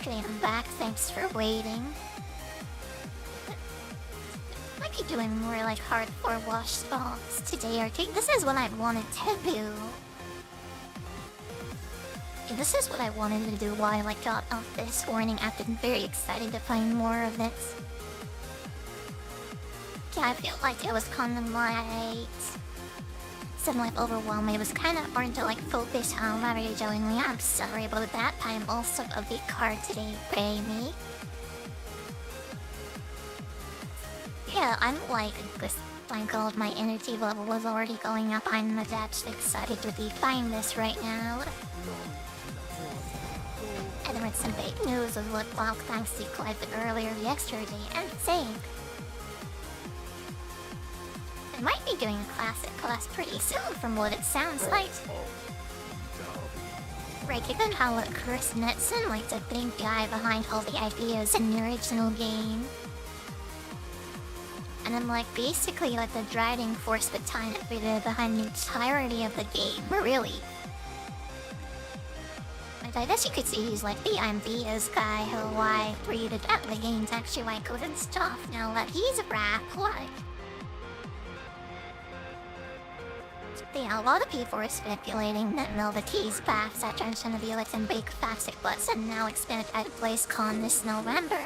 Okay, I'm back. Thanks for waiting. Might be doing more like hardcore wash spots today, or this is what I wanted to do. Yeah, this is what I wanted to do while I got up this morning. I've been very excited to find more of this. Yeah, I feel like it was kind of like some like overwhelmed. It was kind of hard to like focus on what you're doing. I'm sorry about that. I'm also a big card today, baby. Yeah, I'm like this. Thank God my energy level was already going up. I'm not that excited to be playing this right now. And there was some big news of what WoW Classic clip earlier yesterday and saying I might be doing a classic class pretty soon from what it sounds like. Right, given how Chris Netson, like the big guy behind all the ideas in the original game. And I'm like basically like the driving force behind the entirety of the game, really. And I guess you could say he's like the ideas guy who I created at the game's actually like good and stuff now that he's a rap, like. Yeah, a lot of people are speculating that Melvite's paths are going to be like some big classic butts and now expanded at BlizzCon this November.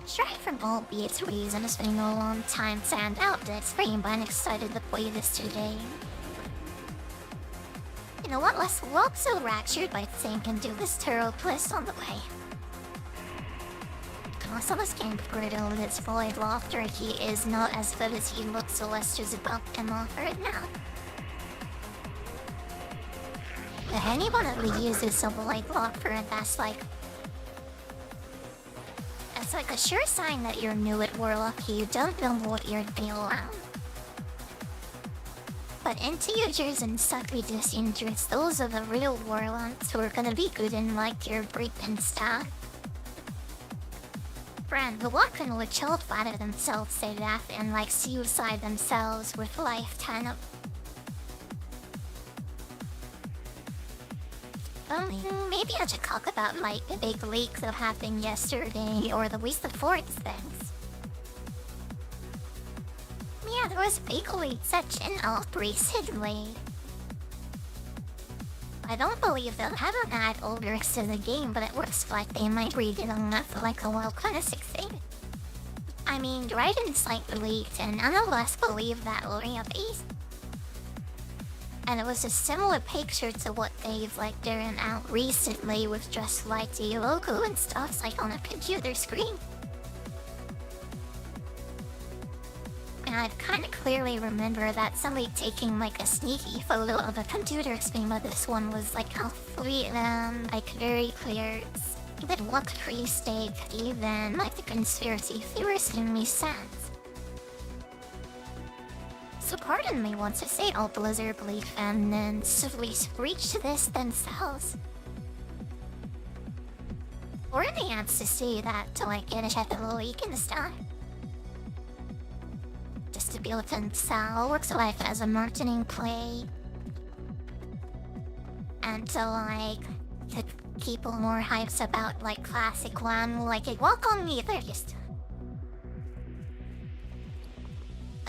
Straight from all beats reason it's been a long time stand out that stream, but I'm excited to play this today. You know what, let's walk so raptured by think and do this turtle twist on the way. Also, this game brutal and its void laughter, he is not as good as he looks, so let's just about him off right now. If anyone ever uses a void laughter, and that's like a sure sign that you're new at Warlock, you don't know what you're doing around. But into users and sucky disinterest, those are the real Warlocks who are gonna be good in like your break and stuff. Friend, the what can would chill flatter themselves say that and like suicide themselves with lifetime of maybe I should talk about like the big leaks that happened yesterday or the week before things. Yeah, there was a big leak such an out recently. I don't believe they'll have an add lyrics to the game, but it looks like they might read it on that for like a WoW Classic thing. I mean, Dryden's like leaked, and none of us believe that really. And it was a similar picture to what they've like done out recently with just like the logo and stuff like on a computer screen. And I kind of clearly remember that somebody taking like a sneaky photo of a computer screen, but this one was like all three of them, like very clear. That what free state even like the conspiracy theorists in me sense. So pardon me once I say all Blizzard believe and then civilly breach this themselves. Or they have to say that to like get a check of the week and stuff. Just to be able to sell works life as a marketing play. And to like to keep more hypes about like classic one, like it walk on me, they're just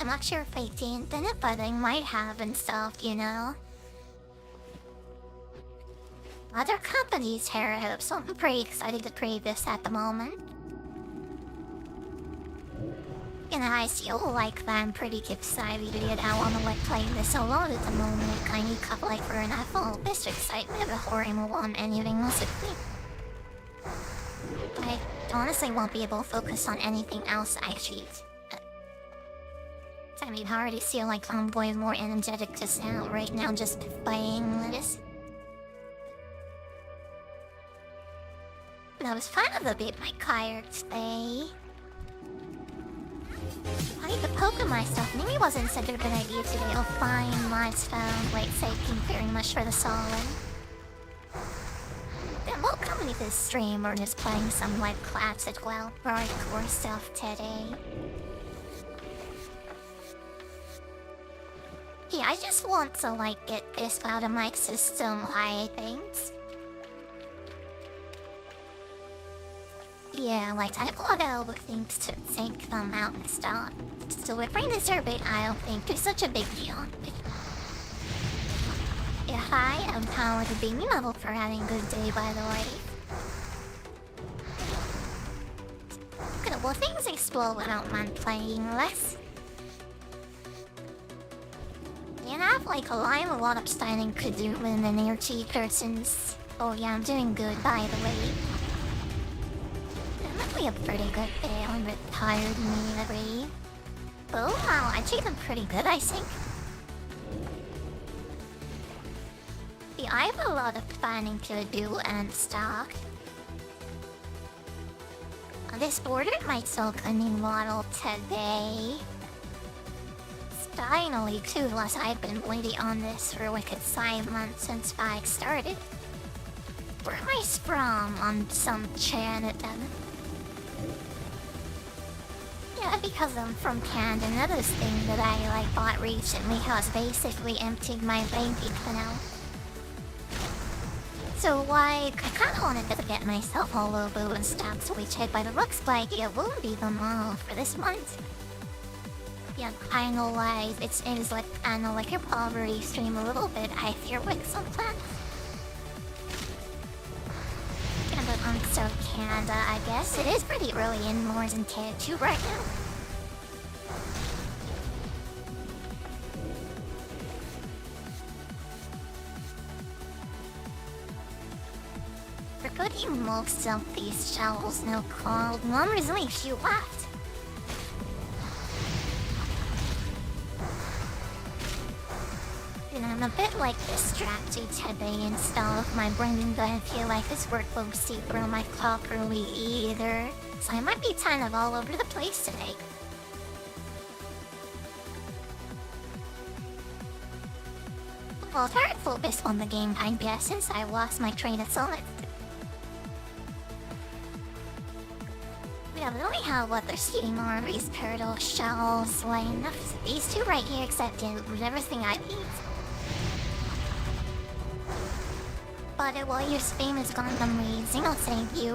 I'm not sure if they didn't in it, but they might have and stuff, you know. Other companies here hope, so I'm pretty excited to play this at the moment. And I still like that I'm pretty excited that I wanna like play this alone at the moment. I need cup like for an full this excitement before I move on anything else with me. I honestly won't be able to focus on anything else I cheat. I mean, I already feel like Convoy is more energetic to sound right now just playing this. That was fun of the bit my character today. I need to Pokemon stuff. Maybe it wasn't such a good idea today. I'll find my found. Wait, thank you very much for the solid. Then welcome to this stream. We're just playing some like classic WoW hardcore stuff today. Yeah, I just want to like get this out of my system, I think. Yeah, like I bought all the things to take them out and stock. So if bring this bit, I don't think it's such a big deal. A high empowered baby level for having a good day, by the way. Good, well, things explode without man playing less. And I have like a lot of styling could do in the near cheaper since. Oh yeah, I'm doing good, by the way. I'm actually a pretty good day. I'm a bit tired immediately. Oh wow, I treat them pretty good, I think. Yeah, I have a lot of planning to do and stock. This border might sell a new model today. Finally, too, as I've been waiting on this for like 5 months since I started. Where am I from? On some channel. Yeah, because I'm from Canada. Another thing that I bought recently has basically emptied my bank account. So I kind of wanted to get myself all over and stuff, so we checked, but it looks like it won't be them all for this month. Yeah, I know why it's like I know like your poverty stream a little bit. I fear with sometimes. Yeah, but so Canada, I guess it is pretty early in Mars and K2 right now. For putting most of these shells no called, there's only a few left. I'm a bit like distracted today and stuff. My brain doesn't feel like this work won't see through my properly either. So I might be kind of all over the place today. Well, try to focus on the game time pass since I lost my train of thought. Yeah, we only have what they're seeing more of these turtle shells laying up. These two right here accepted everything I need. But while your spam is gone from raising, I'll thank you.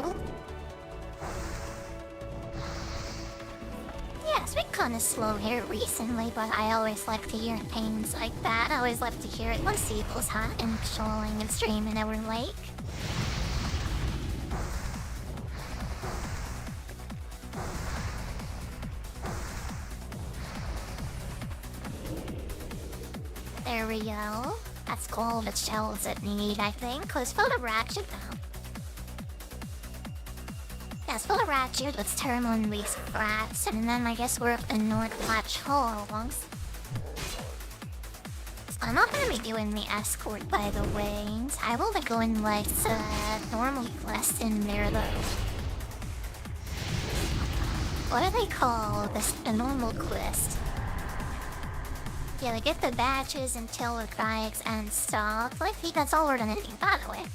Yeah, it's been kinda slow here recently, but I always like to hear things like that. I always like to hear it when Seagull's hot and shoaling and streaming over lake. There we go. That's all the shells that need, I think. Let's fill the ratchet now. Yeah, let's fill the ratchet with thermal and waste flats, and then I guess we're up in North Plateau once. I'm not gonna be doing the escort, by the way. I will be going like normal quest in there though. What do they call this? A normal quest? Yeah, they get the badges and kill the guys and stuff. I think that's all we're gonna do, by the way.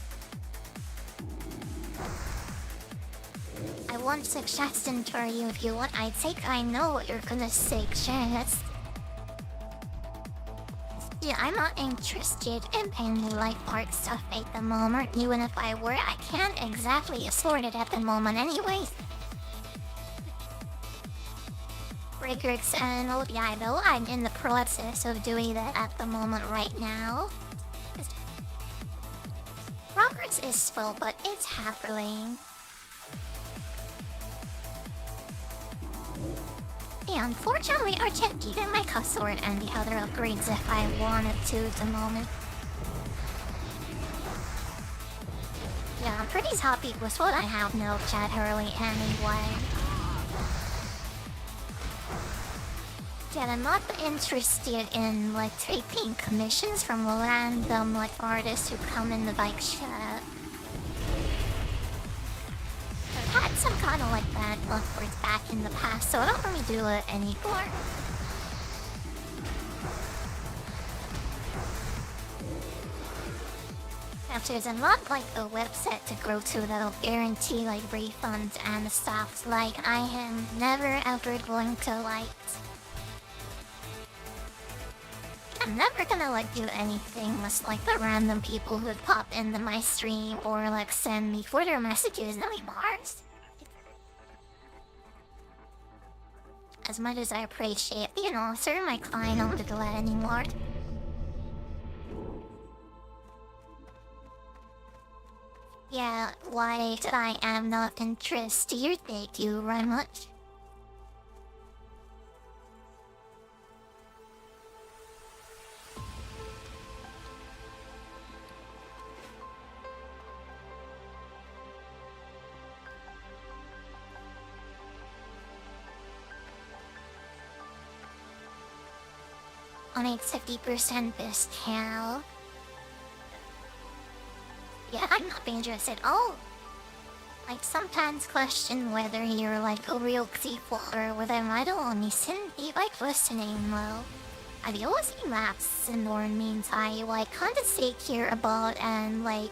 I want suggestion for you if you want. I think I know what you're gonna say, Chance. Yeah, I'm not interested in paying life art stuff at the moment. Even if I were, I can't exactly afford it at the moment anyways. Records and oh yeah, I know I'm in the process of doing that at the moment right now. Progress is slow, but it's happening. Yeah, unfortunately, I can't keep my customer and the other upgrades if I wanted to at the moment. Yeah, I'm pretty happy with what I have now, chat early anyway. Yeah, I'm not interested in like taking commissions from random like artists who come in the bike shop. I've had some kind of like bad luck for it back in the past, so I don't really do it anymore. After there's not like a website to go to that'll guarantee like refunds and stuff, like I am never ever going to like. I'm never gonna like do anything with like the random people who pop into my stream or like send me Twitter messages anymore. As much as I appreciate, certain my client don't do that anymore. Yeah, why did I am not interested? Thank you very much. Only 50% best cow. Yeah, I'm not dangerous at all. Like, sometimes question whether you're like a real people or whether I might only be like listening though. I've always seen maps in Norn means I like kinda secure about and like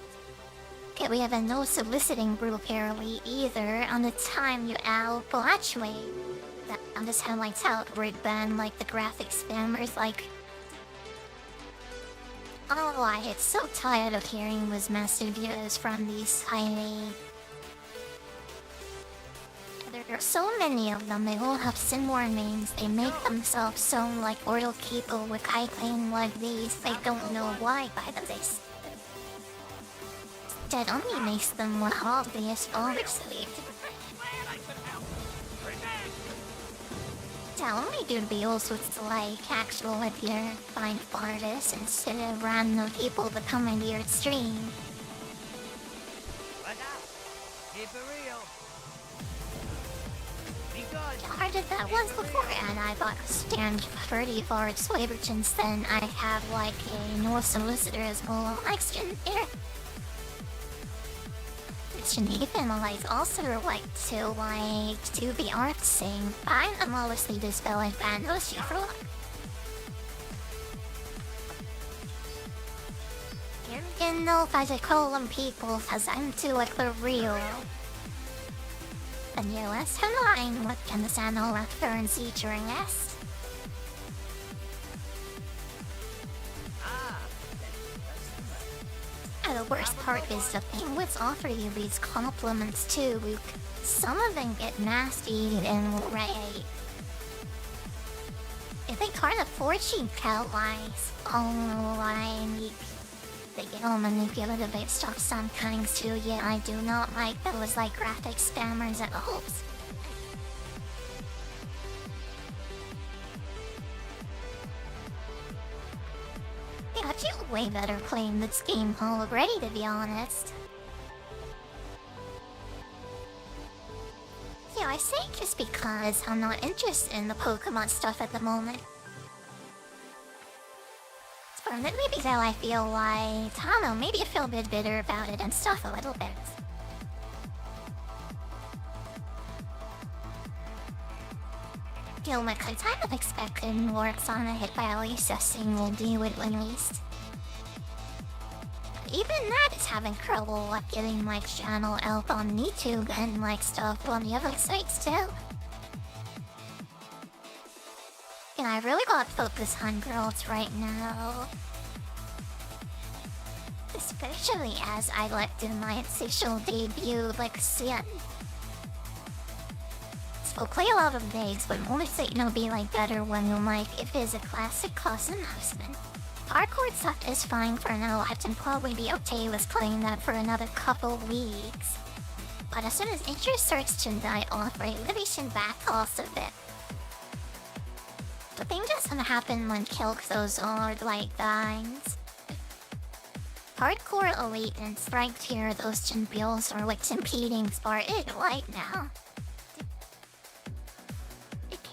okay, we have a no soliciting group apparently either on the time you out but actually that I'm just kinda like out rid ban like the graphic spammers like I don't know why it's so tired of hearing those massive videos from these highly. There are so many of them, they all have similar names, they make themselves sound like royal people with high claim like these, they don't know why by this. That only makes them more obvious obviously. That only do be also like actual if you're fine artists instead of random people that come into your stream. Keep it real. I did that once before and I bought a stand 30 for its flavor since then I have like a no solicitor as well action there. Even like also like to be artsing. I'm honestly just feel like Bandos you for you know if I should call them people cause I'm too like the real. And you less line what can the sound all reference during this? The worst part is the penguins offer you these compliments too, Luke. Some of them get nasty and right. If they can't afford cheap outlines, they get all manipulative based off some kinds too. Yeah, I do not like those like graphic spammers at all. I feel way better playing this game already, to be honest. Yeah, I say just because I'm not interested in the Pokemon stuff at the moment. It's from that maybe though I feel like, I don't know, maybe I feel a bit bitter about it and stuff a little bit. Feel like I kind of expected more Sonic hit by at least a single D with at least. Even that is having trouble like getting like channel help on YouTube and like stuff on the other sites too. And I really gotta focus on girls right now. Especially as I like do my official debut like soon. So play a lot of days, but honestly it'll be like better when you like if it's a classic cause announcement. Hardcore stuff is fine for now, I can probably be okay with playing that for another couple weeks. But as soon as interest starts to die off, maybe should back off a bit. The thing that's gonna happen when Kilkthos are like things. Hardcore elite and strike tier those champions are like competing for it right now.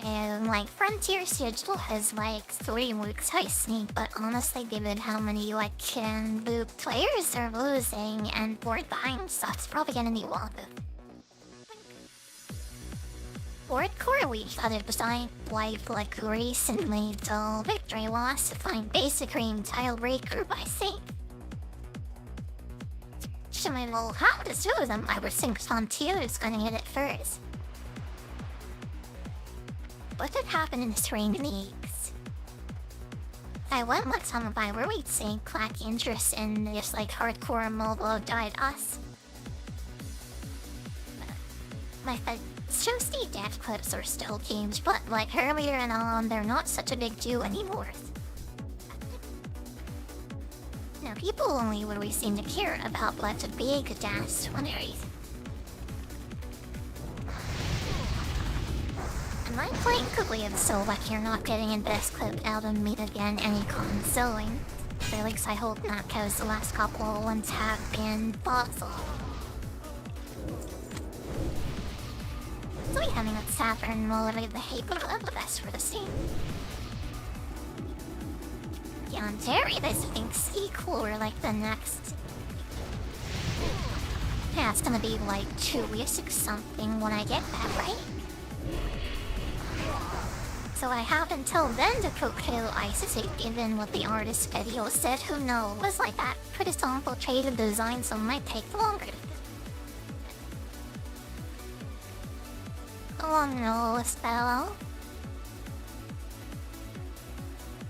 And like Frontier schedule has like 3 weeks high sneak, but honestly given how many like can loop players are losing and board buying stuff's probably gonna be one of them. Hardcore we thought it was like recently till victory loss to find basic cream tile breaker by Saint. So my little how to two of them I would think Frontier is gonna hit it first. What did happen in the spring leagues? I went with some of my roommates saying lack interest in this like hardcore mobile died us. My It's just the death clips are still changed, but like earlier and on, they're not such a big deal anymore. Now, people only really seem to care about what big deaths when they're and I'm playing quickly, so like you're not getting a best clip out of me again anytime soon. Or at least I hope not, cause the last couple of ones have been awful. So we having a tavern motivate the hate of the best for the scene. Yeah, I'm very this thinks sequel or like the next. Yeah, it's gonna be like 2 weeks or something when I get that, right? So I have until then to fulfill ISIS, given what the artist's video said. Who knows? Like that pretty complicated design, so it might take longer. Oh no, spell.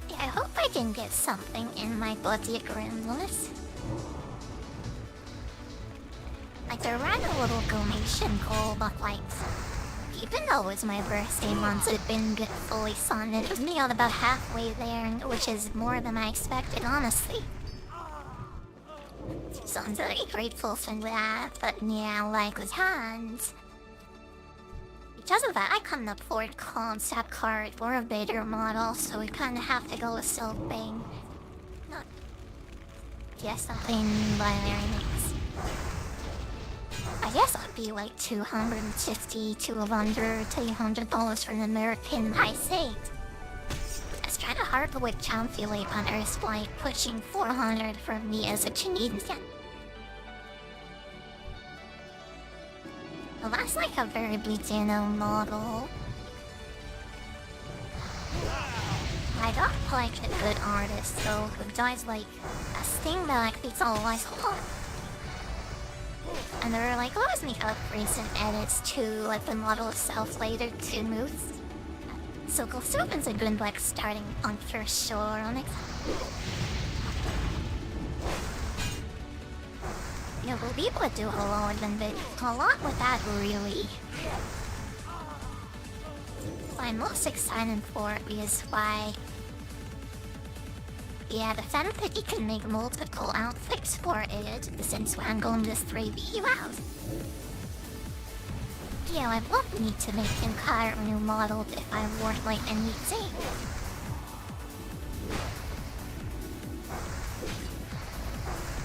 Yeah, I hope I can get something in my budget grandness. Like I ran a little donation goal, but like, even though it's my birthday month, it's been fully sun. It was me on about halfway there, which is more than I expected, honestly. So I'm very grateful for that, but yeah, like with hands. Because of that, I couldn't afford concept card or a bigger model, so we kinda have to go with something. Not. Yeah, something binary mix. I guess I'd be like $250 to $300 for an American high state. It's kinda hard to with calculate on Earth like pushing 400 for me as a Canadian. Well, that's like a very Bluetino model. I got like a good artist though, who does like a thing that like beats all eyes hard. And there are like lots of recent edits to like the model itself later to moves. So Gilsubin's a good like starting on for sure on it. Yeah, well, people do a lot than a lot with that really. What I'm most excited for is why. Yeah, the fact that you can make multiple outfits for it since we're going to 3D out. Yeah, I won't need to make an entire new model if I want like anything.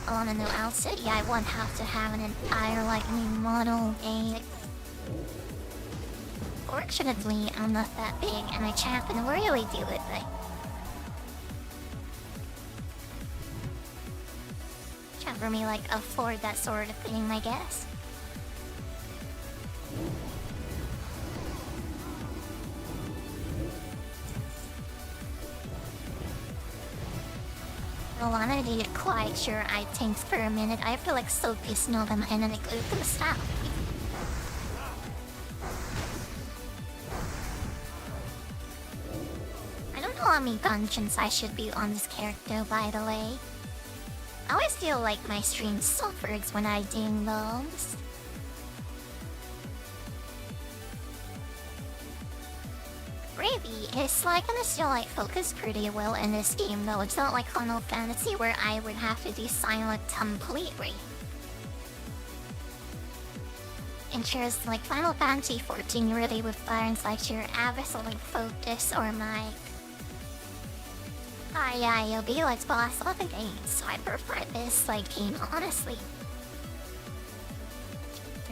On a new outfit, yeah, I won't have to have an entire like new model made. Fortunately, I'm not that big and I can't really do it right. For me, like, afford that sort of thing, I guess. Well, I'm not even quite sure I think for a minute. I feel like so pissed off and I'm gonna stop. I don't know how many dungeons I should be on this character, by the way. I always feel like my stream suffers when I do those. Really, it's like gonna still like focus pretty well in this game though. It's not like Final Fantasy where I would have to do silent completely. And just like Final Fantasy 14 really requires like your absolute focus or my yeah, you'll be like boss of the game, so I prefer this like game honestly.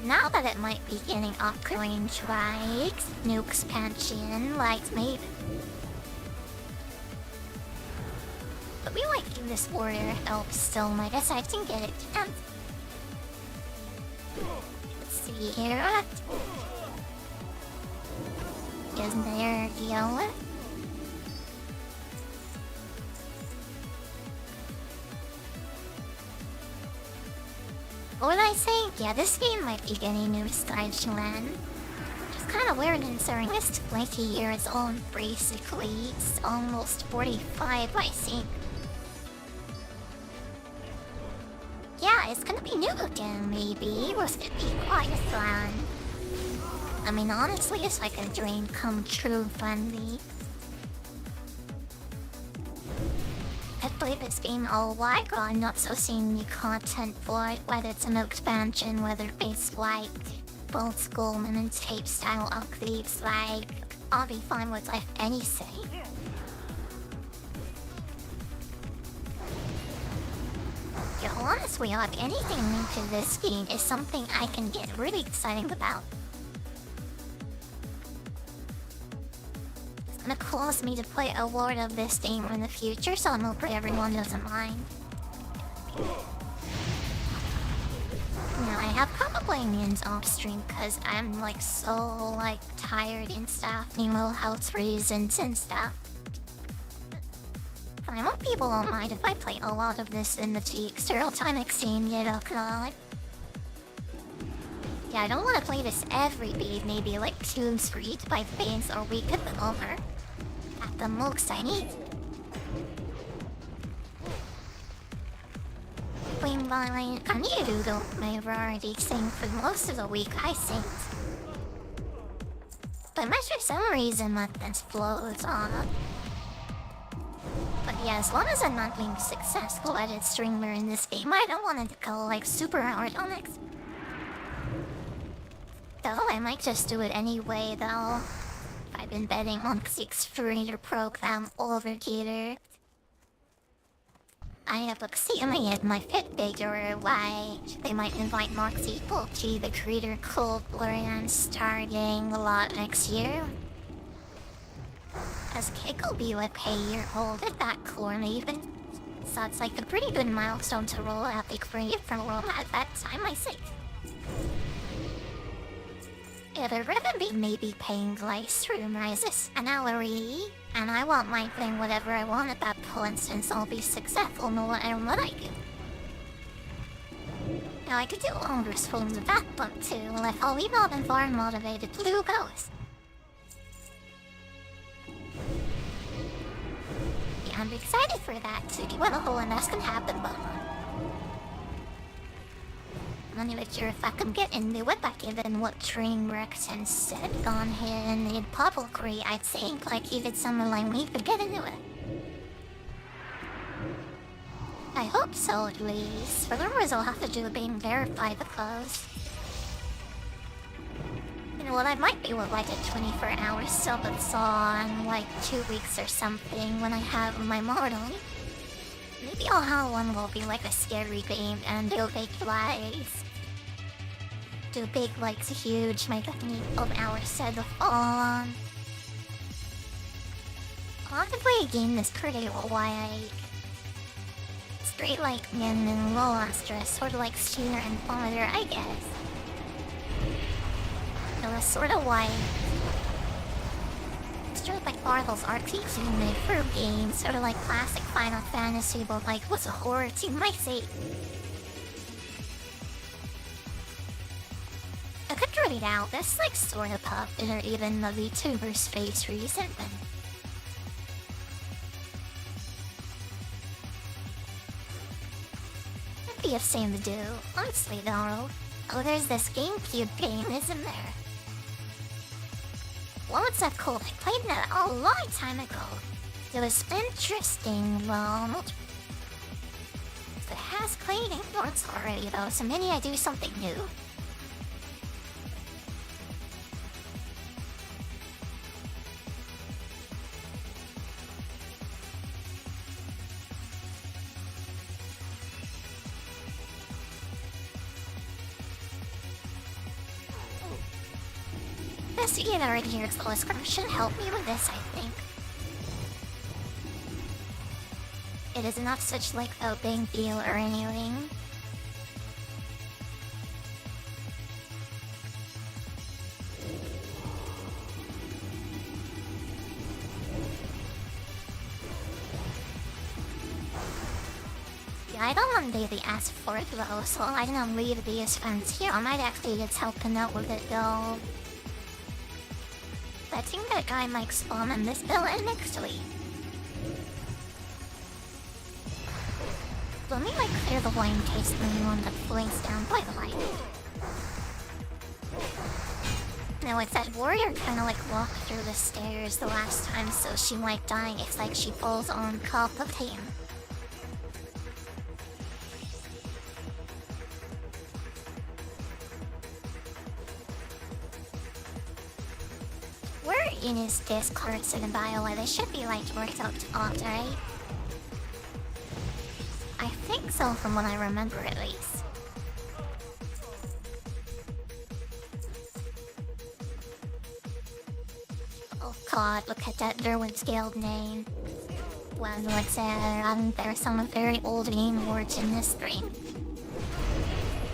Now that it might be getting off-range like new expansion, like maybe. But we like this warrior help still, I guess I can get it. Let's see here. Isn't there yellow? What was I saying? Yeah, this game might be getting new stage land. Just kind of weird considering it's 20 years old, basically. It's almost 45, I think. Yeah, it's gonna be new again, maybe. Was it be quite fun? I mean, honestly, it's like a dream come true finally. I've played this game all while, I'm not so seeing new content for it, whether it's an expansion, whether it's like old school and tape style updates, like, I'll be fine with like anything. Yeah, honestly, like anything new to this game is something I can get really excited about. It's gonna cause me to play a lot of this game in the future, so I hope everyone doesn't mind. Yeah, I have probably minions off stream because I'm like so like tired and stuff, health reasons and stuff. I hope people won't mind if I play a lot of this in the external time extreme, you know, God. Yeah, I don't want to play this every beat, maybe like 2 or 3 to 5 days or week at the moment. At the most, I need. Playing by I need to do the my variety thing for most of the week, I think. But for some reason, my fence flows on. But yeah, as long as I'm not being successful at a streamer in this game, I don't want it to go like super hard on it. Though I might just do it anyway, though. I've been betting on 6 creator program over here. I have a ceiling at my fit bigger, why they might invite more people to the creator club brand starting a lot next year. As Kick will be like a year old at that corner even. So it's like a pretty good milestone to roll out the creative from world at that time, I think. It would rather be maybe paying like stream rises an hourly, and I won't mind playing whatever I want at that point since I'll be successful no matter what I do. Now I could do longer streams with that one too, like I'll leave out and far motivated blue ghost. Yeah, I'm excited for that too. What a whole and that's gonna happen, but I'm not even sure if I can get into it, but given what Dreamworks and said on here in the publicly, I think like even someone like me could get into it. I hope so at least. For the others I'll have to do being verified because you know what, I might be with like a 24-hour sub it's on like 2 weeks or something when I have my model. Maybe I'll have one will be like a scary game and do big flies. Do big like huge make a need of hours set of on. I'll have to play a game this pretty like straight like min and low on stress, sort of like Shooter and Father, I guess. No, that's sort of why sort of like Marvel's RTS in the fruit game, sort of like classic Final Fantasy, but like what's a horror team might say. I could try it out, that's like sort of popular even the VTuber's face recently. That'd be a shame to do, honestly though. Oh, there's this GameCube game, isn't there? What's that called? I played that a long time ago. It was interesting, well, it has played indoors already though, so maybe I do something new. Investigate already here, so this should help me with this, I think. It is not such like a big deal or anything. Yeah, I don't want daily ask for it though, so I don't leave these fans here. I might actually just helping out with it though. I think that guy might spawn in this villain next week. Let me like clear the way in case anyone that flames down by the way. No, it said warrior kinda like walked through the stairs the last time, so she might die if like she falls on top of him. Where in his Discord and bio, they should be like worked up to opt, right? I think so from what I remember at least. Oh god, look at that Derwin's Guild name. Well, let's say there are some very old game words in this stream.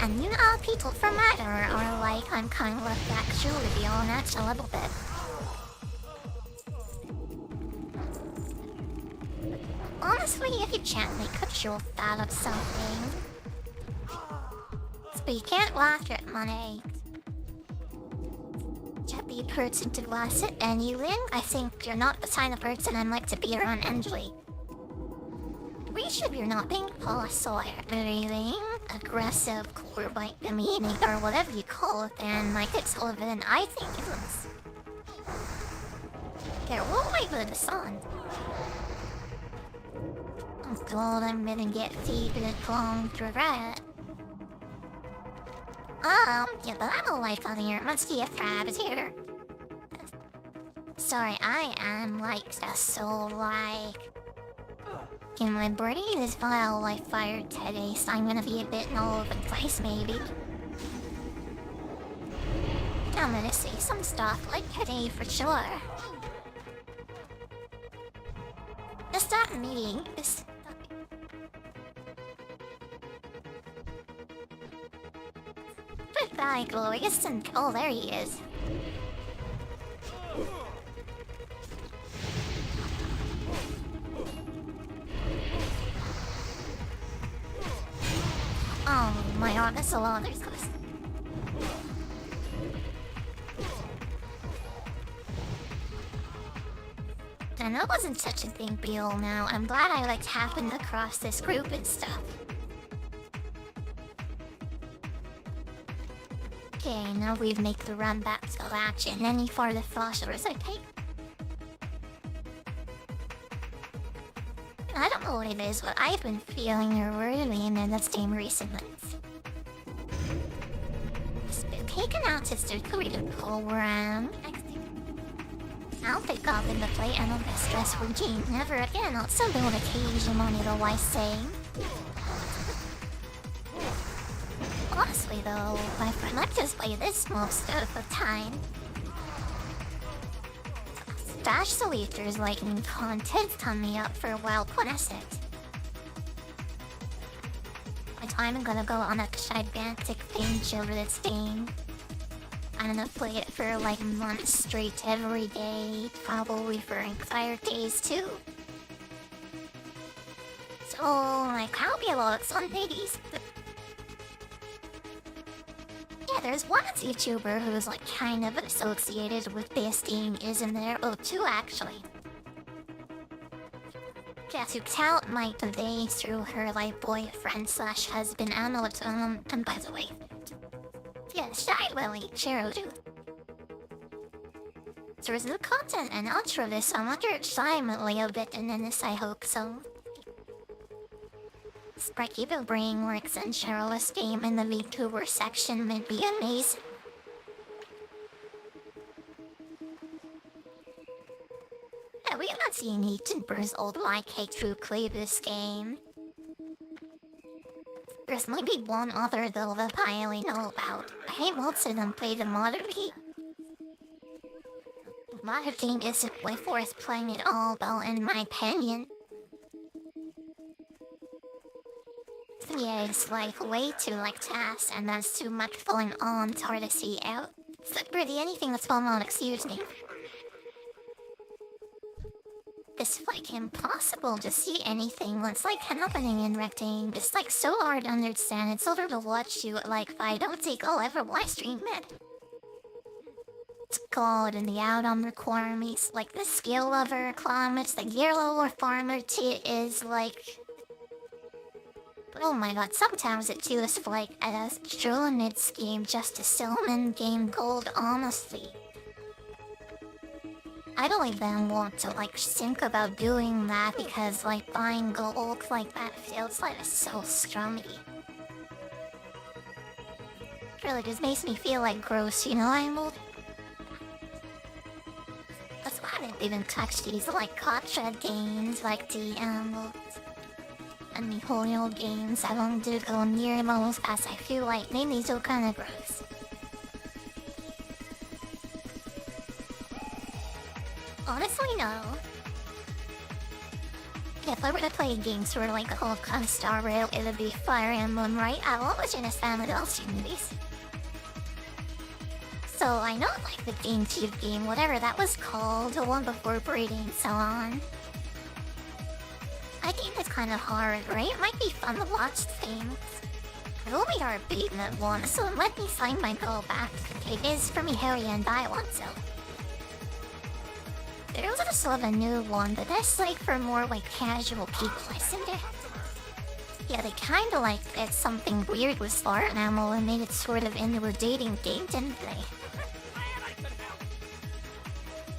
And you know, people from Matter are like, I'm kind of left back to be honest a little bit. Honestly, if you gently cut your fat of something. But you can't laugh at money. Be a person to glass it and you win. I think you're not the kind of person I'd like to be around Endley. We should be not being policy, really aggressive, or like demeaning, or whatever you call it, and like it's all of it, and I think it was. Okay, we'll wait for the sun. Oh god, I'm gonna get feeded along through that. Yeah, but I'm alive on here. Must be a rabbit here. Sorry, I am like just so like. Okay, my brain is vile like fired today, so I'm gonna be a bit all over the place maybe. I'm gonna say some stuff like today for sure. Just that meeting. Goodbye, Glorious, and oh, there he is. Oh my god, that's a lot. There's this. And that wasn't such a big deal now. I'm glad I like happened across this group and stuff. Okay, now we've made the run back to the latch and any farther flashers I take. I don't know what it is, but I've been feeling really in this game recently. It's been taken out to the career program. I'll pick up in the play and on the stress routine. Never again, I'll still build occasion on it always saying. Honestly though, my friend, I just play this most of the time. Stash Solicitors like new content coming up for WoW Classic. I'm gonna go on a gigantic binge over this game. I'm gonna play it for like months straight every day, probably for entire days too. So like I'll be a lot of Sundays. Yeah, there's one VTuber who's like kind of associated with this game, isn't there? Oh, two actually. Yeah, to count my today through her like boyfriend slash husband and by the way. Yeah, Shy Lily, Cheryl too. So there's no content and outro this, so I wonder if Shy might lay a bit in this, I hope so. Spreaky the brain works and Cheryl's game in the VTuber section would be amazing. Yeah, we haven't seen YouTubers old like to play this game. There's maybe one other though that I only know about. I hate most of them play the modern game. Modern game isn't way worth playing at all though, in my opinion. Yeah, it's like way too like tasks and that's too much going on, it's hard to see out. It's like really anything that's going on, excuse me. It's like impossible to see anything what's like happening in Rectang. It's like so hard to understand. It's harder to watch you like if I don't think I'll ever live stream it. It's God and the out-on requirements like the skill level requirements, the gear level farmer is like. Oh my god, sometimes it feels like a true in its game just to sell in game gold, honestly. I don't even want to like think about doing that because like buying gold like that feels like it's so scrummy. It really just makes me feel like gross, you know, I'm old. That's why I didn't even touch these like gotcha games like the and the whole games. I won't do go near those as I feel like they need to kinda gross. Honestly, no. If I were to play games where like called kind of Star Rail, it would be Fire Emblem, right? I always understand with all communities. So I know like the GameCube game, whatever that was called, the one before breeding and so on. I think it's kind of hard, right? It might be fun to watch things. I've only are beaten it once, so let me find my goal back. It is for me, Harry, and I want so. There was also a new one, but that's like for more like casual people, isn't it? Yeah, they kinda like did something weird with Fire Emblem and made it sort of into a dating game, didn't they?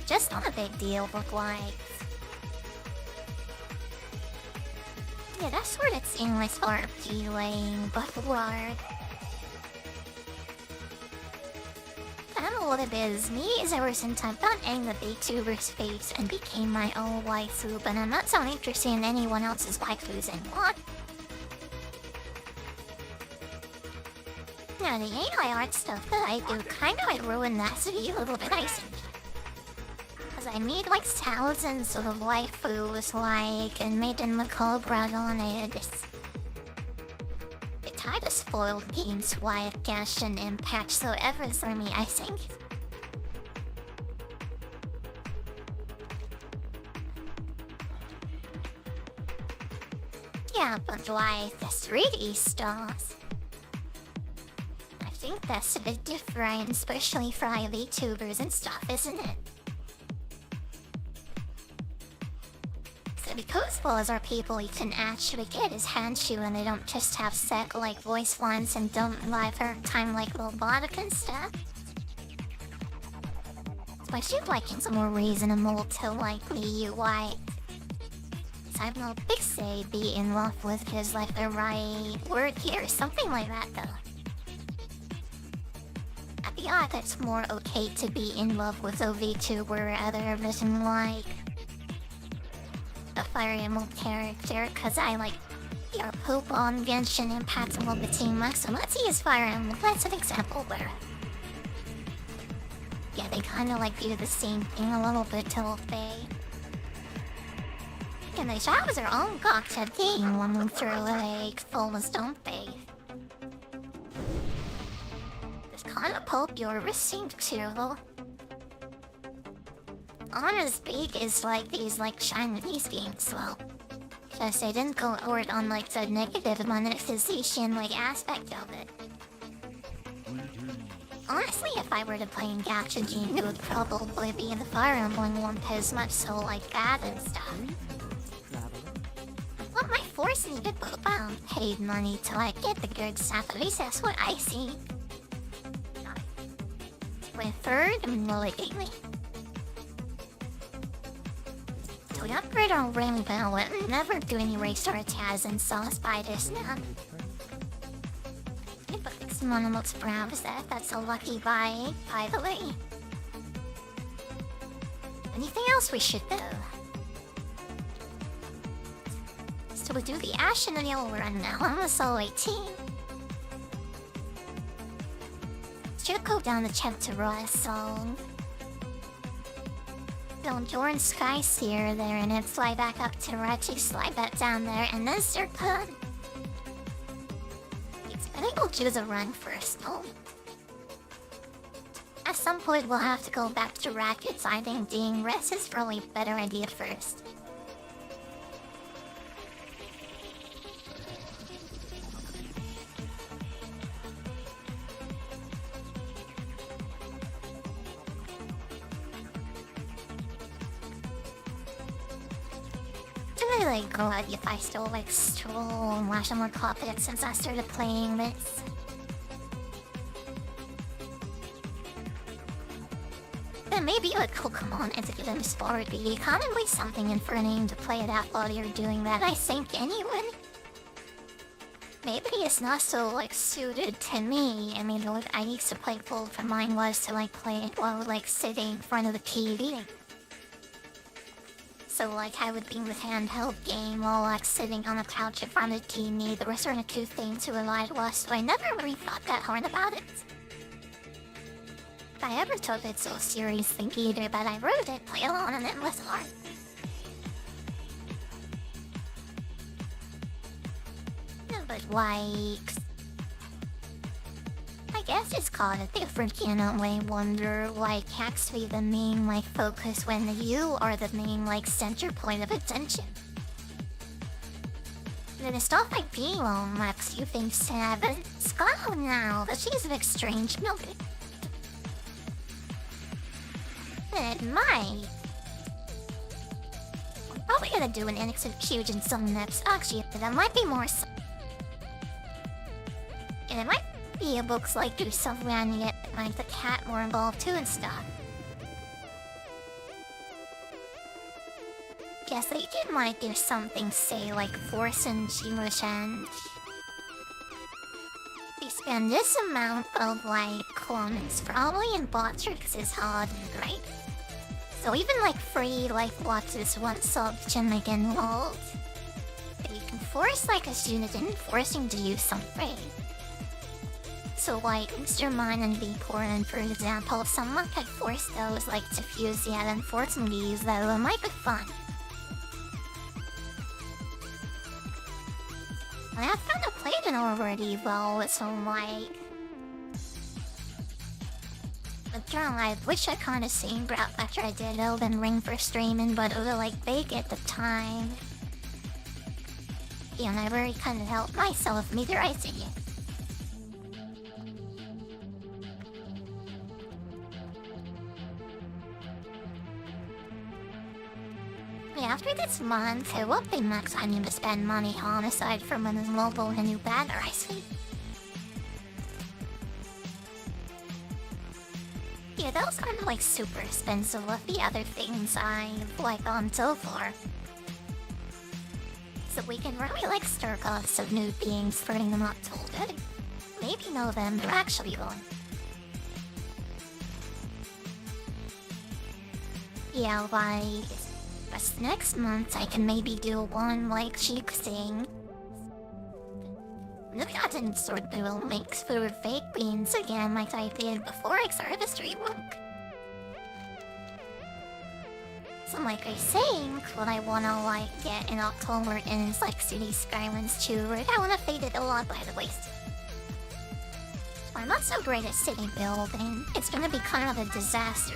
Just not a big deal, but like... Yeah, that's sort of seamless RPG lane, but hard. I don't know what it is. Me is ever since I've gotten the vtuber's face and became my own waifu, but I'm not so interested in anyone else's waifus anymore. Yeah, the AI art stuff that I do kinda like ruin that city a little bit, I think. Cause I made like thousands of waifus like and made them look all bragonic. It kind of spoiled games why it gash an impact so ever for me, I think. Yeah, but like the 3D stars. I think that's a bit different, especially for VTubers and stuff, isn't it? So because those are people you can actually get as handshoe and they don't just have set like voice lines and don't live her time like robotic and stuff. So I feel like it's more reasonable to like be white. So I have no big say be in love with is like the right word here or something like that though. At the art, it's more okay to be in love with a VTuber rather than like a Fire Emblem character, cause I like your poop on Genshin Impact a little bit too much, so let's use Fire Emblem. That's an example where yeah, they kinda like do the same thing a little bit till they and they have their own gotcha game running through like fullness, don't they? Kinda popular received too, though. Honest big is like these like Chinese games, well. Because they didn't go forward on like the negative monetization like aspect of it. Honestly, if I were to play in gacha game, it would probably be the Fire Emblem one because much so like that and stuff. But my force needed paid money to like get the good stuff, at least that's what I see. My third lately. So we upgrade our rainbow and never do any race or attacks and sauce by this now. Yeah, but it's one looks browse that's a lucky buy, by the way. Anything else we should do? So we do the Ash and the Yellow run now. I'm a solo 18. Should go down the chapter Roy song. Don't join Sky Seer there and then fly back up to Rachi, slide back down there, and then start pun. I think we'll choose a run first, though. At some point we'll have to go back to Rackets. I think doing rest is probably a better idea first. I like glad if I still like stroll and watch some more confident since I started playing this. then maybe a Pokemon is a good sport. You can't waste something in for a name to play it out while you're doing that, I think, anyway. Maybe it's not so, like, suited to me. I mean, what I used to play full for mine was to, like, play it while, like, sitting in front of the TV. So, like, I would be with handheld game while, like, sitting on a couch in front of the TV. There were sort of two things to rely on, so I never really thought that hard about it. If I ever took it so seriously either, but I wrote it, play along, and it was hard. But like, I guess it's called a different way. Wonder like actually the main like focus when you are the main like center point of attention. Then it's not like P-Lo Max you think Seven. Scott now, but she's a bit strange milk. It might. I'm probably gonna do an execution some next. Actually, that might be more. And it might be a books like do something and get like the cat more involved too and stuff. Guess they did might do something, say like forcing Shiro-chan. They spend this amount of like comments probably in bot tricks is hard, right? So even like free life watches want subs to make involved. But you can force like a student in forcing to use something. So like Mr. Mine and V-Porn, for example, if someone could force those like to fuse yet and forcing use though, it might be fun. I've kind of played it already though, so like... I wish I kinda seen Brat after I did Elden Ring for streaming, but it was like big at the time. Yeah, and I really kinda helped myself meteorizing it. After this month, it won't be much I need to spend money on aside from an mobile and new banner, I see. Yeah, those aren't like super expensive with the other things I've like on so far. So we can really like stir off some new beings, spreading them up till good. Maybe know them, they're actually one. Yeah, like... next month I can maybe do one like cheek thing. Maybe I didn't sort of mix food fake beans again like I did before I started the stream work. So like I think what I wanna like get in October is like City Skylines 2, right? I wanna fade it a lot by the waist. I'm not so great at city building. It's gonna be kind of a disaster.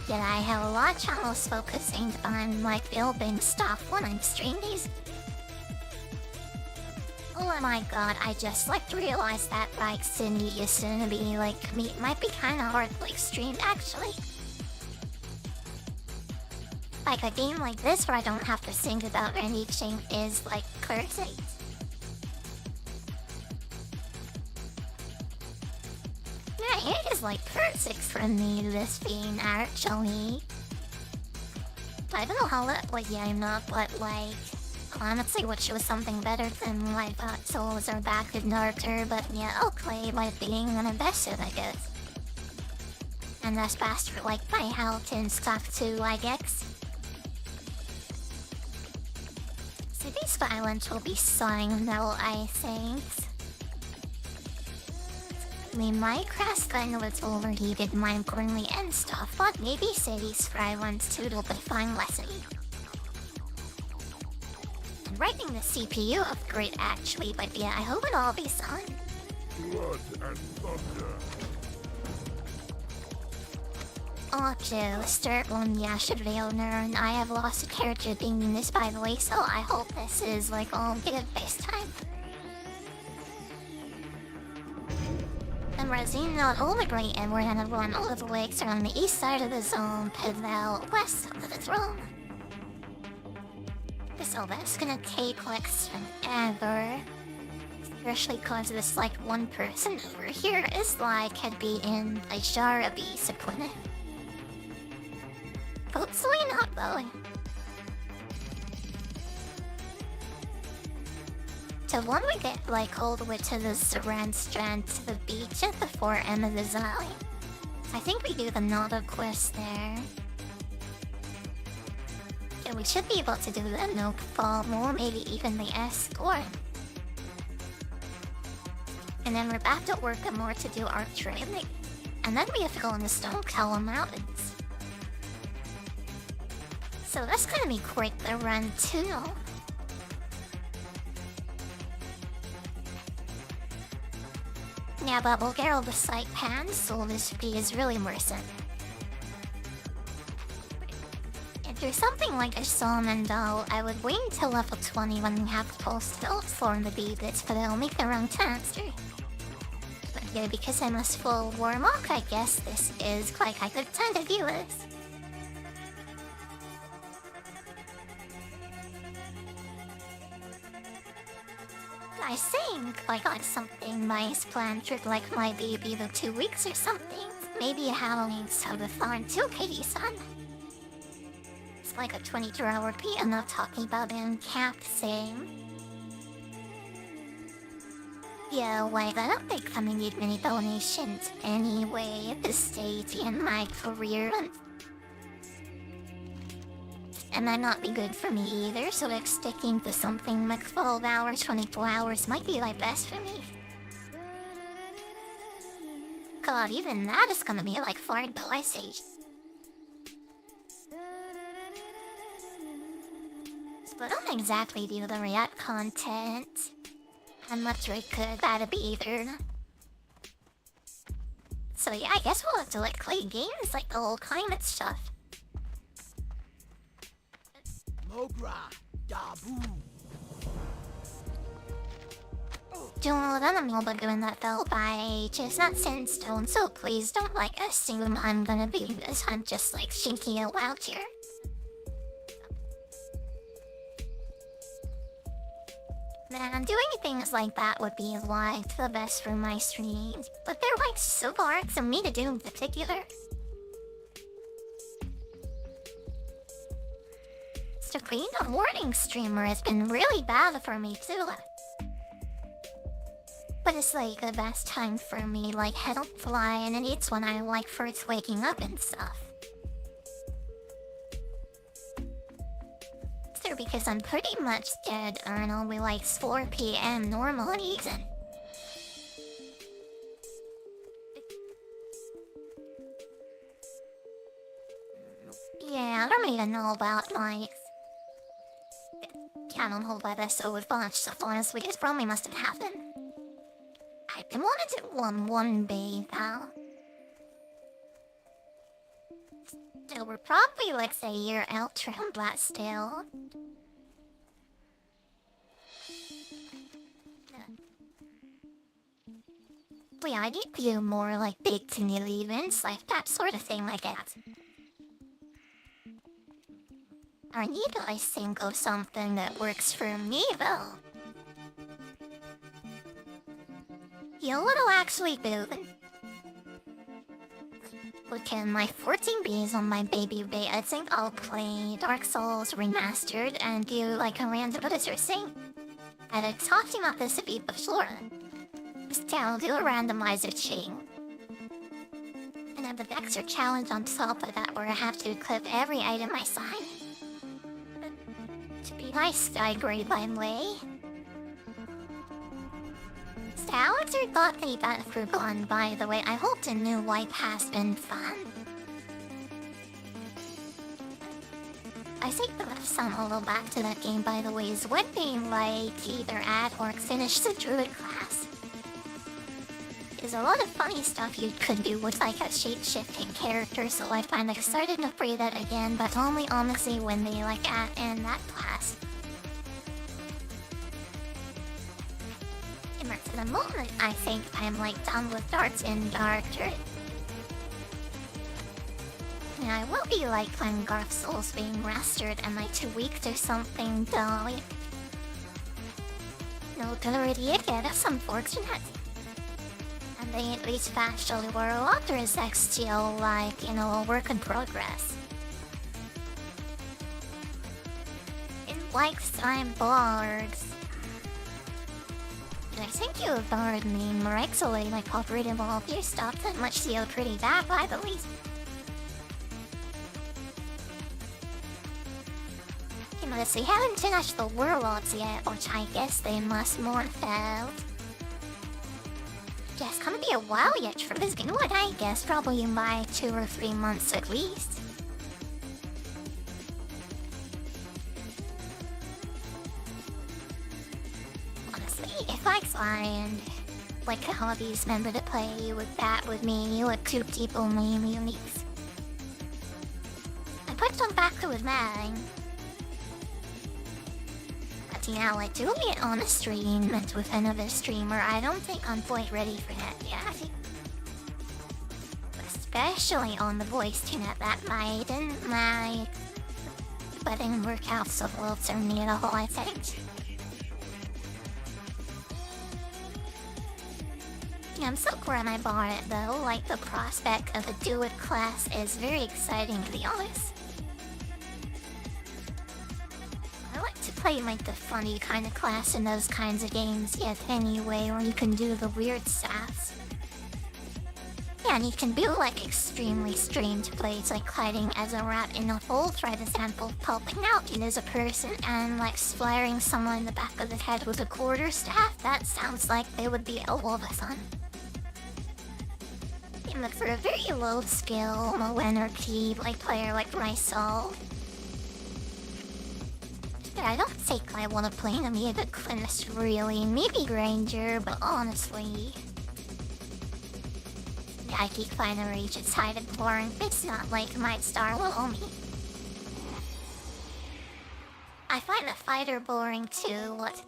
Yet I have a lot of channels focusing on like building stuff when I'm streaming these. Oh my god, I just like realized that like Cindy is gonna be like me might be kinda hard to like stream actually. Like a game like this where I don't have to think about anything is like cursing. Yeah, it is like perfect for me, this being actually. I don't know how that was, yeah, I'm not, but like, honestly, which was something better than like Souls or back in Naruto, but yeah, okay, like being uninvested, I guess. And that's faster, like my health and stuff too, I guess. City Skylines will be signed though, I think. The Minecraft gun was overheated, more importantly, and stuff, but maybe City Skylines 2 will be fine lesson. And writing the CPU upgrade actually, but yeah, I hope it'll all be fine. Blood and thunder. Also, start one yesterday owner, and I have lost a character thinking this by the way, so I hope this is like all good this time. And Rosine not overly, and we're gonna run all the lakes on the east side of the zone to the west of the throne. So that's gonna take like forever. Especially cause this like one person over here is like had be in a jar of supone. Hopefully not though. So when we get like all the way to the Saran Strand to the beach at the far end of the valley, I think we do the Nada quest there. Yeah, we should be able to do the Nook Fall, or maybe even the Escort. And then we're back to work more to do our training. And then we have to go in the Stone Color Mountains. So that's gonna be quite the run too. Yeah, but we'll get all the side pans, so this fee is really worth it. If there's something like a salmon doll, I would wait until level 20 when we have full skills for the beads, but it'll make the run faster. But yeah, because I'm a full Warlock, I guess this is quite a good time to do this. I think I got something nice planned for like my baby the 2 weeks or something. Maybe a Halloween subathon too, Katie-san. It's like a 22-hour PM of talking about in cap saying. Yeah, like I don't think I need many donations anyway at this stage in my career. And might not be good for me either, so like sticking to something like 12 hours, 24 hours might be like best for me. God, even that is gonna be like 4 dollars. But I don't exactly do the React content. How much I could that'd be either. So yeah, I guess we'll have to like play games like the whole climate stuff. Mogra, Dabu. Don't know about doing that though by Chestnut Sandstone, so please don't like assume I'm gonna be this. I'm just like shinking it out here. Man, doing things like that would be like the best for my streams, but they're like so hard for me to do in particular. So being a morning streamer has been really bad for me too. But it's like the best time for me, like I don't fly and it's when I like first waking up and stuff. So because I'm pretty much dead and only like 4 PM normal even. Yeah, I don't even know about like I don't know why that's so advanced so honestly, it probably must have happened. I've been wanting to one bathe now. So we're probably like a year out from that still. But yeah, I need to do more like big community events, like that sort of thing like that. I need to, I think, of something that works for me, though. You know what'll actually do? Look at my 14 Bs on my baby bay. I think I'll play Dark Souls Remastered and do like a random editor thing. I talked about this a bit before. Just I'll do a randomizer chain. And have the extra challenge on top of that where I have to equip every item I sign. To be nice, I grade by way. Alex or thought that for gone, by the way. I hope the new wipe has been fun. I think the last time I'll go back to that game, by the way, is when they like either add or finish the druid class. There's a lot of funny stuff you could do with like a shape-shifting character, so I find I started to play that again, but only honestly when they like add in that class. For the moment, I think I'm like done with darts and darker. Yeah, I will be like playing Dark Souls being mastered in like 2 weeks or something, though. No good already again, that's unfortunate. And they at least eventually were a lot of sex still, like, you know, a work in progress. In like slime bards. I think you have borrowed me miraculously my cooperative all you stopped that much seal pretty bad by the least. You notice we haven't finished the warlords yet, which I guess they must morph out. Yeah, it's gonna be a while yet for this game, what I guess, probably by 2 or 3 months at least. If I find like a hobbies member to play with that with me, like 2 people name uniques, I put them back with mine. But yeah, like doing it on a stream and with another streamer, I don't think I'm quite ready for that yet. Especially on the voice tune at that mightn't like letting work out so well to me at all, I think. I'm so glad I bought it though, like the prospect of a do-it class is very exciting to be honest. I like to play like the funny kind of class in those kinds of games yet anyway, where you can do the weird stuff. Yeah, and you can do like extremely strange plays like hiding as a rat in a hole, for example, popping out as a person and like splattering someone in the back of the head with a quarterstaff. That sounds like they would be a lot of fun. But for a very low skill, low energy like player like myself, I don't think I want to play any of the class really. Maybe Ranger, but honestly, I keep finding Rage it's hide and boring. It's not like my star will me. I find the fighter boring too. What?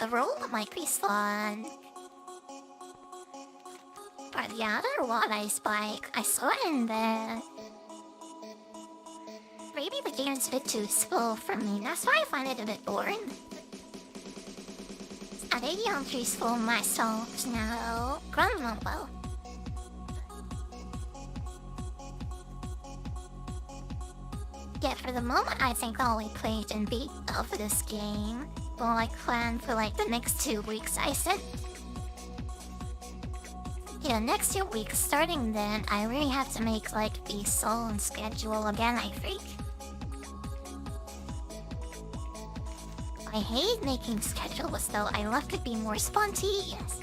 The role might be fun. But the other one I spike, I saw it in there. Maybe the game's a bit too slow for me, that's why I find it a bit boring. I think I'm too slow myself now. Grandmother. Yeah, for the moment I think I'll only played and beat of this game. Well, I plan for like the next 2 weeks, I said. Yeah, next 2 weeks, starting then, I really have to make like the solo schedule again, I think. I hate making schedules though, I love to be more spontaneous.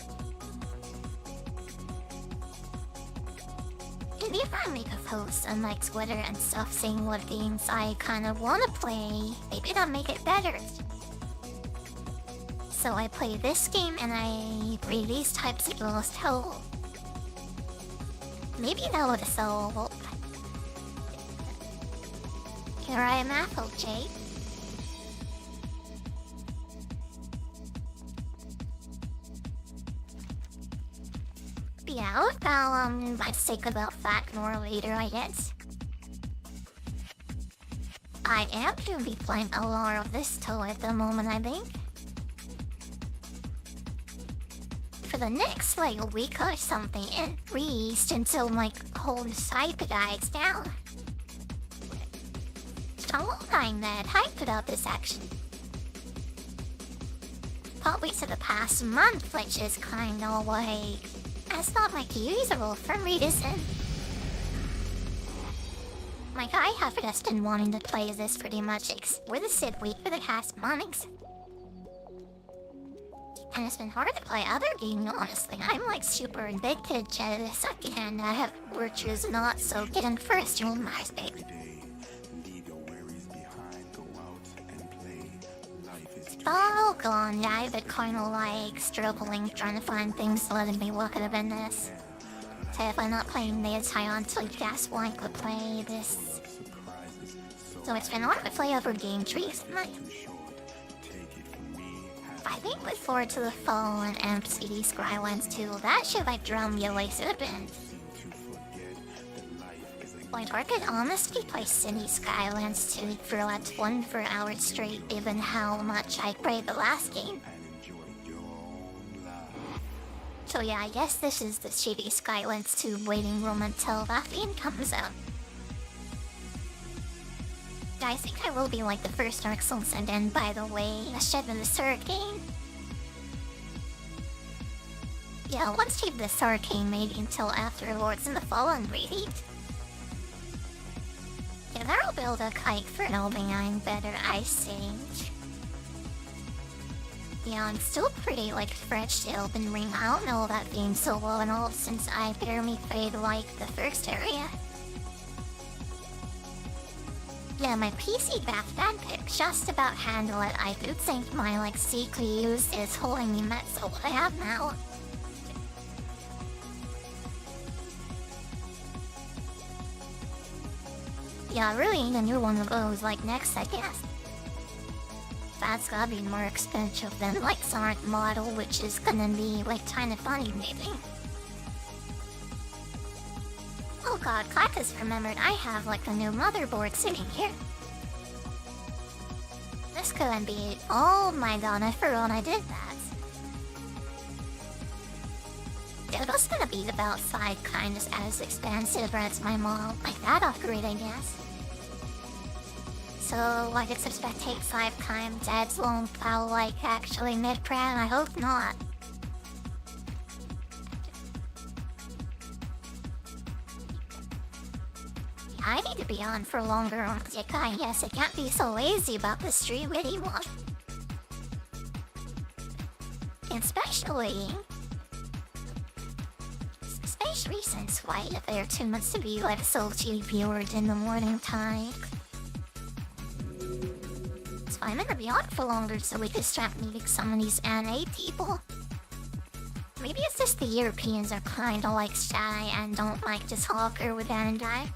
And if I make a post on like Twitter and stuff saying what games I kind of want to play, maybe that'll make it better. So I play this game and I play these types of games too. Maybe that would solve. Here I am, Applejack. Yeah, I'll say about that more later, I guess. I am going to be playing a lot of this too at the moment, I think. For the next like a week or something, at least until my whole site dies down. So I'm that hyped about this action. Probably to the past month, which is kind of like, that's not like usual for me, is it? Like I have just been wanting to play this pretty much with a Sid week for the past months. And it's been hard to play other games, honestly. I'm like super addicted to this again. I have virtues not so getting first on my space. Oh god, yeah, I've been kinda like struggling trying to find things to let me what could have been this. So if I'm not playing this, I honestly just want to play this. So it's been hard to play other games recently. I think look forward to the fall and MCD Skylines too. That should like drum you like a bit. Like, I could honestly play City Skylines 2 for like 24 hours straight, given how much I played the last game. So yeah, I guess this is the City Skylines 2 waiting room until that game comes out. Yeah, I think I will be like the first Dark Souls, and then, by the way, a Shed in the Hurricane. Yeah, I won't save this Hurricane maybe until after Lords in the Fallen raid. Yeah, that'll build a kite for helping I'm better Ice Age. Yeah, I'm still pretty like fresh to Elden Ring. I don't know that game so well and all since I barely played like the first area. Yeah, my PC back pick just about handle it. I do think my like CPUs is holding me met, so what I have now. Yeah, I really need a new one of those like next, I guess. That's gotta be more expensive than like Sonic model, which is gonna be like kinda funny maybe. Oh god, I just remembered I have like a new motherboard sitting here. This couldn't be it. Oh my god, I forgot I did that. It was gonna be about 5 kinds as expensive as my mom. Like that upgrade, I guess. So, I could suspect take 5 times ads won't plow like actually mid-prem, I hope not. I need to be on for longer on Zikai, yes, I can't be so lazy about the stream anymore. Especially since why they're too much to be like so cheap viewers in the morning time. So I'm gonna be on for longer so we can start meeting some of these NA people. Maybe it's just the Europeans are kinda like shy and don't like to talk or with Bandai.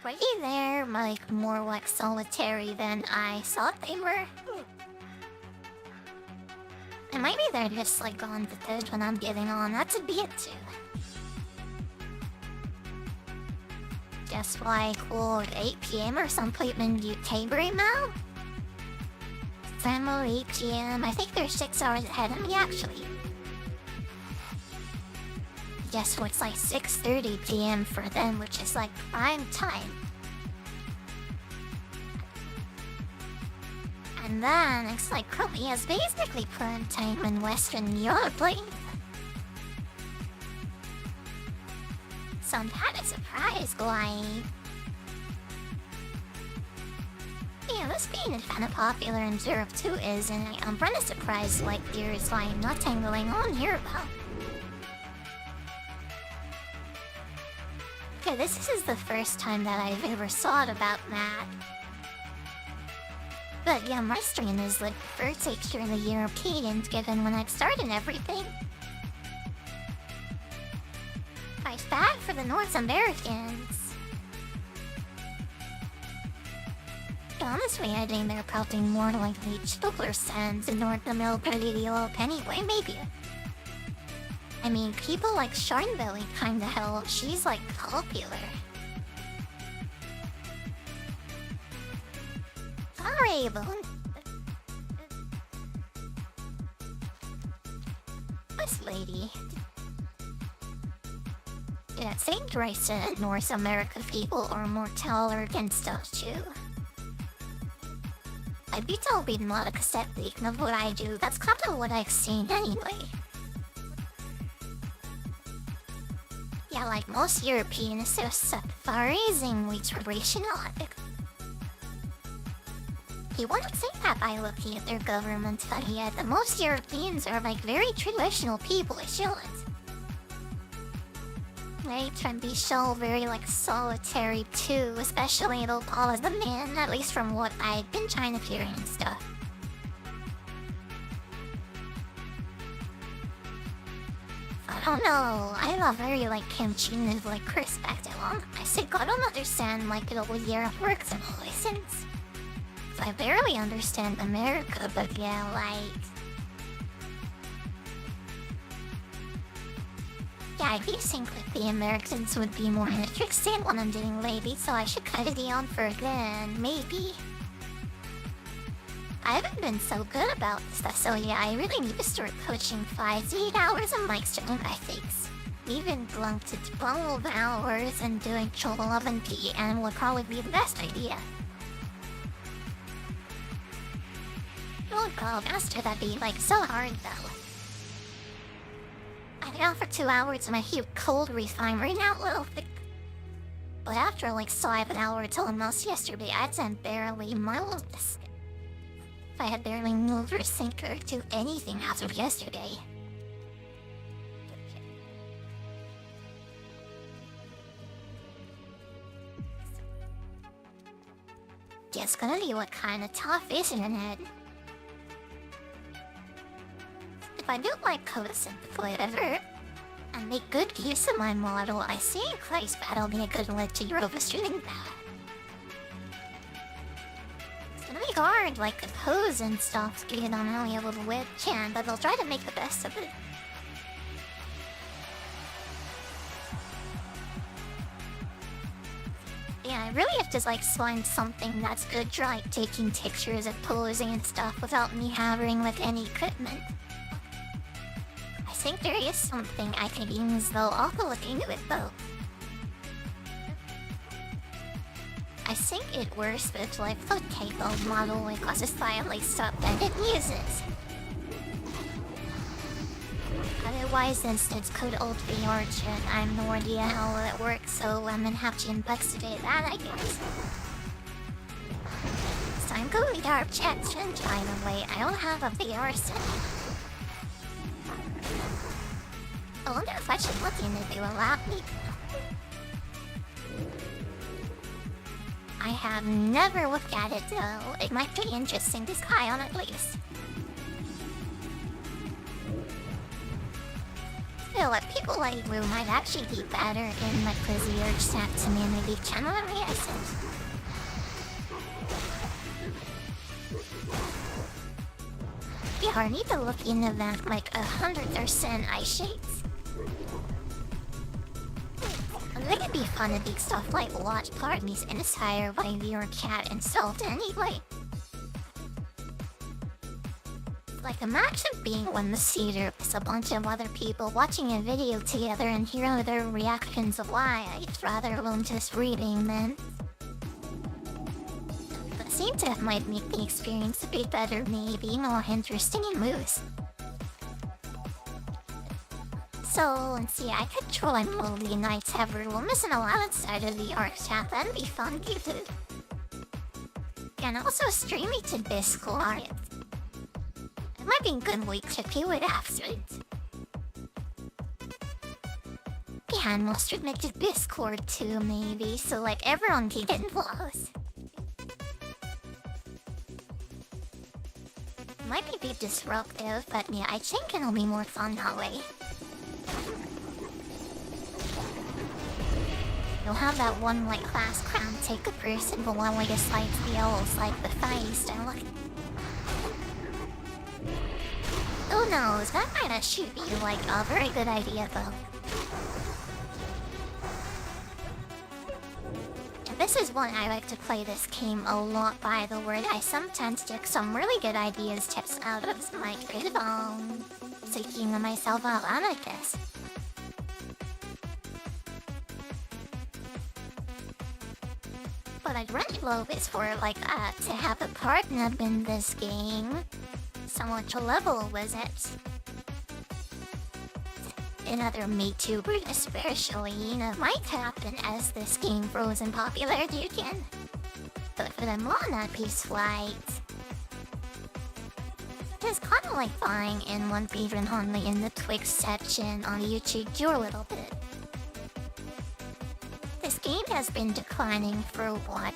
Maybe they're like more like solitary than I thought they were. And maybe they're just like on the third when I'm getting on. That's a bit too. Just like, oh, 8 PM or something in UK right now? Family 8 PM. I think they're 6 hours ahead of me actually. Yes, so it's like 6:30 PM for them, which is like prime time. And then it's like Korea's basically prime time in Western Europe, like. So I'm kinda surprised, like. Yeah, this being kinda popular in Europe too is, and I'm kinda surprised like there's like nothing going on here about. Okay, this is the first time that I've ever thought about that. But yeah, my stream is like first picture the Europeans given when I started everything. It's bad for the North Americans. Honestly, I think they're probably more likely Chubler stands in North America anyway, maybe. I mean, people like Sharnbelly kinda hell, she's like popular. Sorry, Boone. This lady. Yeah, St. Rice said North America people are more tolerant and stuff too. I'd be totally not accepting of what I do. That's kind of what I've seen anyway. Yeah, like most Europeans, they're surprisingly traditional. You wouldn't say that by looking at their government, but yet most Europeans are like very traditional people, it shows. They try to be so very like solitary too, especially though Paul is the man, at least from what I've been trying to hear and stuff. I don't know, I love very like kimchi and like respected one. I think I don't understand like the whole year of works and all since. So I barely understand America, but yeah, like... Yeah, I do think that the Americans would be more interested in what I'm doing lately, so I should cut it down for then, maybe. I haven't been so good about stuff, so yeah, I really need to start pushing 5 to 8 hours of mic streaming, I think. Even blunked it 12 hours and doing till 11 p.m. would probably be the best idea. Oh god, faster, that'd be like so hard though. I've been out for 2 hours in my huge cold refinery now, little thick. But after like 5 hours till almost yesterday, I'd done barely muddled this. I had barely moved or sink or do anything as of yesterday. Yeah, it's gonna be what kind of tough, isn't it? If I do like code simplify ever, and make good use of my model, I think Christ that'll be a good led to your overstreaming that. It's gonna be hard, like the pose and stuff, given on only a little webcam, but I'll try to make the best of it. Yeah, I really have to like find something that's good for like taking pictures and posing and stuff without me having with any equipment. I think there is something I can use though. I'll have to look into it though. I think it works with like the cable model like classify stuff that it uses. Otherwise, instead code old VR chat, I have no idea how it works, so I'm gonna have to investigate that, I guess. So I'm going to VR chat, and by the way, I don't have a VR set. I wonder if I should look in if they will allow me. I have never looked at it though. It might be interesting to try on at least. Still, like, people like Blue might actually be better in like the VR chat community channel than me, I think. Yeah, I need to look into that like 100% eye shades. I think it'd be fun to do stuff like watch parties inspired by VR chat installed anyway. Like imagine being on the theater with a bunch of other people watching a video together and hearing their reactions of live rather than just reading them. That seems to might make the experience a bit better, maybe more interesting and moves. So let's see, I could try Moldy Nights everyone missing a lot outside of the art chat, that'd be fun too. And also stream it to Discord. It might be a good week to do it after it. Yeah, and we'll stream it to Discord too, maybe, so like everyone can get involved. It might be a bit disruptive, but yeah, I think it'll be more fun that way. You'll have that one like class crown take a person, but one like a slight feels like the face and look. Who knows, that might actually be like a very good idea though. And this is one I like to play this game a lot, by the way. I sometimes get some really good ideas tips out of my creative thinking of myself out loud, I guess. But I'd really love is for like to have a partner in this game. So much level was it? Another vtuber especially, you know, might happen as this game grows in popularity again. But for them on that piece flight, it's kind of like buying in one even only in the Twix section on YouTube do a little bit. This game has been declining for a while.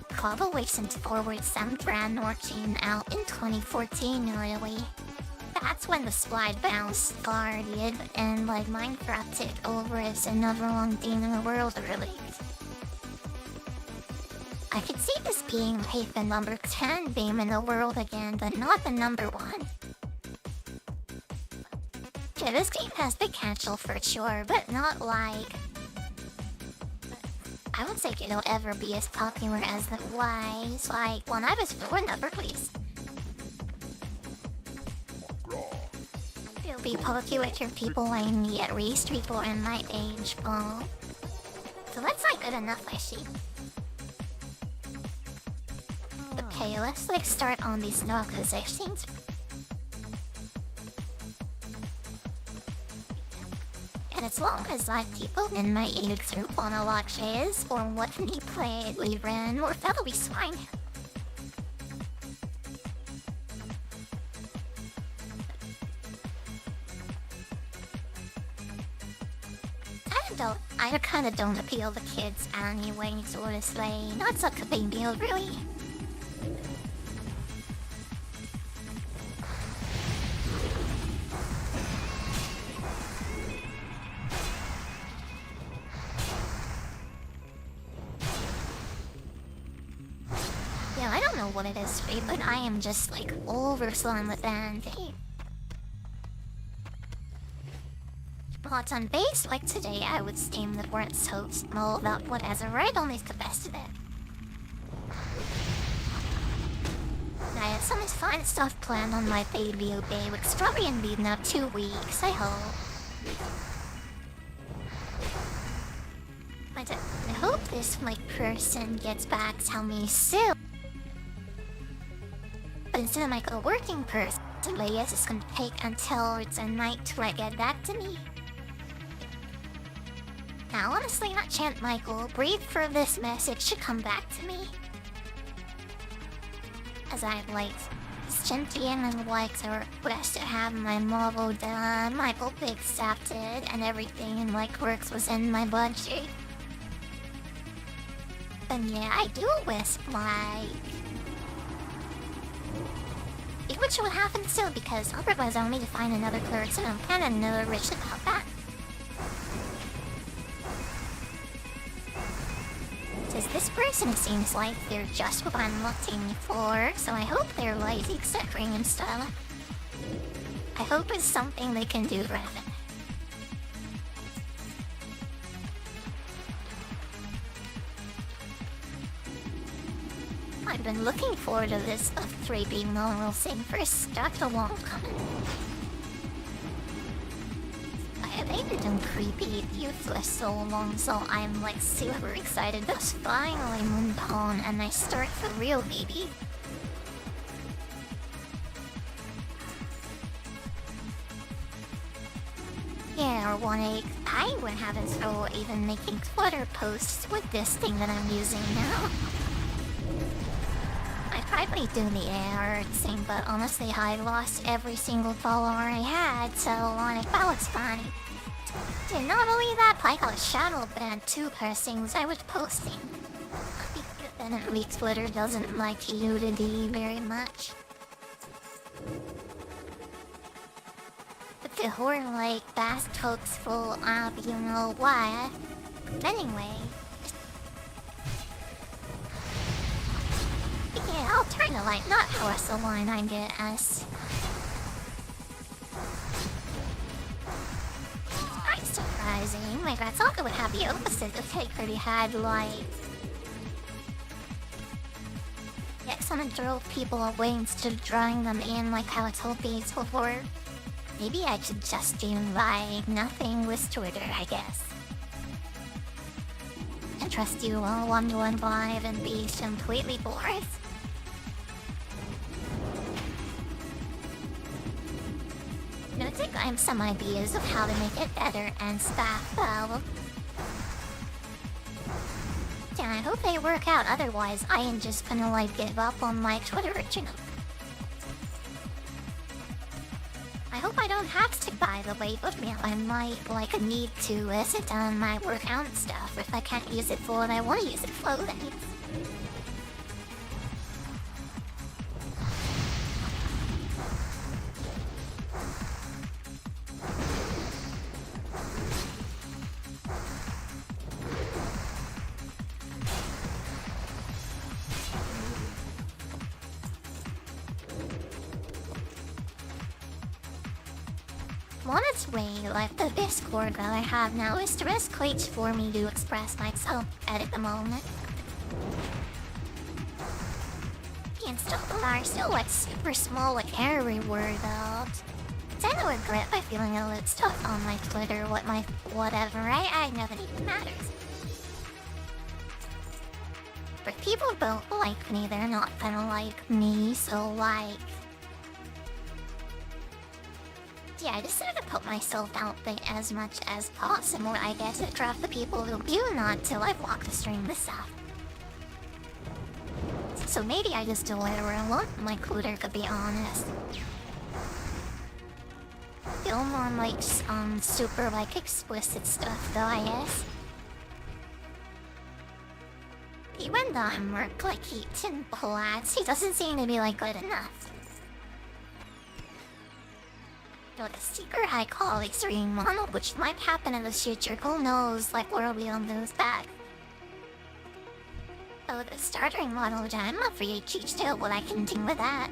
Probably since Forward 7 brand Nord came out in 2014, really. That's when the slide bounce started, and like Minecraft took over as another long game in the world, really. I could see this being like the number 10 game in the world again, but not the number 1. Yeah, this game has potential for sure, but not like... I don't think it'll ever be as popular as it was, like, when I was growing up, at least. It'll be popular to people like me, at least people in my age, so that's not good enough, I see. Okay, let's like start on these now, because I think... And as long as like people in my age group wanna watch this, or what me play, we run, or that'll be fine. I kinda don't appeal to kids anyway, so it's like, not such a big deal, really. Yeah, I don't know what it is, but I am just like overslung with Andy. But on base like today, I would steam that weren't so small about what has a right on this capacity. I have some fine stuff planned on my video bay, which probably in be now 2 weeks, I hope. But I hope this like person gets back to me soon. But instead of like a working person, I guess it's gonna take until it's a night to like get back to me. Now, honestly, not chant Michael. Breathe for this message to come back to me. As I've like Shintian and like to request to have my model done, Michael accepted, and everything and like works was in my budget. And yeah, I do wish like which would happen soon because otherwise I'll need to find another cleric, so I'm kinda nervous about that. This person seems like they're just what I'm looking for, so I hope they're like except and style. I hope it's something they can do rapid. I've been looking forward to this 3B normal thing for such a long time. They've been doing creepy, useless so long, so I'm like super excited. Just finally moved on and I start for real, baby. Yeah, or one I would have trouble even making Twitter posts with this thing that I'm using now. I probably do the AR thing, but honestly I lost every single follower I had, so like that was funny. And not only that, I got shadow banned too per things I was posting. Apparently Twitter doesn't like nudity very much. But the whole like fast hooks full of you know what. Anyway. Yeah, I'll turn the light, not force the line I get us. Surprising. Like, I thought it would have the opposite of take pretty hard light. Yeah, someone drove people away instead of drawing them in like how I told these before. Maybe I should just do like nothing with Twitter, I guess. And trust you all 1-1-5 and be completely bored. I think I have some ideas of how to make it better and stuff, though. Yeah, I hope they work out, otherwise I am just gonna like give up on my Twitter channel. I hope I don't have to, by the way, but yeah, I might like need to sit down my workout and stuff if I can't use it for what I want to use it for, then. on its way, like the Discord that I have now is the best place for me to express myself at the moment. The installers are still like super small, like everywhere though. I don't regret my feeling a little stuff on my Twitter, whatever, right? I know that even matters. But people don't like me, they're not gonna like me, so like... Yeah, I decided to put myself out there as much as possible, I guess, to draft the people who do not till I've walked the stream this out. So maybe I just do whatever I want, my Twitter, to be honest. Feel more like super like explicit stuff though, I guess. Even though I'm work like heaps and plats, he doesn't seem to be like good enough. You know, the secret high quality extreme model, which might happen in the future, who knows, like where we on those back. Oh, the starting model jam, I'm free to teach still what I can do with that.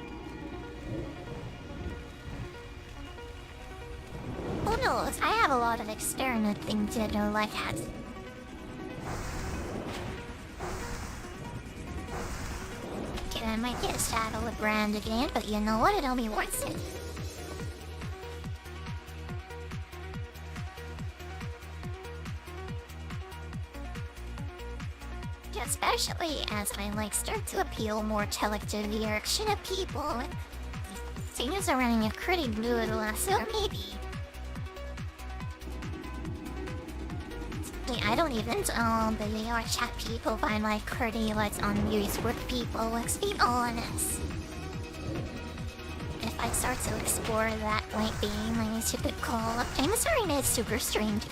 Who knows? I have a lot of experimenting to do like that. Okay, I might get a saddle with brand again, but you know what? It'll be worth it. Especially as I like start to appeal more to like the direction of people. Things are running a pretty good lasso, maybe. I don't even believe our chat people find like pretty like unused with people, let's be honest. If I start to explore that like being my typical I'm sorry it's super strange.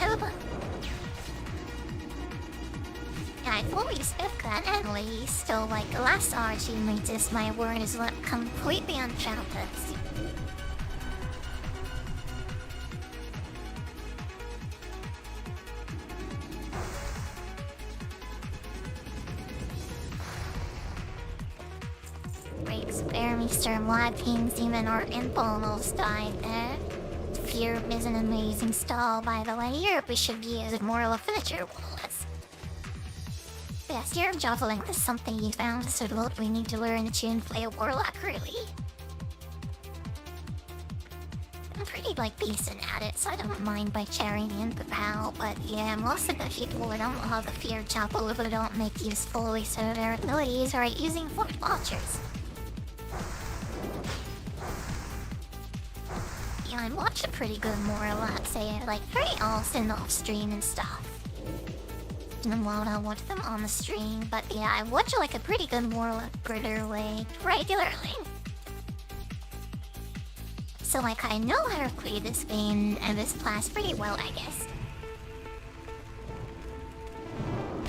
I fully expect that at least, so like last argument is my word is like completely unfounded. Breaks there, Mr. Blackpink, even our imp almost died there. Fear is an amazing stall, by the way. Europe should be as more of a finisher was. Yes, your javelin is something you found, so what we need to learn to and play a warlock, really. I'm pretty like decent at it, so I don't mind by cherrying in the PAL, but yeah, most of the people who don't have the fear chapel who don't make use fully so their abilities are using fort watchers. Yeah, I watch a pretty good warlock, say like very often off stream and stuff. Well, I watch them on the stream, but yeah, I watch like a pretty good warlock like regularly. So like I know how to play this game and this class pretty well, I guess.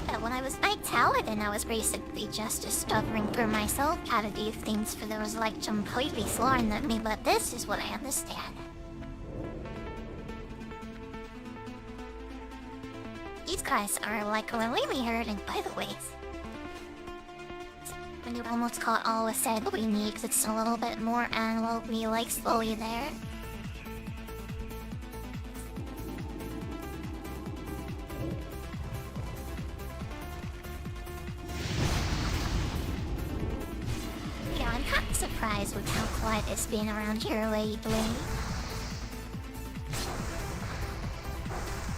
But when I was Night Paladin, I was basically just discovering for myself how to do things for those like completely foreign at me, but this is what I understand. These guys are like really hurting, by the way. When you almost got all the said we need, cause it's a little bit more animal, we like slowly there. Yeah, I'm kind of surprised with how quiet it's been around here lately.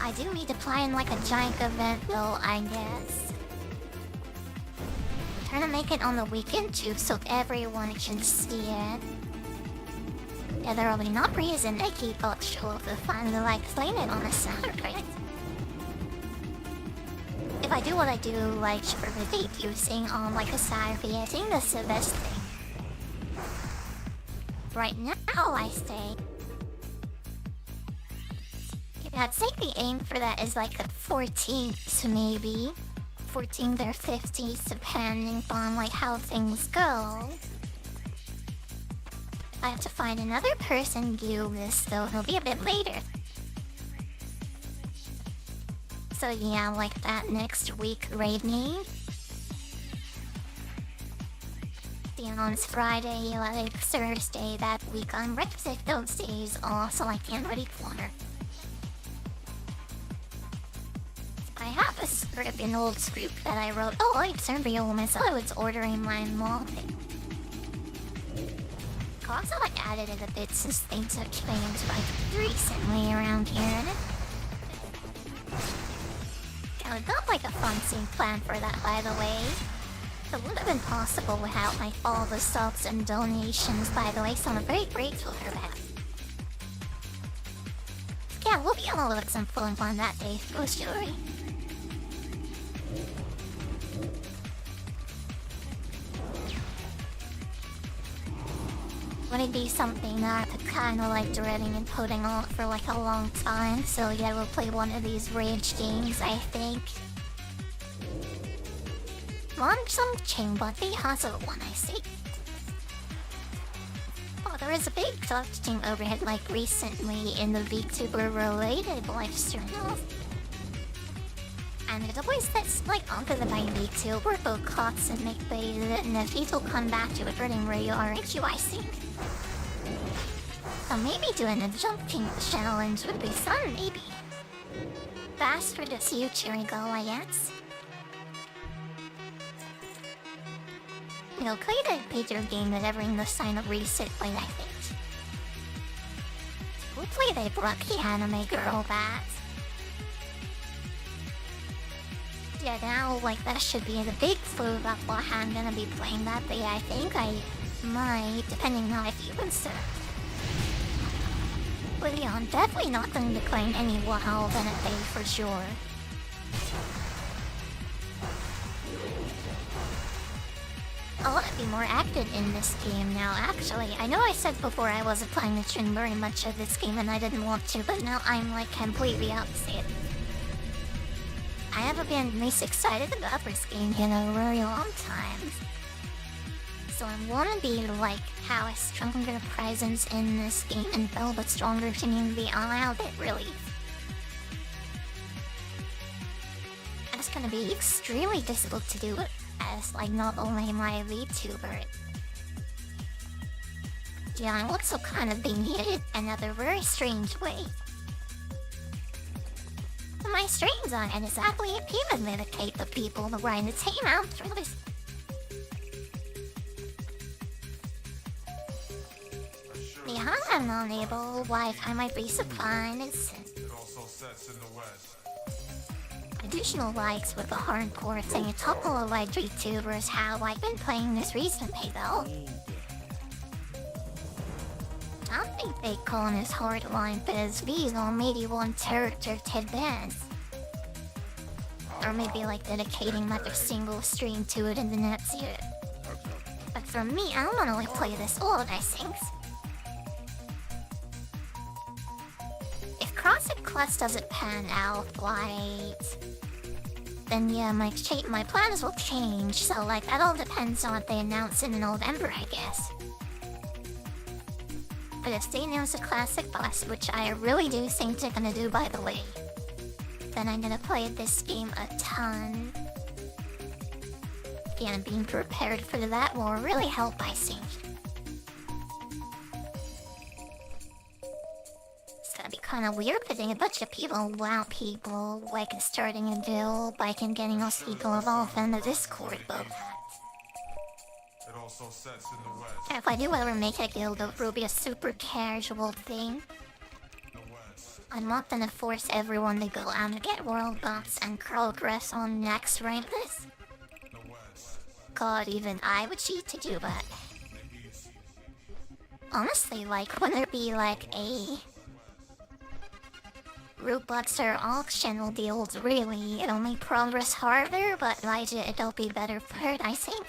I do need to plan like a giant event though, I guess. I'm trying to make it on the weekend too, so everyone can see it. Yeah, there will be not reason to keep up show to finally like playing it on a Saturday. If I do what I do, like for the debuting on like a Saturday, I think that's the best thing. Right now, I say. I'd say the aim for that is like a 14th, maybe. 14th or 15th, depending on like how things go. I have to find another person to do this, though it'll be a bit later. So yeah, like that next week raid me. Yeah, on Friday, like Thursday that week. I'm Brexit those days off, so I can't really corner. I have a script, an old script that I wrote. Oh, like Serbia myself. I was ordering my mom. Also, I added it a bit since things have changed like recently around here, and I got like a fun scene planned for that, by the way. It would have been possible without like all the subs and donations, by the way, so I'm very grateful for that. Yeah, we'll be able to have some fun that day, for sure. Would it be something that I'm kind of like dreading and putting off for like a long time? So yeah, we'll play one of these rage games, I think. Want some Chainbody has a one, I see. Oh, there is a big touching overhead like recently in the VTuber related live stream. And there's always this like onto the main VTuber both cuts and make bases, and if people come back to it running where you are, I think. So maybe doing a jumping challenge would be fun, maybe. Fast for the future go, I guess. You'll play the bigger game that ever in the sign of recently, I think. We'll play the Brocky anime girl that. Yeah, now, like, that should be the big clue about what I'm gonna be playing that day. I think I might, depending on if you can serve. But yeah, I'm definitely not going to be playing any WoW than a day for sure. I want to be more active in this game now, actually. I know I said before I wasn't playing the stream very much of this game and I didn't want to, but now I'm like completely opposite. I haven't been this excited about this game in a very long time. So I want to be like how a stronger presence in this game and build a stronger community around it, really. And it's gonna be extremely difficult to do it as like not only my VTuber. Yeah, I'm also kind of being hit another very strange way. My streams aren't exactly appealing to indicate the people that were in the team out through this. Yeah, I'm unable. Wi-Fi might be surprised. Additional likes with the hardcore thing. A couple of like VTubers how I've been playing this recently though. I don't think they call this hardline because these are maybe one character to this. Or maybe like dedicating like a single stream to it in the next year. But for me, I don't want to like play this old, I think. If Classic Quest doesn't pan out right, then yeah, my plans will change. So like that all depends on what they announce in November, I guess. But if they announce a Classic Boss, which I really do think they're gonna do, by the way, then I'm gonna play this game a ton. Yeah, and being prepared for that will really help, I think. It's gonna be kind of weird putting a bunch of people, WoW people, like starting a guild, like and getting us people involved in the Discord, but if I do ever make a guild, it will be a super casual thing. I'm not gonna force everyone to go out and get world buffs and progress on next rank list. God, even I would cheat to do that. Honestly, like, when there be like a Robux or auctional deals, really, it'll make progress harder, but like, it'll be better for it, I think.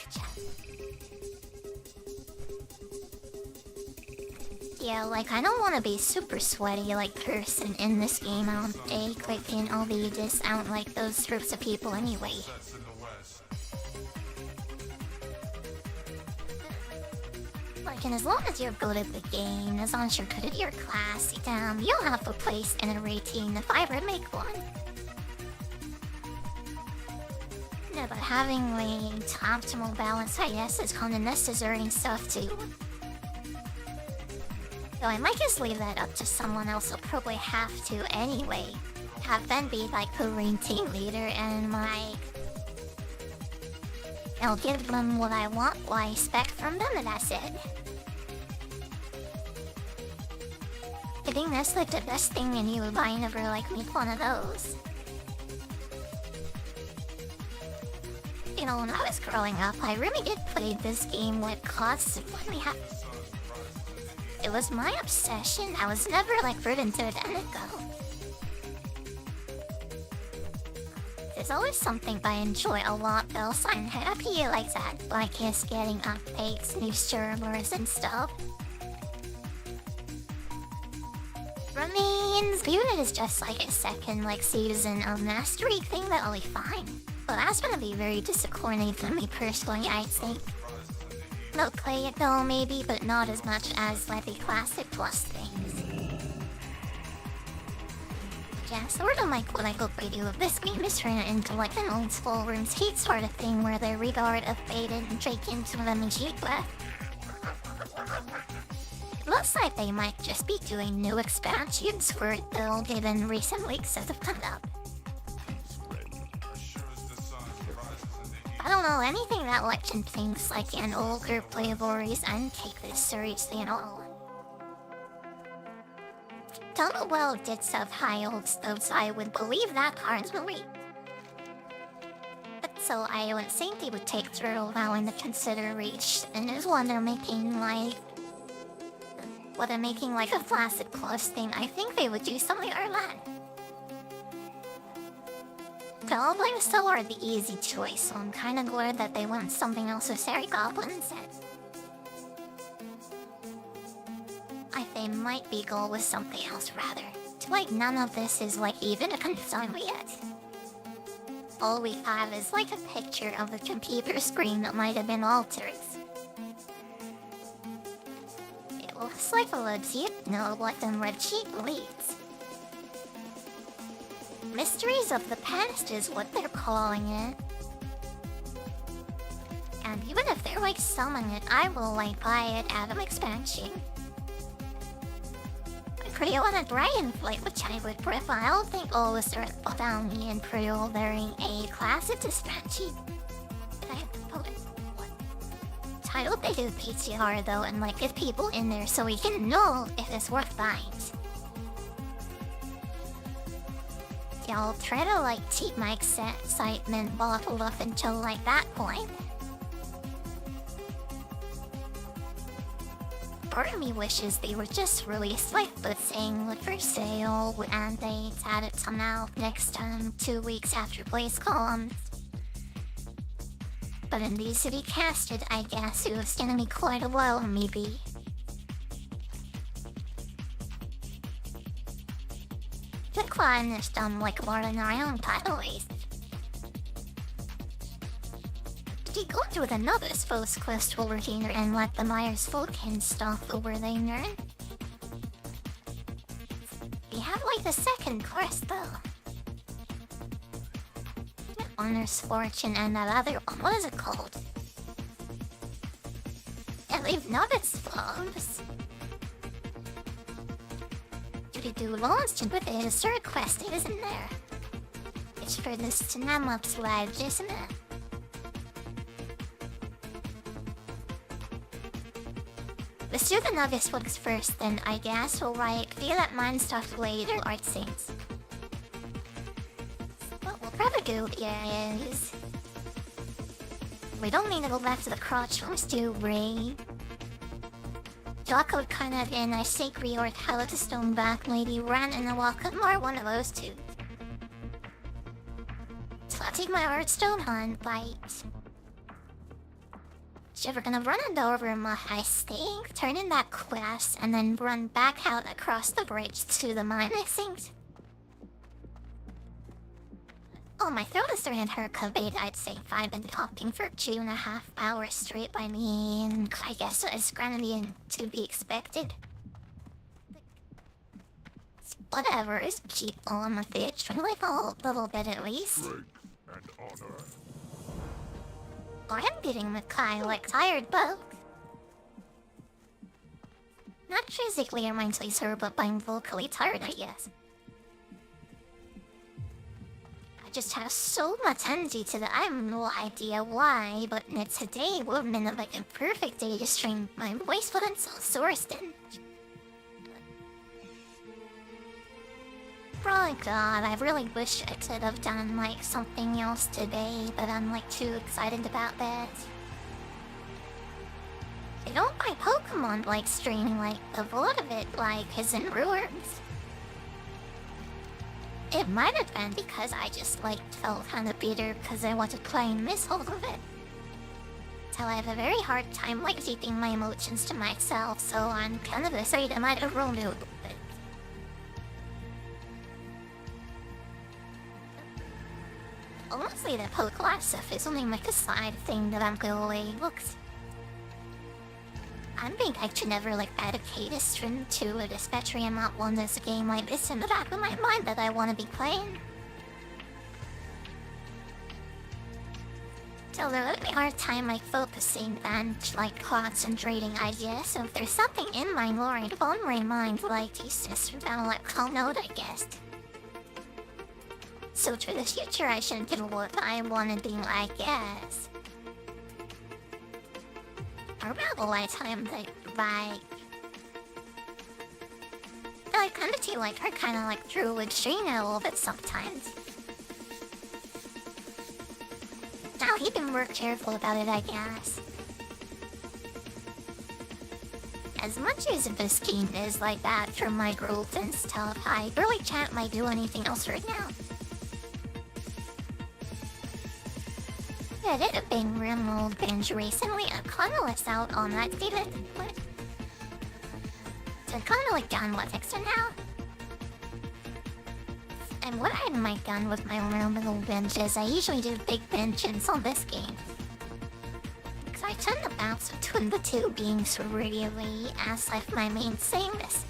Yeah, like, I don't want to be super sweaty, like, person in this game. I don't think, like, in all the just I don't like those groups of people anyway. Like, and as long as you're good at the game, as long as you're good at your class, you'll have a place in a routine if I ever make one. No, but having the optimal balance, I guess, is kind of necessary and stuff too. So I might just leave that up to someone else. I'll probably have to anyway. Have them be like the ring team leader and I'll give them what I want, what I expect from them, and that's it. I think that's like the best thing, and you would buy never like make one of those. You know, when I was growing up, I really did play this game with constantly it was my obsession. I was never like rooting to let it go. There's always something I enjoy a lot though, so I'm happy like that. Like just getting updates, new servers and stuff. Remains, even if it's just like a second like season of Mastery thing, that'll be fine. But that's gonna be very disappointing for me personally, I think. They'll play it though maybe, but not as much as like the Classic Plus things. Yeah, sort of like what I hope they do of this game is turn it into like an old school Rooms Heat sort of thing where they regard a faded and take into them a cheap breath. It looks like they might just be doing new expansions for it though, given recent leaks that have come up. I don't know, anything that Legend thinks like an older playable reason and take this seriously at all. Don't know well did stuff high hopes though, so I would believe that part's believed. But so I would think they would take through WoW into consideration, and is one they're making like a Classic Plus thing. I think they would do something like that. Goblins still are the easy choice, so I'm kinda glad that they went something else with Fairy Goblin instead. I think might be go with something else rather. Like none of this is like even a concern yet. All we have is like a picture of a computer screen that might have been altered. It looks like a legit node like them red sheet leads. Mysteries of the Past is what they're calling it. And even if they're like selling it, I will like buy it out of expansion. I pretty want a Dragonflight, which I would prefer. I don't think all the start found me in pre-ordering a Classic expansion. But I have to put it. What? I hope they do PTR though and like get people in there so we can know if it's worth buying. I'll try to like keep my excitement bottled up until like that point. Part of me wishes they were just released like the thing with for sale and they had it come out next time 2 weeks after BlizzCon. But it needs to be casted, I guess. It was gonna be quite a while maybe. Decline is done like more than our own title race. Did he go through with another supposed quest will retainer and let the Myers Vulcan stuff over there? We have like the second quest though. Honor's Fortune and that other one, what is it called? And they've not its flows. To do launch with it, a third quest isn't there. It's for this Tanamop sledge, isn't it? Let's do the novice ones first, then I guess we'll write feel that mine stuff later, art scenes. What we'll probably do is we don't need to go back to the crotch, let's do Ray. Jocko kind of in I think reorg Hello to Stone Back Lady Ran and a Welcome or one of those two. So I'll take my Hearthstone hunt bite. So we're gonna run it over my I think, turn in that quest, and then run back out across the bridge to the mine, I think. Oh, my throat is starting to hurt COVID. I'd say if I've been talking for 2.5 hours straight, I mean, I guess it's gonna be to be expected. Whatever, it's cheap on the bitch for like a little bit at least. Strength and honor. I am getting kind of like tired, but not physically or mentally, sir, but I'm vocally tired, I guess. I just have so much energy today. I have no idea why, but today would have been like a perfect day to stream. My voice wasn't so sore then. Oh god, I really wish I could have done like something else today, but I'm like too excited about that. I don't buy Pokemon like streaming, like a lot of it like is in ruins. It might have been because I just like felt kind of bitter because I wanted to play and miss all of it. So I have a very hard time like keeping my emotions to myself, so I'm kind of afraid I might have ruined it a little bit. Honestly, the Pokemon stuff is only like a side thing that I'm going to look. I think I should never like dedicate a stream to it, especially I'm not one that's a game like this in the back of my mind that I want to be playing. So there would be a hard time like focusing and like concentrating, I guess. So if there's something in my lore on my mind like Jesus, I'll like call note, I guess. So for the future, I should do what I want to do, I guess. Around the lifetime, like I kind of feel like I kind of like druid stream it a little bit sometimes. Now you can work careful about it, I guess. As much as this game is like that for my growth and stuff, I barely can't like do anything else right now. I did a big remote binge recently. I'm kind of less out on that data. So I'm kind of like done with extra now. And what I might done with my remote binges, I usually do big binges on this game. Because I tend to bounce between the two games really as like my main things.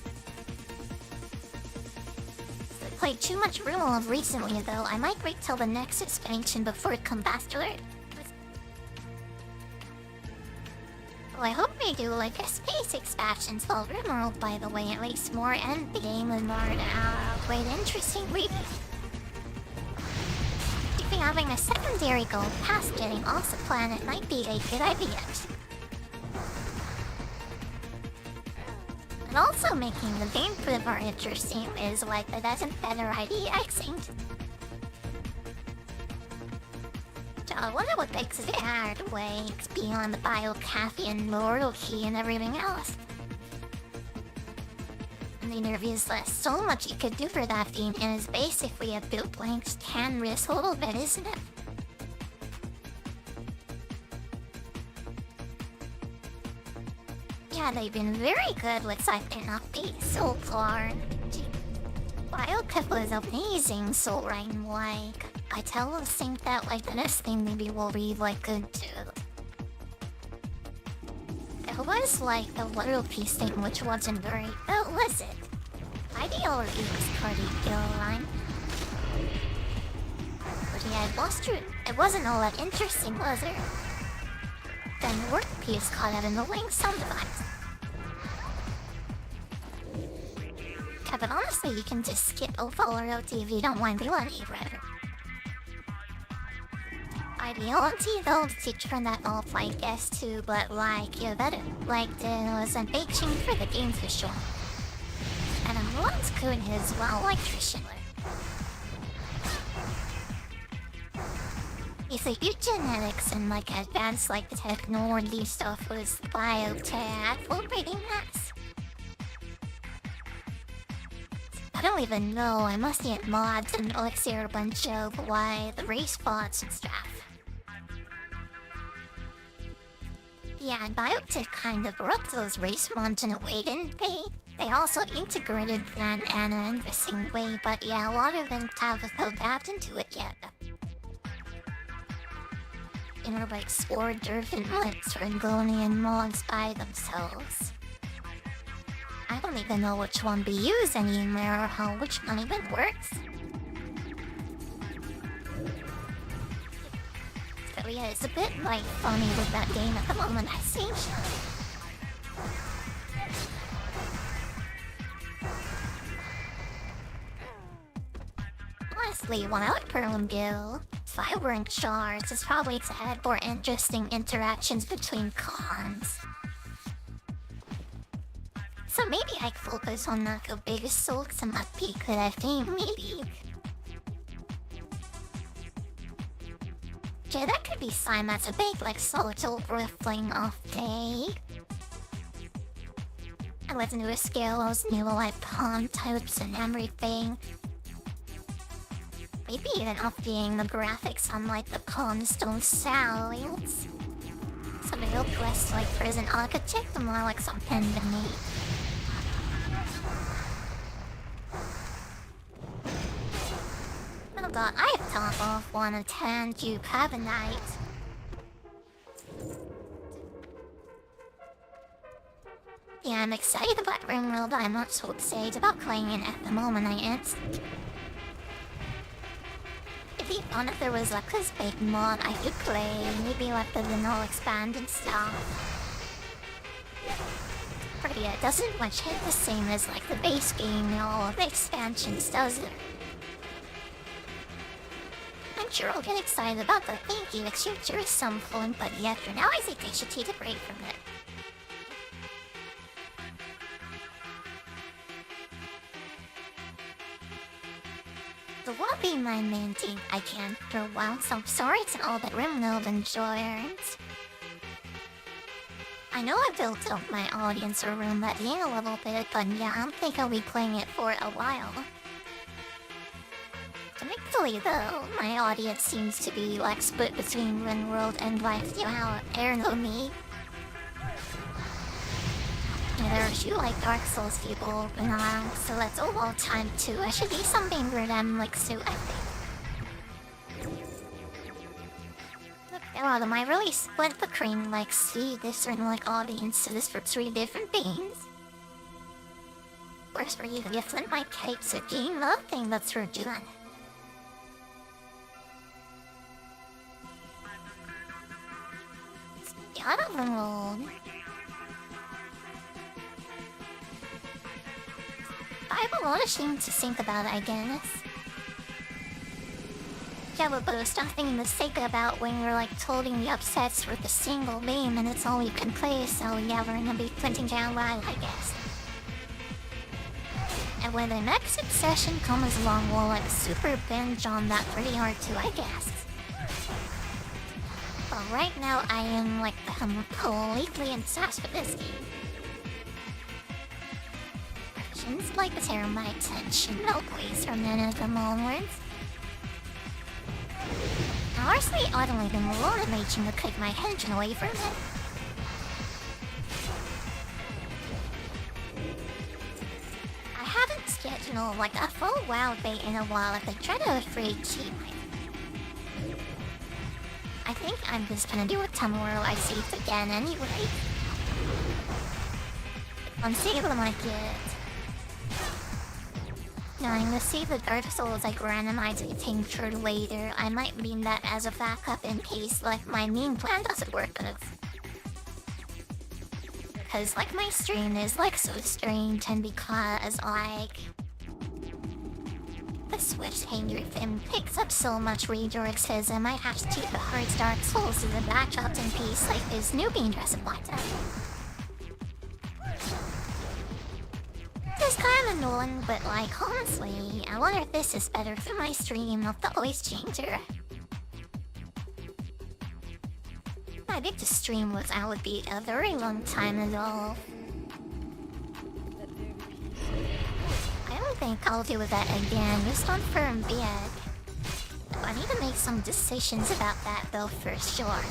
So I played too much remote recently though. I might wait till the next expansion before it comes faster. Well, I hope they do like a space expansion for Rimworld, by the way, at least more end game and more quite interesting reading. If having a secondary goal past getting off the planet might be a good idea. And also making the game more interesting is like that's a better idea, I think. I wonder what makes it hard ways beyond the biocaffeine, mmorpg, and everything else. And the interviews list so much you could do for that theme, and it's basically a build blanks can risk a little bit, isn't it? Yeah, they've been very good with something upbeat so far. Biocaffeine was amazing, so I'm like, I tell us think that like the next thing maybe will be like good too. It was like a little piece thing which wasn't very. Oh, was it? Ideology was pretty good line. But yeah, I lost it. It wasn't all that interesting, was it? Then work piece caught out in the wings sometimes. Yeah, but honestly, you can just skip Overload if you don't want the one either. Ideology though to turn that off, I guess too, but like you better like there was a big change for the game for sure. And I'm lots good as well, like traditionally. If the eugenetics and like advanced like the technology stuff was biotech, full rating max. I don't even know, I must get mods and elixir a bunch of why the race bots and stuff. Yeah, and Biotech kind of wrote those race mods in a way, didn't they? They also integrated that in an interesting way, but yeah, a lot of them haven't adapted into it yet. You know, like Sword, Durfin, Lips, Rangonian mods by themselves. I don't even know which one we use anymore or how which one even works. yeah, it's a bit like funny with that game at the moment, I think. Honestly, when I like Perlumbill, if I were in charge, it's probably to add more interesting interactions between cons. So maybe I'd focus on like the biggest sulks and that peak that I think, maybe. Yeah, that could be sign that's a big like social riffling off day. I listen to a scale those new like palm types and everything. Maybe even updating the graphics on like the cornerstone sounds. Some real quest like prison architect, more like some pandemic. Oh god, I have top off 1 of 10 cube carbonite. Yeah, I'm excited about Ringworld, but I'm not so excited about playing it at the moment, I guess. It'd be fun if there was like this big mod I could play, maybe like the vanilla expanded stuff. But yeah, it doesn't much hit the same as like the base game or the expansions, does it? I'm sure I'll get excited about the thinking the future at some point, but yeah, for now I think they should take a break from it. So what be my main team I can for a while, so I'm sorry to all the Rimworld enjoyers. I know I built up my audience around that game a little bit, but yeah, I don't think I'll be playing it for a while. Thankfully though, my audience seems to be like split between Rimworld and like, you know, me. Yeah, there are a few like Dark Souls people around, so that's all time too. I should do something for them like soon, I think. Look, a lot of them, I really split the cream like see different like audiences for 3 different things. Worse for you, you flint my cakes a game, the thing that's for doing. I don't know. I have a lot of things to think about, I guess. Yeah, but there's nothing to think about when you're like totally obsessed with a single game and it's all you can play, so yeah, we're gonna be printing down WoW, I guess. And when the next obsession comes along, we'll like super binge on that pretty hard too, I guess. But right now, I am like completely obsessed with this game. Actions like to tear my attention, no please from then at the moment. Honestly, I don't even motivation to take my attention away from it. I haven't scheduled like a full WoW day in a while if I try to afraid cheat. I think I'm just gonna do a tomorrow I see it again anyway. I'm seeing what I might get. No, I'm gonna see the Dark Souls like randomized tincture later. I might mean that as a backup in case like my main plan doesn't work. Because like my stream is like so strange and because like the Switch hanger thing picks up so much resources, I might have to keep the hard Dark Souls as a backup in case like this newbie doesn't want them. It's kind of annoying, but like honestly, I wonder if this is better for my stream, not the voice changer. I think the stream was out would be a very long time ago. I don't think I'll do that again, just on firm bed. I need to make some decisions about that though for sure.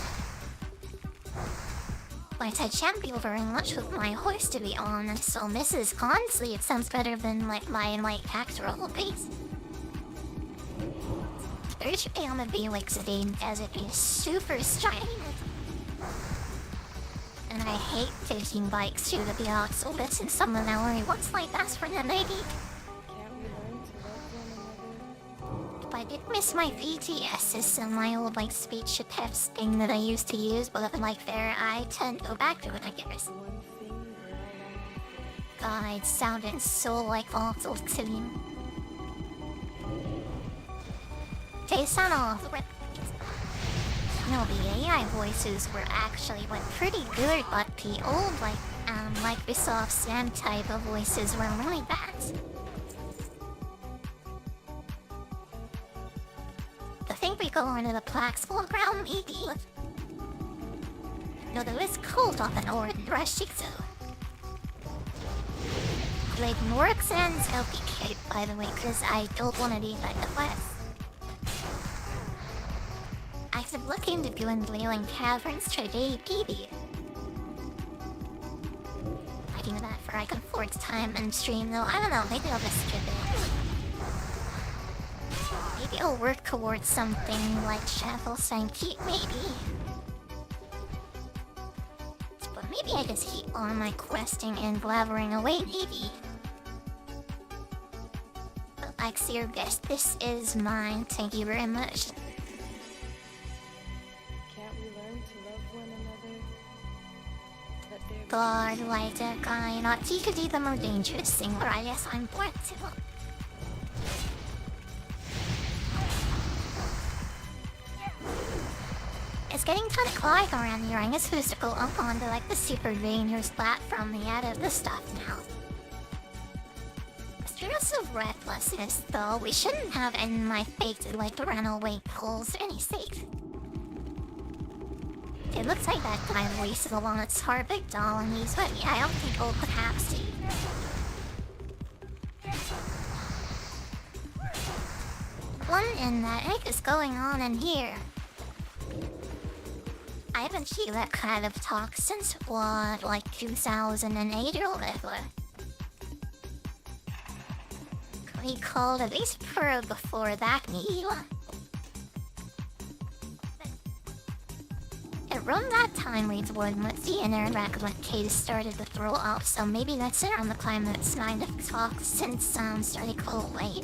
But I can't be very much with my horse to be honest, so Mrs. Consley it sounds better than like my like pastoral base. There's I'm gonna be like sitting as it is super shiny. And I hate taking bikes through the block, so listen someone that only wants like that's for the lady. I did miss my VTS system, my old like speech to text thing that I used to use, but if like there, I tend to go back to it, I guess. God, it sounded so like volatile to me. They sound off. No, the AI voices were actually pretty good, but the old Microsoft Sam type of voices were really bad. I think we go into the Plaxville ground, maybe. No, there is cold off an orange rushing, so. Like, Morix and LPK, by the way, because I don't want to leave at the west. I've been looking to do in Wailing Caverns today, maybe. I do that for I can afford time and stream, though. I don't know, maybe I'll just skip it. Maybe I'll work towards something like Shadow Sancti, maybe. But maybe I just keep on my questing and blabbering away, maybe. But like, see your best, this is mine. Thank you very much. God, like that guy, not he could be the more dangerous thing, but I guess I'm bored too. It's getting kinda quiet around here. I guess who's to go up onto like the super dangerous platform they added this stuff now. Spirits of recklessness though, we shouldn't have in my fate to like run away pulls or any sake. It looks like that guy wasted a lot of Tarvik doll on these, but yeah, I don't think we'll perhaps see. What in the heck is going on in here? I haven't seen that kind of talk since, what, like 2008 or whatever. We called at least per before that, Neil. Around that time, reads one with the interact when Kate started to throw up, so maybe that's around the time that kind of talk since started to go away.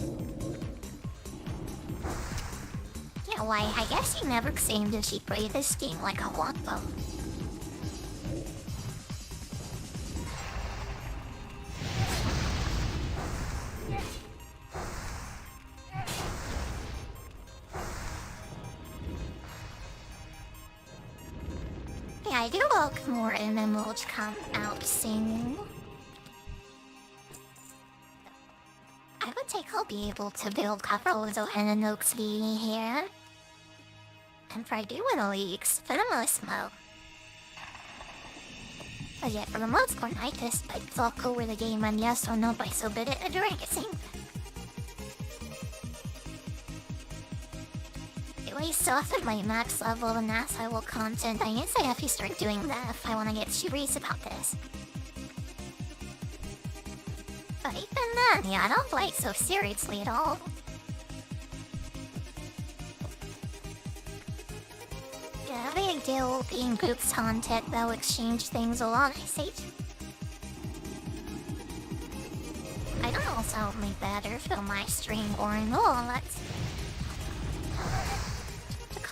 Yeah, why, I guess he never seemed to she played this game like a wompo. Yeah, I do welcome more MMOs to come out soon. I would think I'll be able to build couples of Henanox being here. And for doing a leaks, Phenomenalismo. But yet, for the most part, I just talk over the game and yes or no by so bit it during a scene. I still have my max level and that's I will content. I guess I have to start doing that if I want to get serious about this. But even then, yeah, I don't play it so seriously at all. Yeah, a big deal being groups content that will exchange things a lot, I say. I don't also make better for my stream or all that's.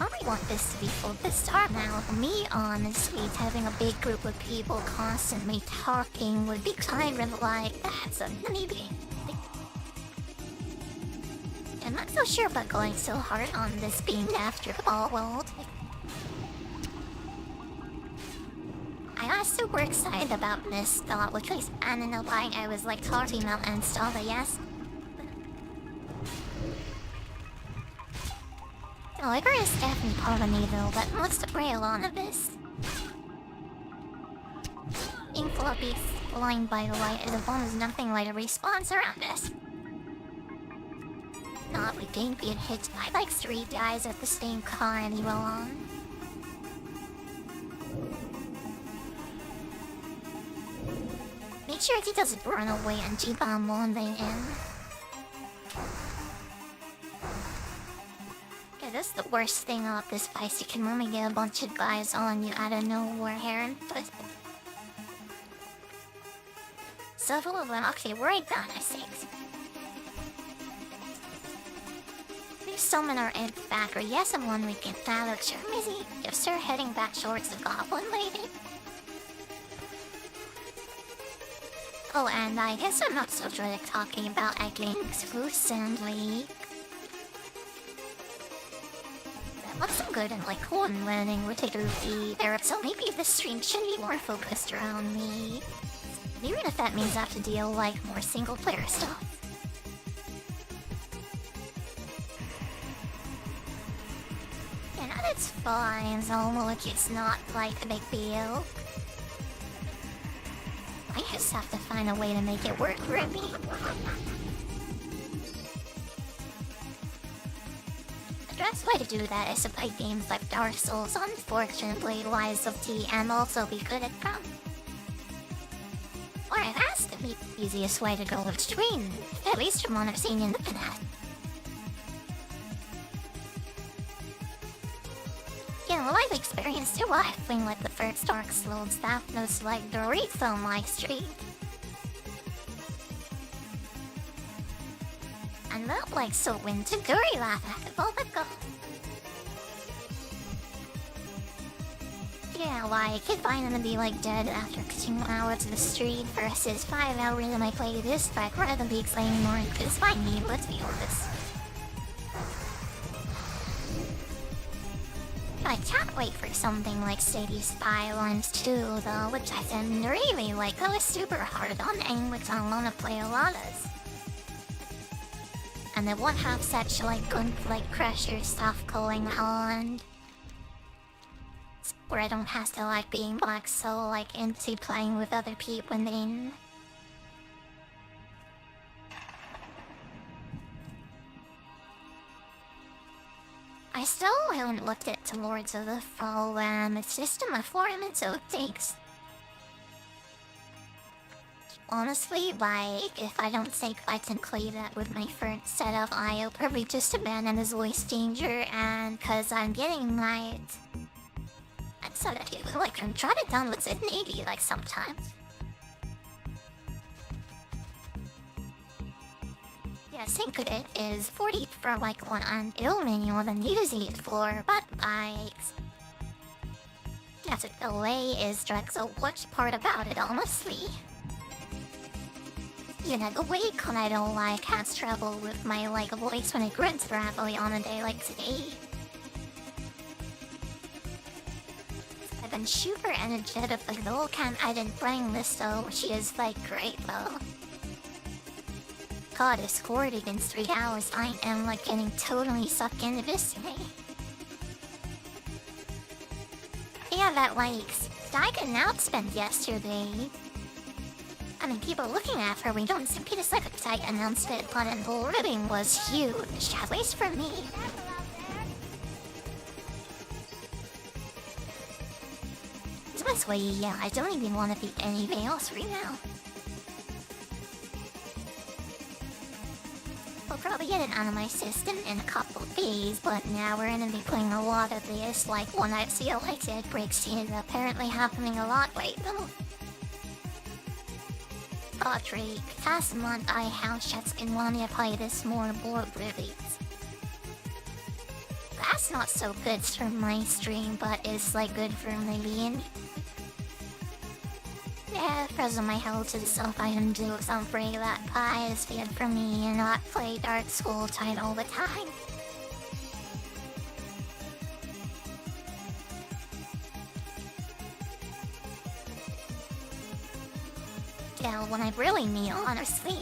I really want this to be focused on now. For me, honestly, having a big group of people constantly talking would be kind of like that's a maybe. I'm not so sure about going so hard on this being after the ball world. I got super excited about this thought, which was I don't know why I was like talking about and stuff, I guess. However, is definitely part of me though that wants to play a lot of this. Being floppy, blind by the light, the bomb is nothing like a response around us. Not we didn't being hit by like 3 guys at the same car and he will on. Make sure he doesn't run away and G-bomb on the end. Yeah, that's the worst thing about this place. You can only get a bunch of guys on you out of nowhere here. But several of them, okay, we're right down at 6. Summon our end back, or yes, I'm 1 week in Thalos, sure, Mizzy. If sir heading back towards the Goblin Lady. Oh, and I guess I'm not so good at talking about eggings recently. That wasn't good at like one learning particularly there, so maybe this stream should be more focused around me. Even if that means I have to deal like more single player stuff. Yeah, no, that's fine, Zolmolic, it's not like a big deal. I just have to find a way to make it work for me. The best way to do that is to play games like Dark Souls, unfortunately, Lies of T, and also be good at them. Or it has to be the easiest way to go upstream, at least from what I've seen in the internet. Yeah, well, I've experienced it while playing like the first Dark Souls, that was like the Dorito on my street. And that like so into Guri laugh at all the go. Yeah, like if I'm gonna be like dead after 2 hours of the street versus 5 hours and I play this back rather than be explaining more, because by me, let's be honest. I can't wait for something like Sadie's Skylines 2 though, which I didn't really like. That was super hard on aim, which I wanna play a lot of. And it won't have such like gunfight crusher stuff going on. Where I don't have to like being like so like into playing with other people and then. I still haven't looked at Lords of the Fallen. It's just in my forum and so it takes. Honestly, like, if I don't take fights and play that with my first setup, I'll probably just abandon this voice danger and cause I'm getting my... That's so that you like I'm trying to download it in 80 like sometimes. Yeah, sync it is 40 for like one on ill manual than using it for butt bikes. Yeah, so delay is drugs, so which part about it honestly? You know, the way I don't like has trouble with my like voice when it grunts rapidly on a day like today. I've been super energetic like the whole time I didn't bring this though, which is like great though. God, I scored against 3 hours. I am like getting totally sucked into this today. Yeah, that like I could outspend yesterday. I mean, people looking at her, we don't see Peter Secretary announced it, but the ribbing was huge, at least for me. This way, yeah, I don't even want to beat anything else right now. I'll probably get it out of my system in a couple of days, but now we're gonna be playing a lot of this, like one I see like dead breaks is apparently happening a lot lately. Patrick, last month I house chats been wanting to play this more movies. That's not so good for my stream, but it's like good for my being. Yeah, present my health to self I can do something that is good for me and not play Dark Souls tight all the time. Yeah, when I really mean honestly.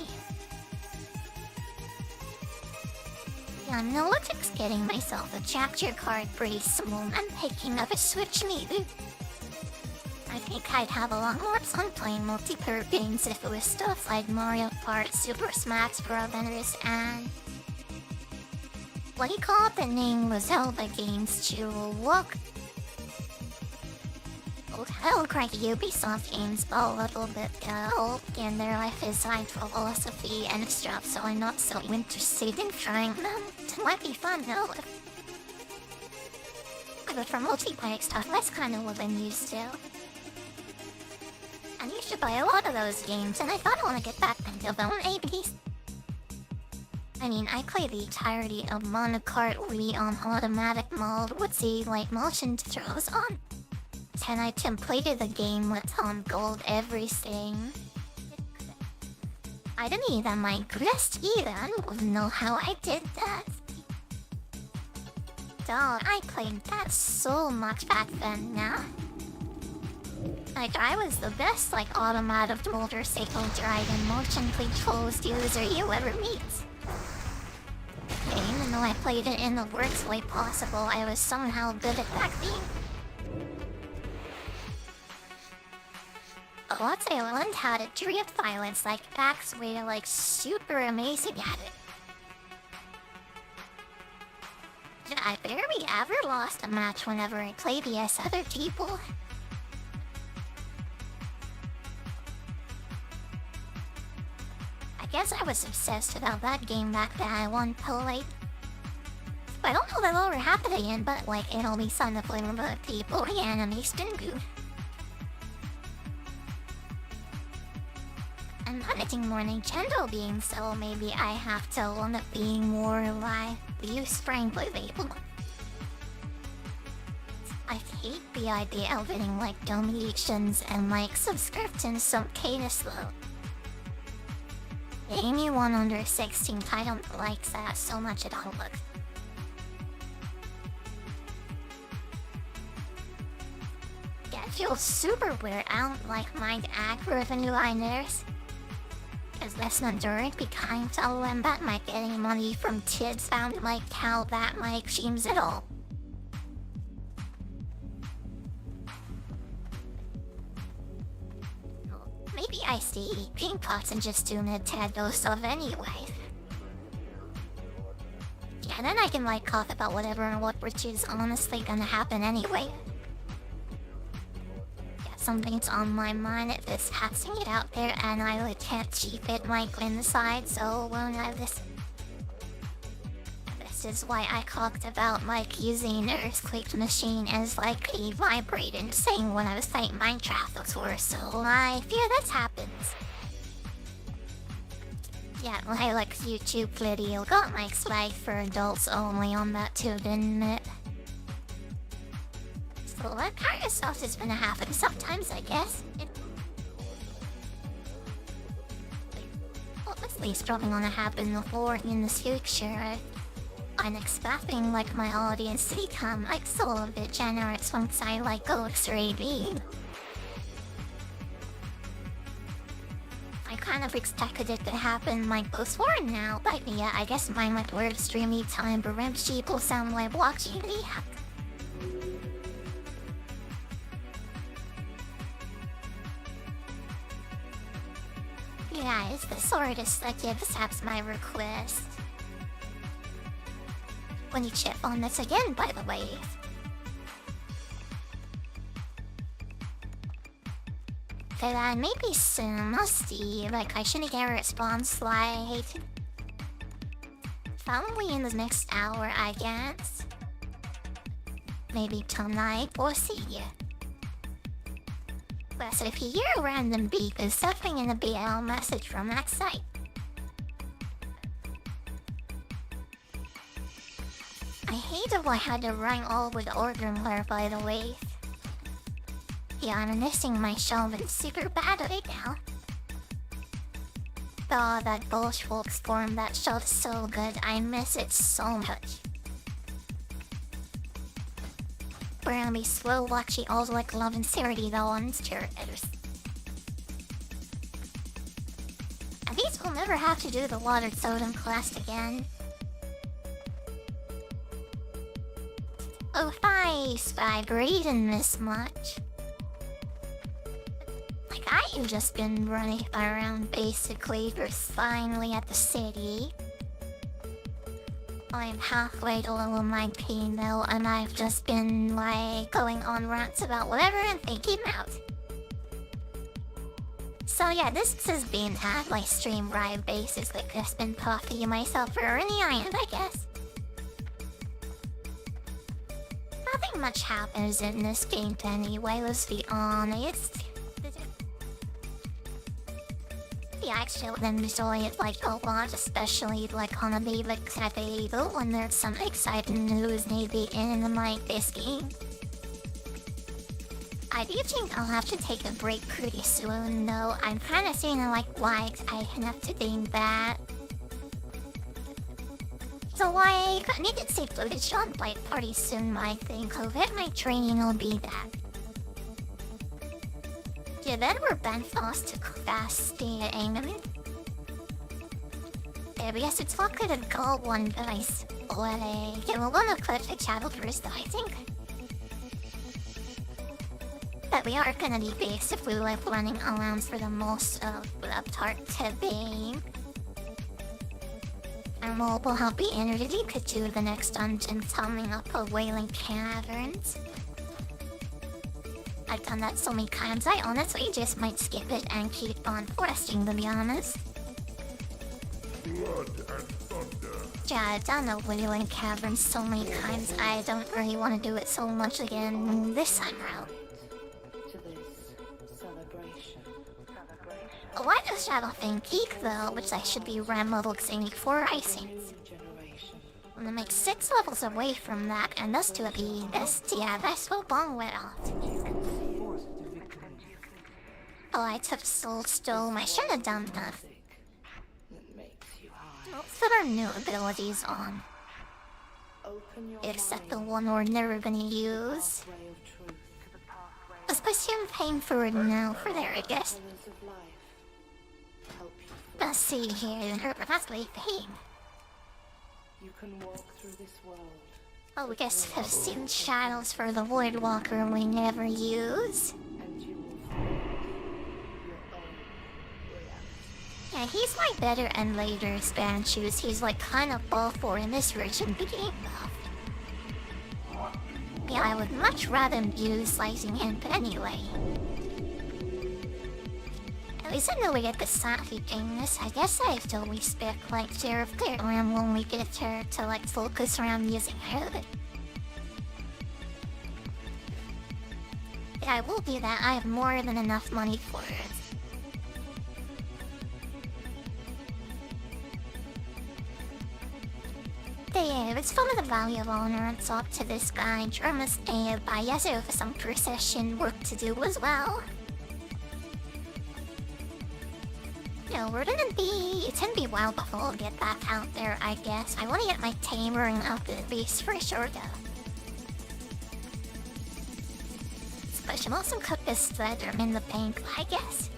Yeah, I'm no just getting myself a chapter card pretty soon. I'm picking up a Switch maybe. I think I'd have a lot more fun playing multiplayer games if it was stuff like Mario Kart, Super Smash Bros. And... what do you call it? The name was Zelda games to look... oh, hell, cranky Ubisoft games a little bit help in their life aside philosophy and stuff, so I'm not so interested in trying them. It might be fun though. But for multiplayer stuff, that's kind of what I'm used to. And you should buy a lot of those games, and I thought I want to get back into them, maybe. I mean, I played the entirety of Mario Kart Wii on automatic mode with the like motion throws on. And I completed the game with gold everything. I didn't even my grist either. I don't even know how I did that. Dog, I played that so much back then now. Like, I was the best, like, automatic motorcycle driving motion controls user you ever meet. Even though I played it in the worst way possible, I was somehow good at that game. Once I learned how to drift violence like Pax, we were like super amazing at it. I barely ever lost a match whenever I played against other people. I guess I was obsessed about that game back then. I won polite. I don't know if that'll ever happen again, but like it'll be fun to play with other people. The enemies didn't go. I'm not getting more Nintendo games, so maybe I have to learn at being more like use-friendly label. I hate the idea of getting like donations and like subscriptions so cadence though. Anyone under 16, I don't like that so much at all. Look. Yeah, it feels super weird. I don't like my ad revenue liners. Because that's not directly kind to them that might getting money from kids sound like how that might seems at all. Maybe I see pink pots and just do Nintendo stuff anyway. Yeah, then I can like cough about whatever and what which is honestly gonna happen anyway. Yeah, something's on my mind if it's passing it out there and I like can't keep it like inside, so when I this is why I talked about like using an earthquake machine as like a vibrating thing when I was playing Minecraft before, so I fear that happens. Yeah, my like YouTube video got like flagged for adults only on that too, didn't it? So that kind of stuff is gonna happen sometimes, I guess. Well, at least probably gonna happen before in the future. I'm expecting like my audience to become like so a bit generous once I like go 3D. I kind of expected it to happen like before now, but yeah, I guess my like word streamy time perhaps people sound like blockchain. Yeah, it's the sort of that accepts my request. When you chip on this again, by the way. But maybe soon, I'll see. Like, I shouldn't get a response like... probably in the next hour, I guess. Maybe tonight, we'll see. But so if you hear a random beep, it's definitely gonna be a message from that site. I hate if I had to run all with order there, by the way. Yeah, I'm missing my shelf and super bad right now. Oh, that Bolshevik form, that shelf is so good. I miss it so much. We're gonna be slow watching all like love and sincerity though on characters. At least we'll never have to do the water totem quest again. Oh, thanks, vibrating this much. Like, I've just been running around basically for finally at the city. I'm halfway to level 19 though, and I've just been, like, going on rants about whatever I'm thinking about. So yeah, this has been had my stream where I've basically just been talking to myself for any island, I guess. Nothing much happens in this game anyway, let's be honest. Yeah, actually enjoy it like a lot, especially like on a basic table when there's some exciting news maybe in like this game. I do think I'll have to take a break pretty soon though. I'm kinda seeing like why I have to think that. So like, I need to take footage on Blight Party soon, I think. Of it, my training will be that. Yeah, then we're bent fast to fast aiming. Yeah, we have to talk to the gold one, guys. Well, yeah, we're gonna clip the channel first, I think. But we are gonna be basically like running around for the most of the part to be. And we'll help the energy to do the next dungeon coming up of Wailing Caverns. I've done that so many times, I honestly just might skip it and keep on foresting, to be honest. Blood and thunder. Yeah, I've done the Wailing Caverns so many times, I don't really want to do it so much again this time around. Why does Shadow Thing peak though, which I should be RAM level 74 Icings? I'm gonna make 6 levels away from that, and thus to be this, yeah, that's so long way off. Oh, I took Soul Stone, I should have done that. Let's put our new abilities on. Except the one we're never gonna use. Especially I'm paying for it now, for there, I guess. Let's see here, that's really paying. You can walk through this world. Oh, we guess I've seen shadows for the Void Walker we never use. And you will find your own reality. Yeah, he's like better and later Banshees. He's like kind of buff for in this version of the game though. Yeah, I would much rather use Slicing Hand, but anyway. At least I know we get the Safi things. I guess I have to respect like Sheriff Clearland when we get her to like focus around using her. Yeah, I will do that. I have more than enough money for it. Yeah, it's from the Valley of Honor and talk to this guy, Germus, and by Yasu for some procession work to do as well. No, we're gonna be... It's gonna be a while before we get back out there, I guess. I wanna get my tamer and up to the base for sure, though. But I should also cook this leather in the bank, I guess.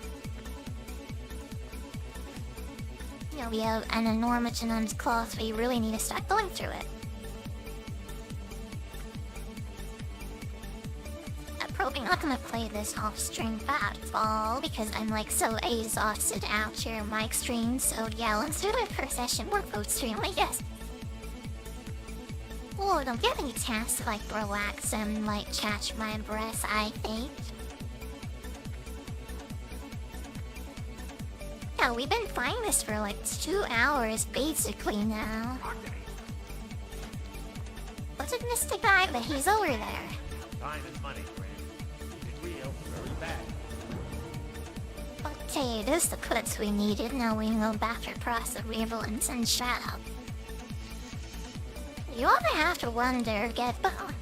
You know, we have an enormous amount of cloth, but you really need to start going through it. I'm probably not gonna play this off stream at all because I'm like so exhausted out here in my stream. So yeah, let's do it per session workload stream, I guess. Oh, don't get any chance to like relax and like catch my breath, I think. Yeah, we've been playing this for like 2 hours basically now. What's it, Mr. Guy? But he's over there. Time is money, friend. Keep it real, very bad. Okay, there's the clips we needed. Now we go back across the riverlands and shut up. You only have to wonder, get bone.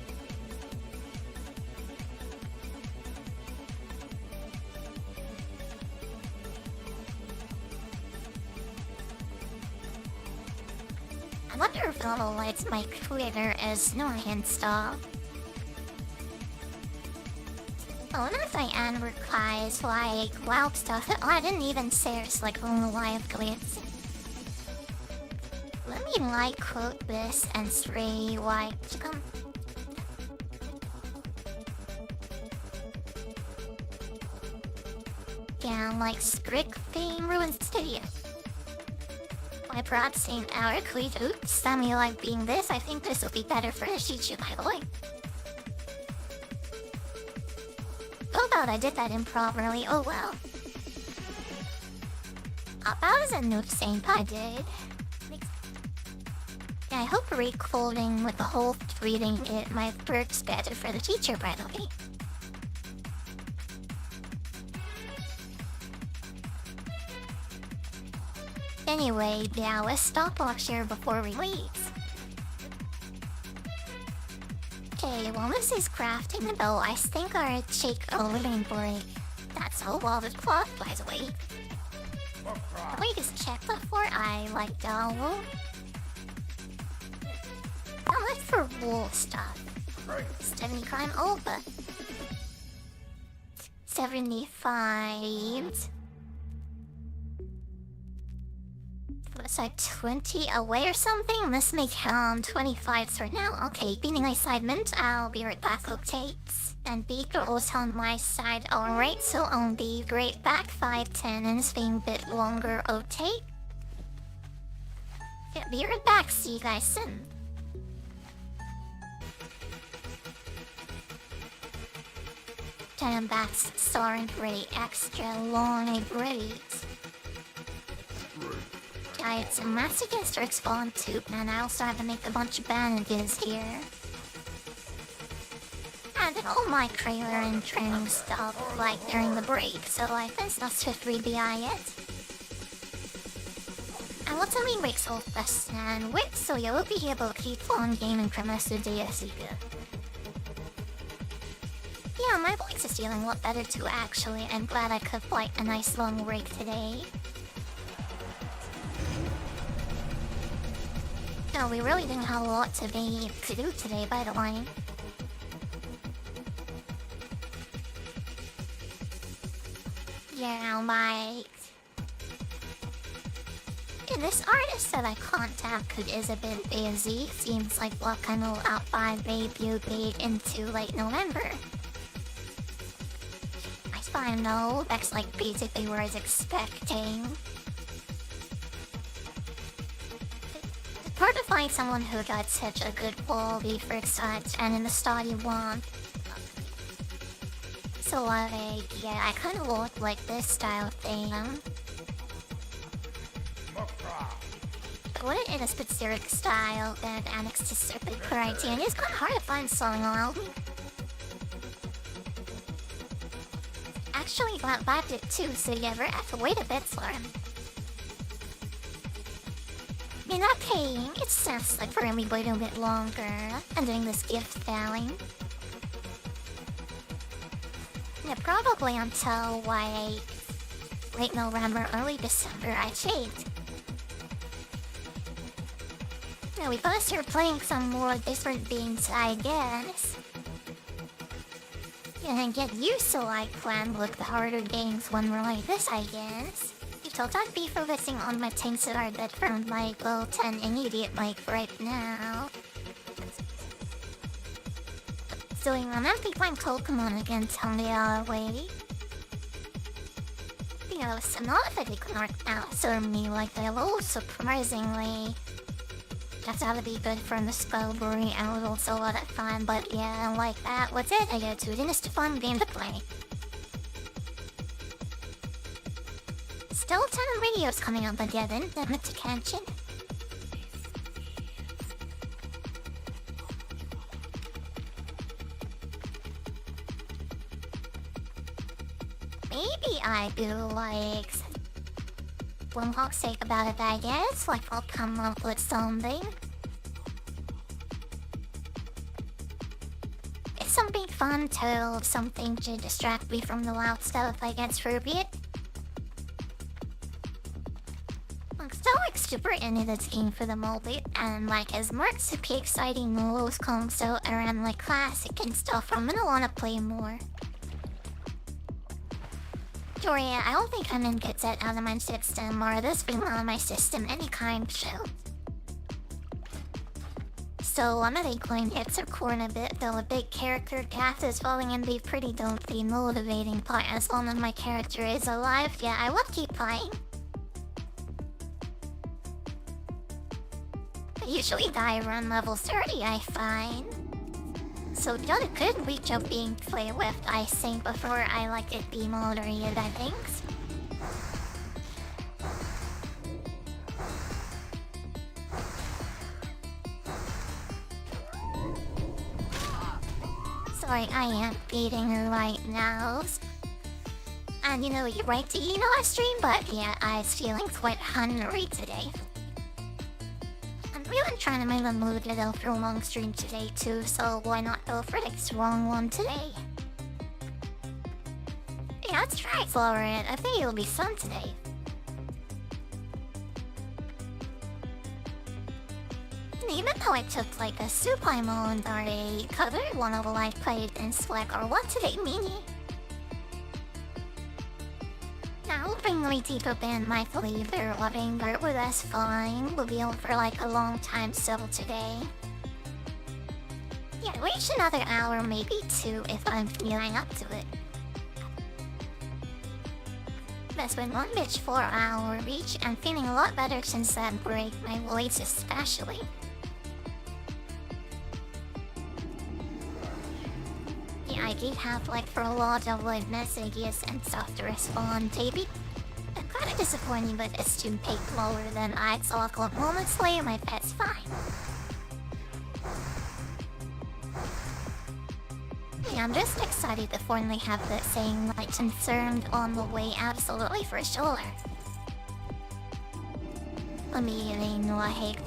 I wonder if all the lights might clear as no hand stop. Oh, and if I advertise like wild stuff, oh, I didn't even say it's like on the live glitz. Let me like quote this and spray like to come. Yeah, like scripting ruins studio. My broad saying our cleat oops, Sammy like being this, I think this will be better for the Shichu by the way. Oh god, I did that improperly, oh well. That was a noob saying I did. Yeah, I hope recording with the whole reading it might works better for the teacher by the way. Anyway, yeah, let's stopwatch here before we leave. Okay, while this is crafting the bow, I think I'll take a living break. That's a lot of cloth, by the way. Let me just check before I double. I'll look for wool stuff. 70 crime over. 75. Was I 20 away or something? Let's make 25 for now. Okay, beating assignment. I'll be right back, updates. And B girls on my side. Alright, so I'll be right back. 5:10 and it's being a bit longer, okay? Yeah, be right back. See you guys soon. Damn, that's starting pretty extra long and great. Yeah, it's a masochist spawn too, and I also have to make a bunch of bandages here. I did all my trailer and training stuff, during the break, so I think that's to 3BI it. I want to make weeks off this and wait, so you will be able to keep on gaming for most of the day as you go. Yeah, my voice is feeling a lot better too, actually. I'm glad I could a nice long break today. No, we really didn't have a lot to do today, by the way. Yeah, this artist that I contacted is a bit busy. Seems like what kind of out by debut date into late November. I know, that's basically what I was expecting. It's hard to find someone who got such a good quality for such and in the style you want. So yeah, I kind of want this style thing. But what in a specific style that annexed to certain criteria, it's kind of hard to find something around. Actually got backed it too, so you ever have to wait a bit for him. I mean, not paying, it sounds like for him we wait a bit longer and doing this gift selling. Yeah, probably until late November, early December, I shaped. Yeah, we gotta start playing some more different games, I guess. And get used to playing the harder games when we're like this, I guess. You told I'd be focusing on my things that are that from level 10 immediate right now. So I'm not be playing Pokemon again till the other way. You know, some lot of it can work out so me they will surprisingly. That's gotta be good for the discovery and was also a lot of fun, but yeah, that, what's it? I go to it, and it's a fun game to play. Still a ton of videos coming up, but yeah, then that much attention. Maybe I do one hot sake about it, I guess. I'll come up with something. It's something fun to something to distract me from the loud stuff, I guess, for a bit. I'm still super into this game for the moment, and as much super exciting moves comes out around classic and stuff, I'm gonna wanna play more. Joria, I don't think I'm gonna get that out of my system or this being out of my system any kind of show. So I'm gonna going hits a corner a bit, though a big character cast is falling and be pretty dopey motivating part as long as my character is alive. Yeah, I will keep playing. I usually die around level 30, I find. So got a good reach of being played with, I think, before I it be moderated, I think. Sorry, I am beating her right now. And you know, you're right to eat on stream, but yeah, I was feeling quite hungry today. I'm really trying to make the mood to go for a long stream today too, so why not go for the strong one today? Yeah, let's try for it. I think it'll be fun today. Even though I took like a supine mode or a cover, one of the live played in Slack or what today, mini. Now we'll bring me deeper in my flavor loving, but that's fine. We'll be able for like a long time still today. Yeah, reach another hour, maybe two if I'm feeling up to it. That's been one bitch 4-hour reach. I'm feeling a lot better since that break, my voice especially. Yeah, I did have like for a lot of like messages and stuff to respond, maybe. I'm kinda disappointing, but it's to take lower than I thought. Moments later, my pet's fine. Yeah, I'm just excited to finally have that saying like confirmed on the way, absolutely for sure. I mean, like,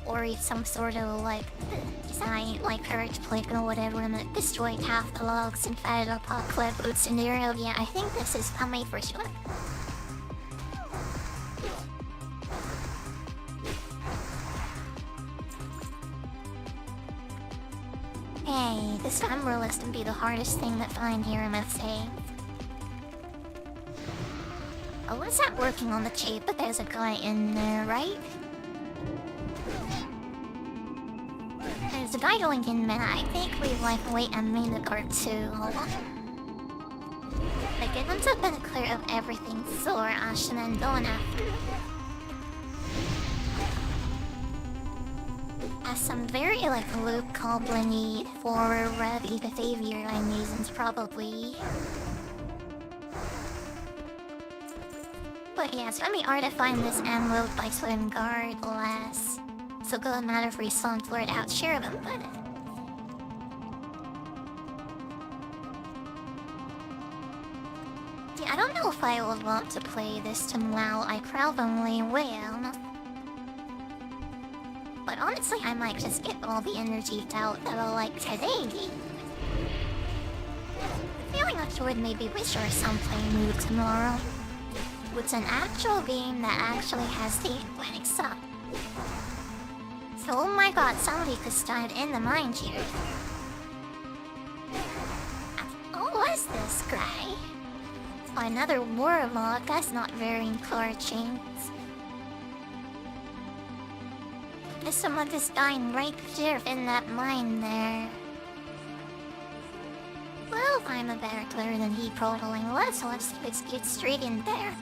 or if some sort of like design like courage click or whatever and it destroyed half the logs and fed up our clip boot scenario. Yeah, I think this is coming for sure. Hey, this camera list can be the hardest thing to find here, I must say. Oh, what's that working on the cheap? But there's a guy in there, right? There's a guy going in, man. I think we like wait a minute or two. Hold on. Like, it ends up being clear of everything, so Ash and then going after. Has some very like Luke Goblin-y for Revy behavior and reasons probably. But yeah, it's gonna be hard to find this emerald by swim guard less. So good matter if we slumped for it out share them, but yeah, I don't know if I would want to play this tomorrow. I probably will. But honestly, I might just get all the energy out that I like today. Feeling afterward, maybe we sure some play mood tomorrow. With an actual game that actually has the planning up. So, oh my god, somebody could start in the mind here. Oh, what's this guy? Oh, another warlock. That's not very encouraging. There's someone just dying right there in that mine there. Well, I'm a better player than he probably was, so let's get straight in there.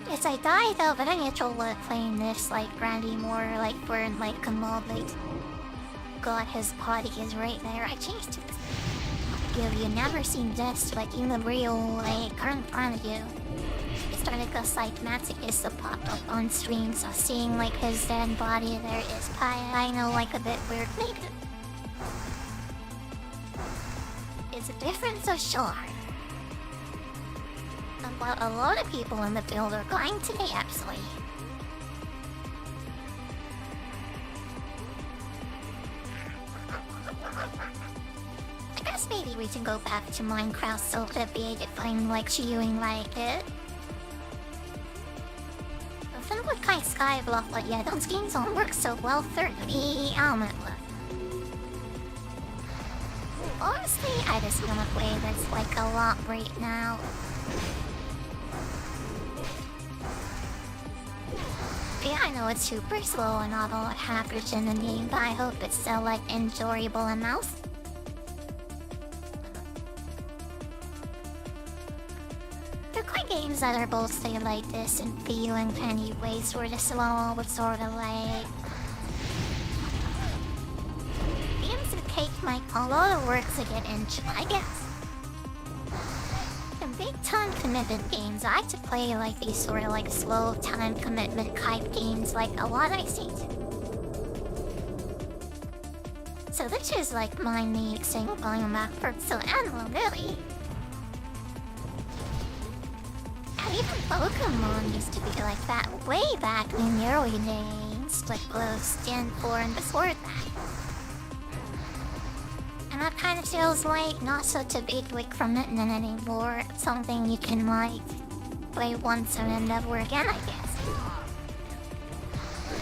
Yes, I died though, but I need to playing this like Grandy more like for like commodity. God, his body is right there. I changed it. If you never seen this, like in the real like current front of you. It's starting to go psychomatic is to pop up on stream, so seeing like his dead body there is I know like a bit weird maybe. It's a difference so sure. Well, a lot of people in the field are going today, actually. I guess maybe we can go back to Minecraft so to be able to find like chewing like it. I think what kind of sky block, but yeah, those games don't work so well. 30 element left. Honestly, I just wanna play this like a lot right now. Yeah, I know it's super slow and not a lot happens in the game, but I hope it's still like enjoyable enough. They're quite games that are both say like this and feel in any way sort of slow, but sort of like games that take like a lot of work to get into, I guess. Big time commitment games. I like to play like these sort of like slow time commitment type games like a lot I see. So this is like my neat thing going back for so animal, really. And even Pokemon used to be like that way back in the early days, like both Gen 4 and before that. And that kind of feels like not such a big leap from it anymore. Something you can like play once and then never again, I guess.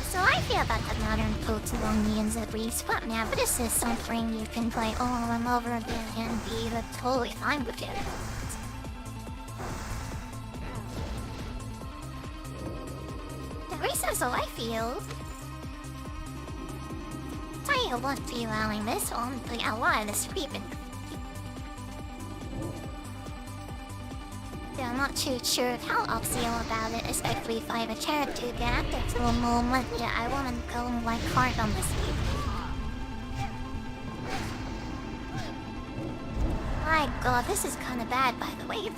So I feel about the modern Pokemon at least, but yeah, but this is something you can play over and over again and be totally fine with it. At least that's how I feel. Tell you what, allowing this one, but a lot of the sweeping. I'm not too sure of how I'll feel about it, especially if I have a character to get after to a moment. Yeah, I want to go like hard on this week. My god, this is kind of bad, by the way.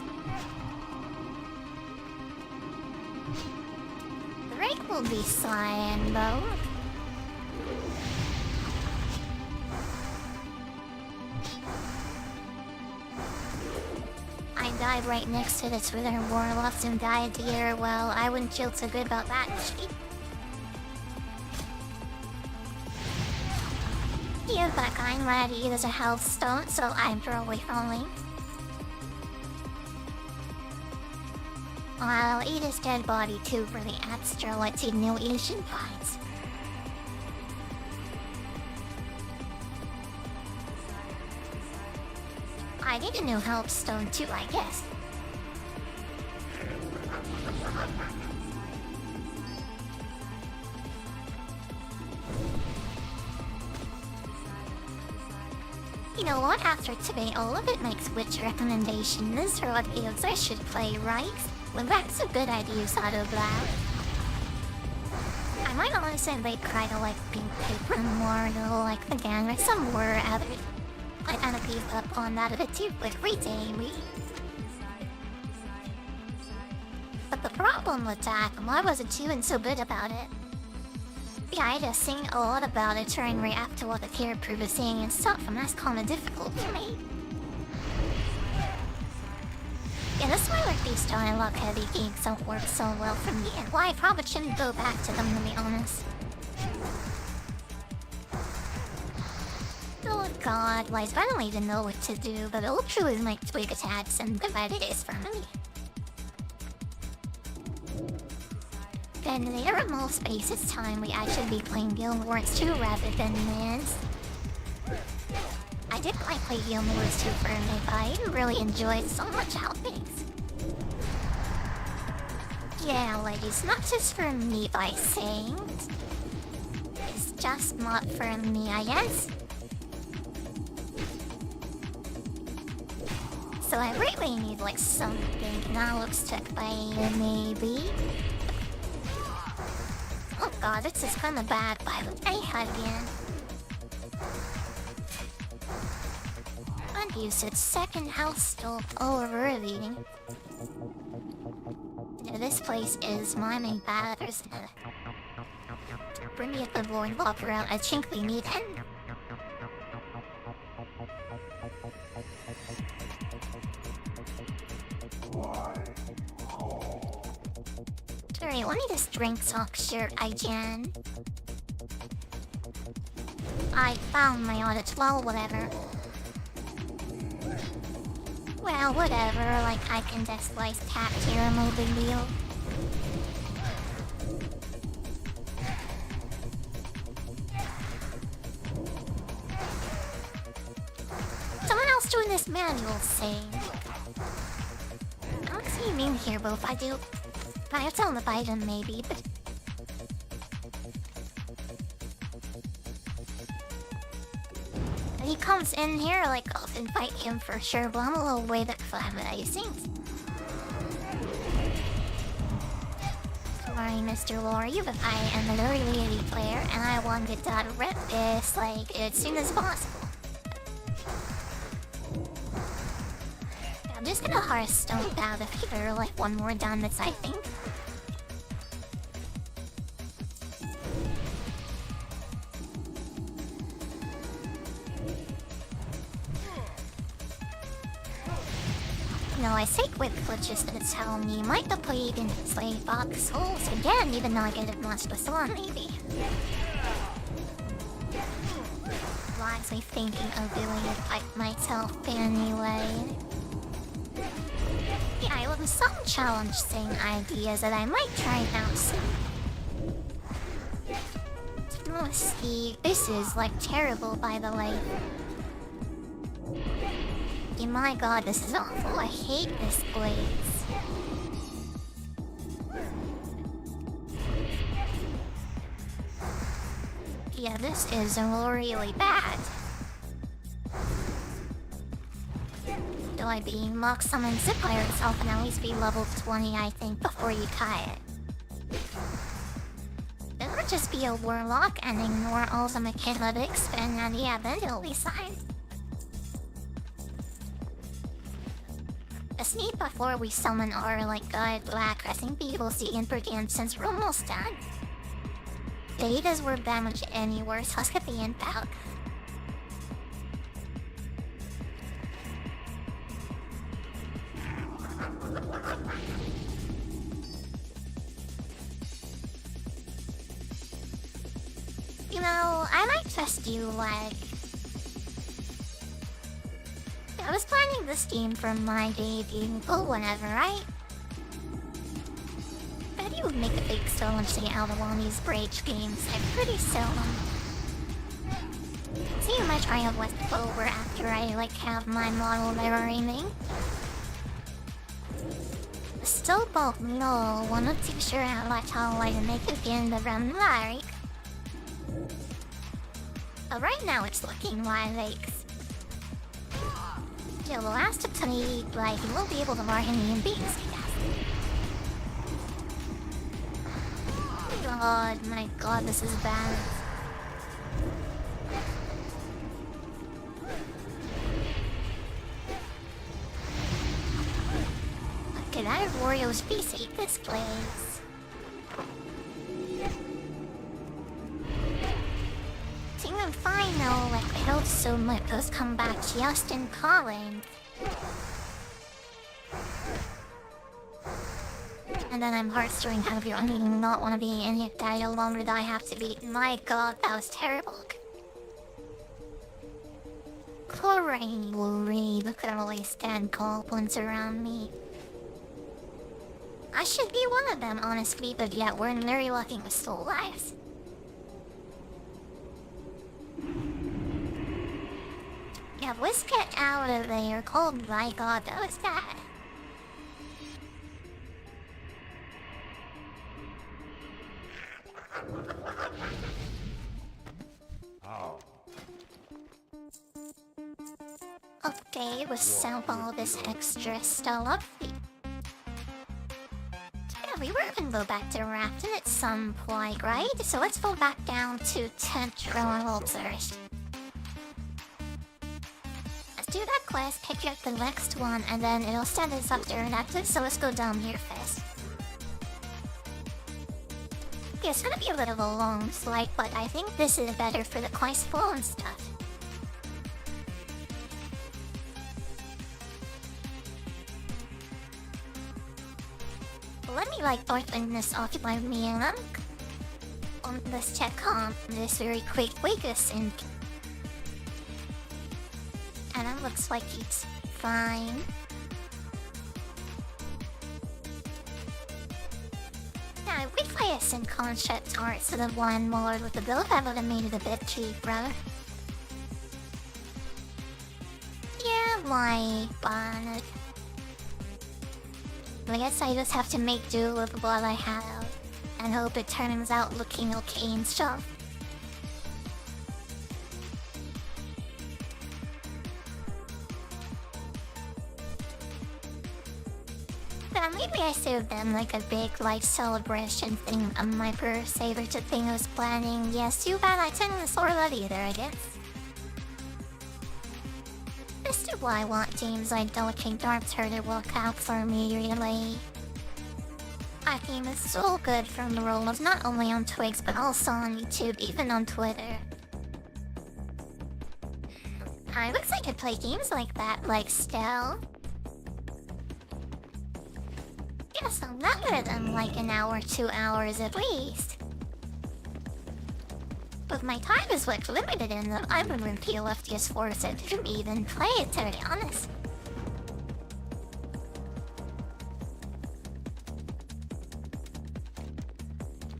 The rake will be cyan, though. I died right next to this Wither Warlocks and died here. Well, I wouldn't feel so good about that. Yeah, but I'm ready. There's a health stone, so I'm probably falling. I'll eat his dead body too for the Astra Plays WoW points. I need a new health stone too, I guess. You know what? After today, all of it makes which recommendations for what games I should play, right? Well, that's a good idea, Shadow Blow. I might honestly like try to like Pink Paper Immortal, like again, or some more other. I kind of gave up on that a bit too quickly, Jamie. But the problem with that, why wasn't doing so good about it? Yeah, I just sing a lot about it, trying to react to what the character was saying and stuff, and that's kind of difficult for me. Yeah, that's why like these dialogue heavy games don't work so well for me, and why I probably shouldn't go back to them, to be honest. Oh god, like I don't even know what to do, but it'll truly make twig attacks and divide it is for me. Then later in most space, it's time we actually be playing Guild Wars 2 rather than this. I did like play Guild Wars 2 for me, but I really enjoyed so much outfits. Yeah, ladies, not just for me by saying. It's just not for me, I guess. So I really need like something that looks to play, maybe. Oh god, this is kinda bad by the way again. Unused its second house stove overreading. Yeah, this place is my main batters. Bring me up the Lord Locker out, I think we need it. Sorry, let me just drink talk shirt again. I found my audit, well, whatever. Well, whatever, like I can just slice tap here, no big deal. Someone else doing this manual thing. I don't see him in here, but if I do, I have to tell him to fight him maybe, but... If he comes in here, like, I'll invite him for sure, but I'm a little way for him that he sings. Sorry, Mr. Lori, but I am an early lady player, and I wanted to rep this, like, as soon as possible. I'm just gonna Hearthstone out of here, like, one more down this, I think. know, I say quick glitches that tell me might the plague and slay box souls again, even though I get it much this one, maybe. Wisely thinking of doing it like myself anyway. Yeah, I have some challenging ideas that I might try out soon. Oh, Steve, this is like terrible, by the way. Oh my god, this is awful. I hate this place. Yeah, this is really bad. Do I be mock summon zipwire itself and at least be level 20, I think, before you tie it. Then would just be a warlock and ignore all the mechanics, and yeah, then it'll be fine. A sneak before we summon our god black crescent people see in brigand since we're almost done. Datas were damaged anywhere, so it's gonna be in back. You know, I might just do I was planning this game for my debut or whenever, right? Bet you would make a big challenging out of all these Rage games. I'm pretty seldom. See how much I have left over after I have my model mirroring. Still both no, one not too sure how to make it in the run like. But right now it's looking like the last of 20, you won't be able to mark any beats, I guess. God, my god, this is bad. Get out of Wario's face, hate this place. Think I'm fine though, I hope so much those come back just in calling. And then I'm heartstring how you only not want to be in it that longer that I have to be. My god, that was terrible. Chlorine will read, literally stand goblins around me. I should be one of them, honestly, but yeah, we're very lucky with soul lives. Yeah, let's get out of there. Oh my god, that was bad. How? Okay, we'll sell all this extra stuff. Yeah, we were gonna go back to Rafton at some point, right? So let's go back down to Temporal first. Let's do that quest, pick up the next one, and then it'll send us up to Rafton, so let's go down here first. Yeah, it's gonna be a bit of a long flight, but I think this is better for the quest flow and stuff. Let me open this off by me and let's check on this very quick Vegas and it looks like it's fine. Yeah, if I had some concept art to the one more with the build, I would have made it a bit cheaper. Yeah, why bother? I guess I just have to make do with what I have and hope it turns out looking okay and stuff. Yeah, maybe I should have done a big celebration thing on my birthday or the thing I was planning. Yes, too bad I didn't sort of either, I guess. This is why I want games like Delicate Darker to work out for me, really. That game is so good from the role of not only on Twigs but also on YouTube, even on Twitter. I looks like I play games like that, like Stell. Guess I'll better them like an hour, 2 hours at least. But my time is like limited in that I wouldn't feel left just forced to even play it, to be honest.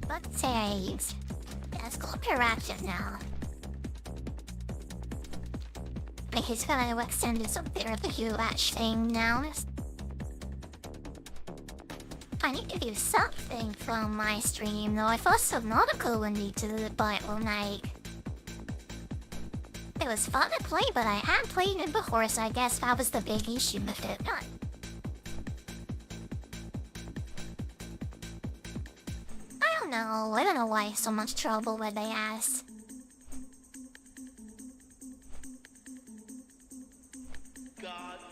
But saves. Let's go interactive now. He's gonna extend some therapy watch thing now. I need to do something from my stream though. I thought Subnautica would need to do the Bible night. It was fun to play, but I had played it before, so I guess that was the big issue with it. I don't know why so much trouble with the ass.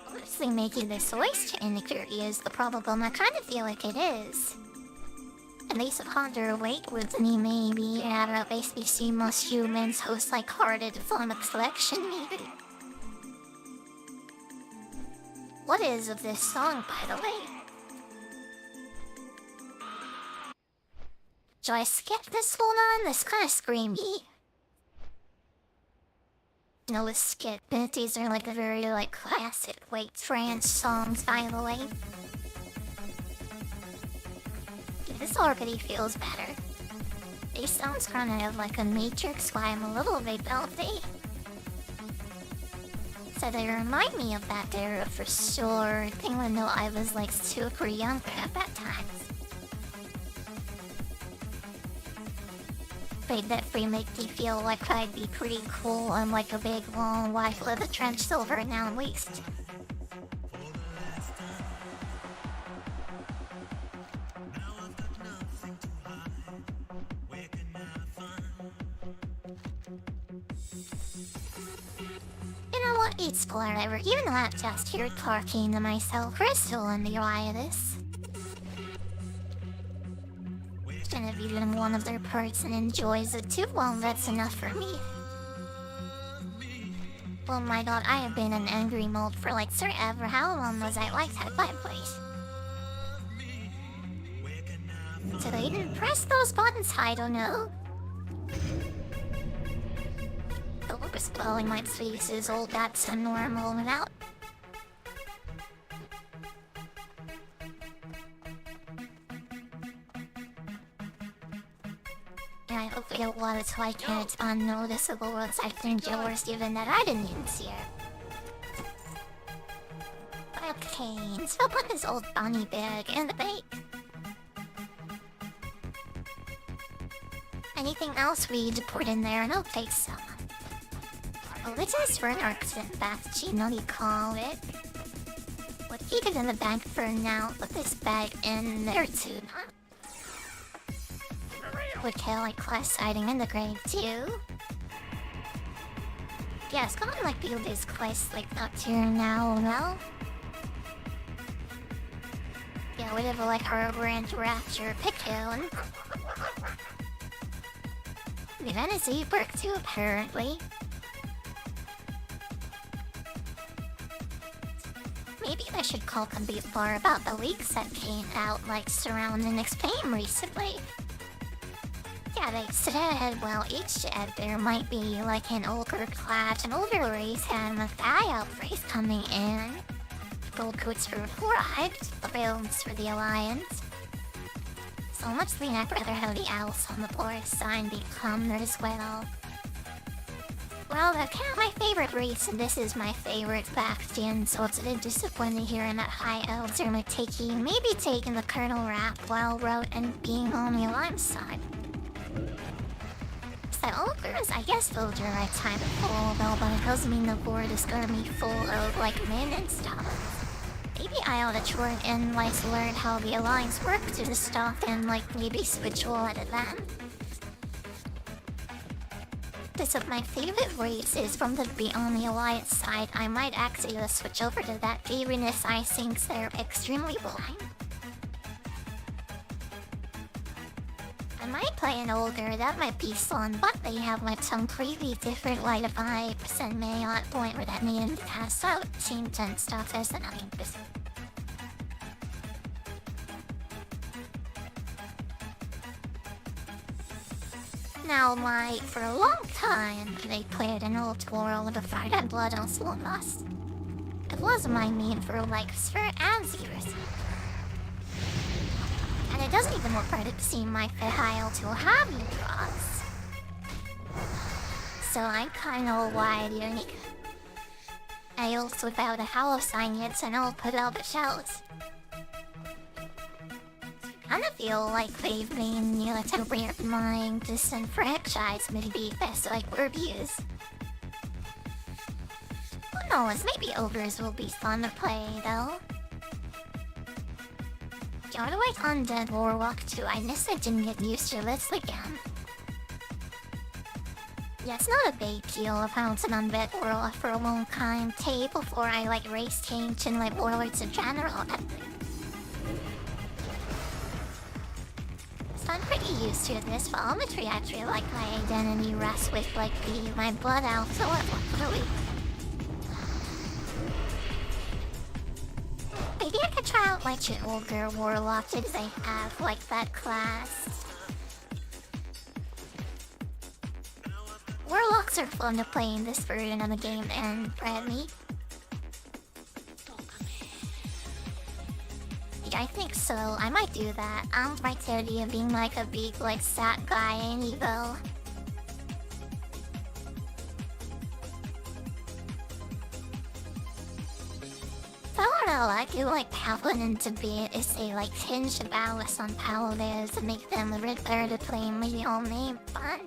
Honestly, making this voice changer is the problem. I kind of feel like it is. At least upon their weight with me, maybe. I don't know, basically see most humans host like hearted phonic selection, maybe. What is of this song, by the way? Do I skip this one on? This kind of screamy. No, let's skip it. These are like a very like classic like trance songs, by the way. Yeah, this already feels better. It sounds kind of like a Matrix, why I'm a little bit healthy. So they remind me of that era for sure. Even though I was like super young at that time. They definitely make me feel like I'd be pretty cool on like a big long wife with a trench silver now at least. You know what? It's whatever. Even though I've just heard talking to myself, Crystal in the eye of this. And if even one of their parts and enjoys it too, well, that's enough for me. Oh my god, I have been in angry mode for like forever. How long was I like that fireplace? Did I even press those buttons? I don't know. The look is blowing my face is all that's normal without. I hope it was like it's unnoticeable once I think yours, given that I didn't even see it. Okay, so I'll put this old bunny bag in the bake. Anything else we need to put in there? No, take some. Oh, this is for an accident bath, what do you call it? We'll keep it in the bag for now. Put this bag in there too, huh? Would kill like class sighting in the grave too. Yeah, it's gonna like build this quest like up here now, well. Yeah, whatever like Harbor and Rapture pick one. The Venice work too apparently. Maybe I should call Compete Bar about the leaks that came out like surrounding this game recently. Yeah, they said, well, each said there might be like an older class, an older race, and a guy outbreak coming in. Gold coats for arrived, the builds for the Alliance. So much mean I'd rather have the owls on the board sign become there as well. Well, that's kind of my favorite race, and this is my favorite faction, so it's a bit disappointing hearing that High Elves are maybe taking the Colonel rap while Road and being on the Alliance side. So ogres, I guess those are right time to pull though, but it doesn't mean the board is gonna be full of like men and stuff. Maybe I ought to try and like learn how the Alliance works to stuff and like maybe switch all out of them. This of my favorite races from the Beyond the Alliance side, I might actually switch over to that favoriteness. I think they're extremely blind. I might play an older, that might be fun, but they have like some completely different like vibes and may not point where that me and cast out team 10 stuff as an 9%. Now, for a long time, they played an old world of Fire and Blood on Slow-Lost. It was my main for Sphere and Zeros. And it doesn't even work right to see my Fehile to have new drops. So I'm kinda wide unique. I also without a hollow sign yet, and I'll put out the shells. I kinda feel like they've been, to remind disenfranchised maybe best reviews. Who knows, maybe ogres will be fun to play though. Gotta like Undead Warlock too, I guess I didn't get used to this again. Yeah, it's not a big deal. I found an Undead Warlock for a long time too before I race change and warlords in general. So I'm pretty used to this volumetry actually, my identity rests with my blood out, so really. Maybe I could try out an older warlock since I have that class. Warlocks are fun to play in this version of the game, and Bradley. Yeah, I think so. I might do that. I don't like the idea of being a big sat guy in Evo. What I do Paladin to be is they hinge the balance on Paladins to make them a bit better to play in the only fun.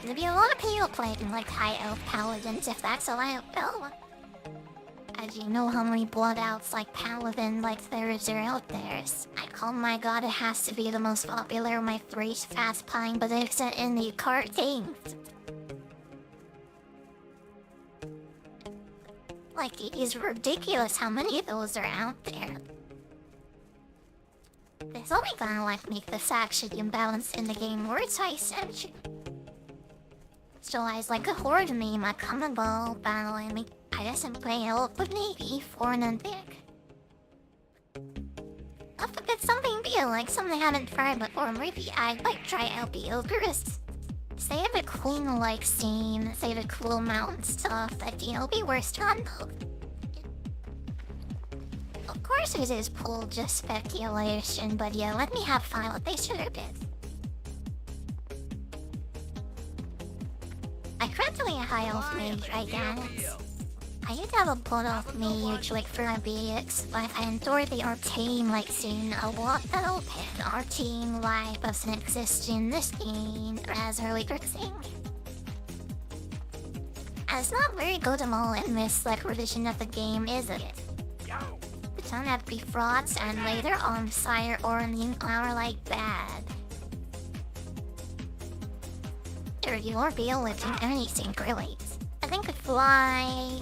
There'd be a lot of people playing high elf paladins if that's allowed though. As you know how many bloodouts paladin there is out there. Oh my god, it has to be the most popular of my 3 fast playing, but it's in the card games. It is ridiculous how many of those are out there. There's only gonna make this actually imbalanced in the game words I sent you. So I was a horde meme, a common ball battle, and I guess I'm playing elf with maybe 4 and thick. If it's something big, something I haven't tried before, maybe I'd try out the ogres. They have a cool scene, they have a cool mountain stuff that be worse to unload. Of course it is pool just speculation, but yeah, let me have fun with this sugar bit. I currently a high elf mage, I guess. I used to have a blood elf mage for a BX, but I enjoyed the arcane scene a lot though, and arcane life doesn't exist in this game as early thing. And it's not very good at all in this revision of the game, is it? The don't have to be frauds and later on sire or in are bad. Or you won't be able to do anything really. I think could fly.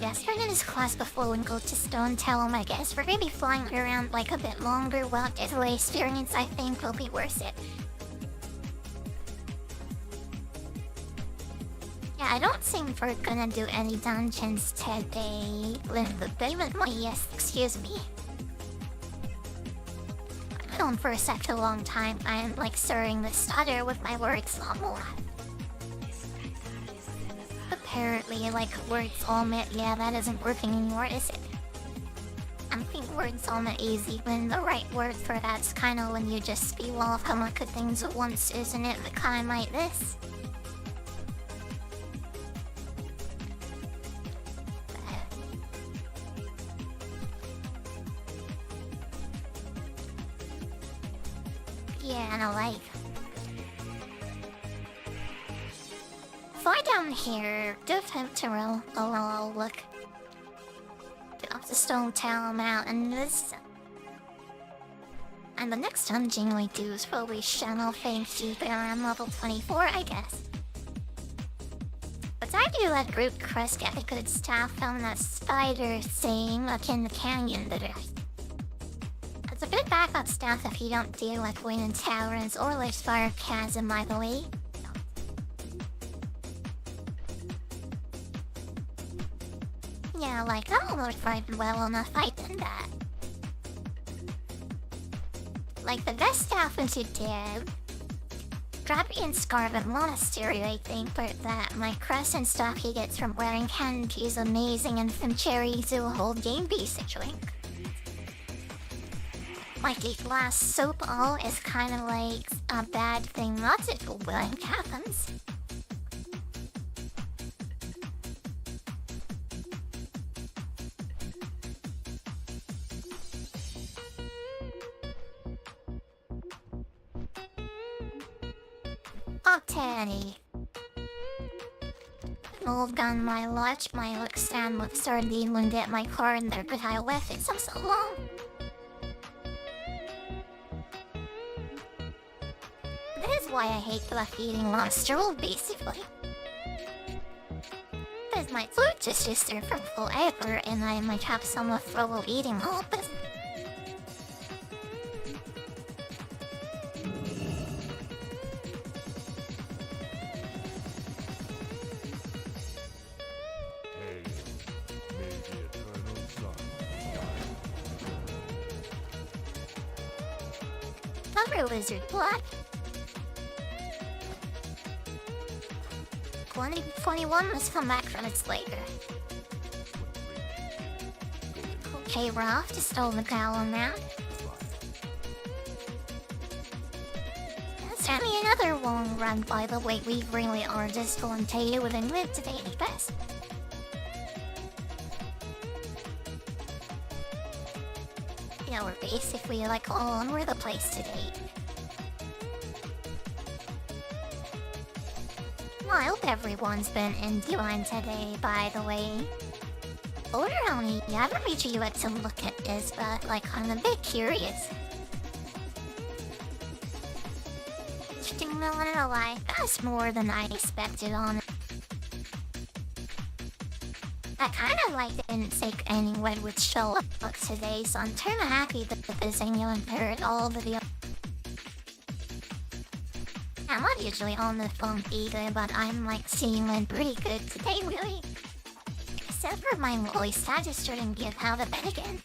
Yeah, start in this class before and go to Stone Town, I guess. We're gonna be flying around a bit longer, well, getaway experience I think will be worth it. Yeah, I don't think we're gonna do any dungeons today. Yes, excuse me. I've been on for such a long time, I'm stirring the stutter with my words a lot more. Apparently, words almond, yeah, that isn't working anymore, is it? I think words almond is even the right word for that's kinda when you just spew off how much of things at once, isn't it? The kind like this. Yeah, and I fly down here, do temporal, look. Get off the Stone Town Mountain, and the next dungeon we do is probably Channel Thanks you there on level 24, I guess. But I do let Group Crest get the good stuff from that spider thing in the canyon there. It's a bit backup stuff if you don't deal with Wind Towers or Fire Chasm, by the way. Yeah, that'll work quite well enough, I did that. like the best outfit you did. Drabby and Scarlet Monastery, I think, but that my crescent stuff he gets from wearing candy is amazing, and from cherries the whole game basically. Like a glass soap all is kind of like a bad thing not to do when it happens. Teddy. Old gun my lodge, my look stand with sardine wound at my car in there, but I left it so long. This is why I hate the feeding monster roll basically. Because my food just is there for forever and I might have some trouble eating all of it. Lizard blood. 2021 must come back from its later. Okay, we're off to stole the cowl now. Send me another long run, by the way. We really are just going to you with England today, best. Yeah, we're basically like all over the place today. Well, I hope everyone's been enjoying today, by the way. Orderoni, I haven't reached you yet to look at this, but like I'm a bit curious. Not gonna lie, that's more than I expected on it. I kinda like didn't take anyone would show up today, so I'm kinda happy that this anyone heard all the video. I'm not usually on the phone either, but I'm like seeing pretty good today, really. Except for my voice, I just shouldn't give out of bed again.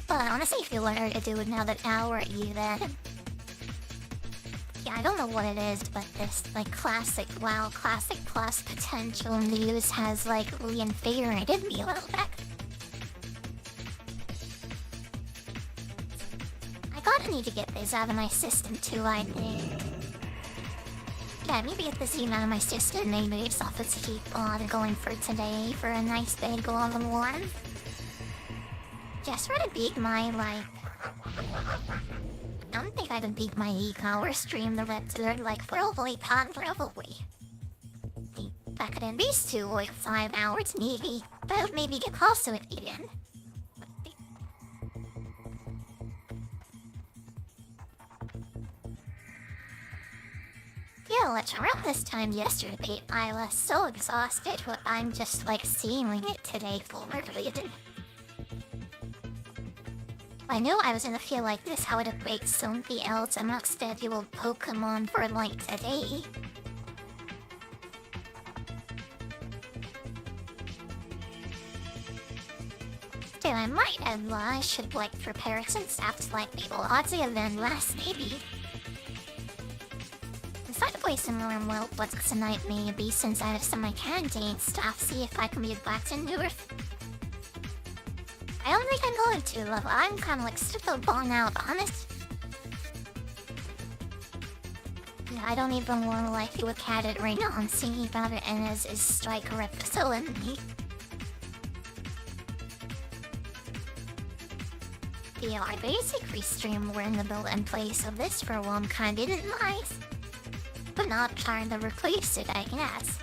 But I honestly feel like to do it now that hour even. Yeah, I don't know what it is, but this like classic WoW Classic Plus potential news has like reinvigorated me a little bit. I gotta need to get this out of my system too, I think. Yeah, maybe get this email out of my system, maybe it's off its keep on going for today for a nice big golden one. Just for to beat my like... I don't think I can beat my e-power stream the Raptor like probably. That could at least do like 5 hours maybe. But maybe get close to it again. Yeah, like around this time yesterday, I was so exhausted, but I'm just like seeing it today for reason. I knew I was gonna feel like this, how it breaks something else amongst scheduled Pokemon for like today. Still, I might add I should like prepare some stuff to like be lousy than last maybe. Decide to play some more Roblox tonight maybe, since I have some of my candy and stuff, see if I can be back to New Earth. I don't think I'm going to, love. I'm kind of like still born out, honest. Yeah, I don't even want to like look at it right now. I'm thinking about it and as is striker episode me. Yeah, I basically streamed wearing the build and place of this for one kind of nice. But not trying to replace it, I guess.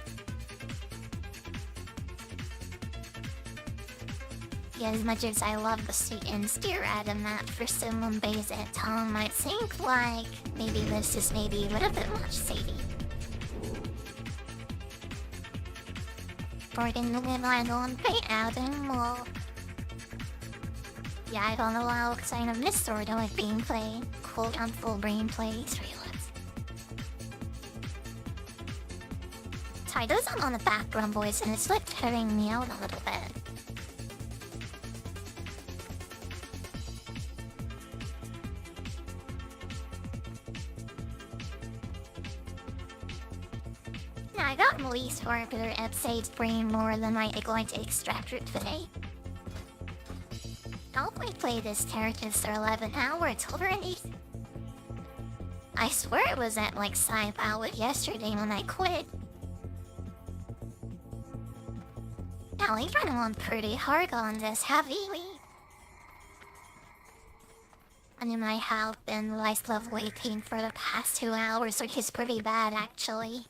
Yeah, as much as I love the seat and steer at him, that for someone based at home might think like maybe this is maybe a little bit much Sadie. Gordon live I don't pay out anymore. Yeah, I don't allow sign of this sort of like being played. Quote on full brain plays, realize. Sorry, those are on the background voice and it's like tearing me out a little bit. I got released orbiter Epsade's brain more than my Iglite extractor today. I'll play this character for 11 hours already. I swear it was at like 5 hours yesterday when I quit. Now he's running on pretty hard on this heavily. I mean, I have been life level 18 for the past 2 hours, which is pretty bad actually.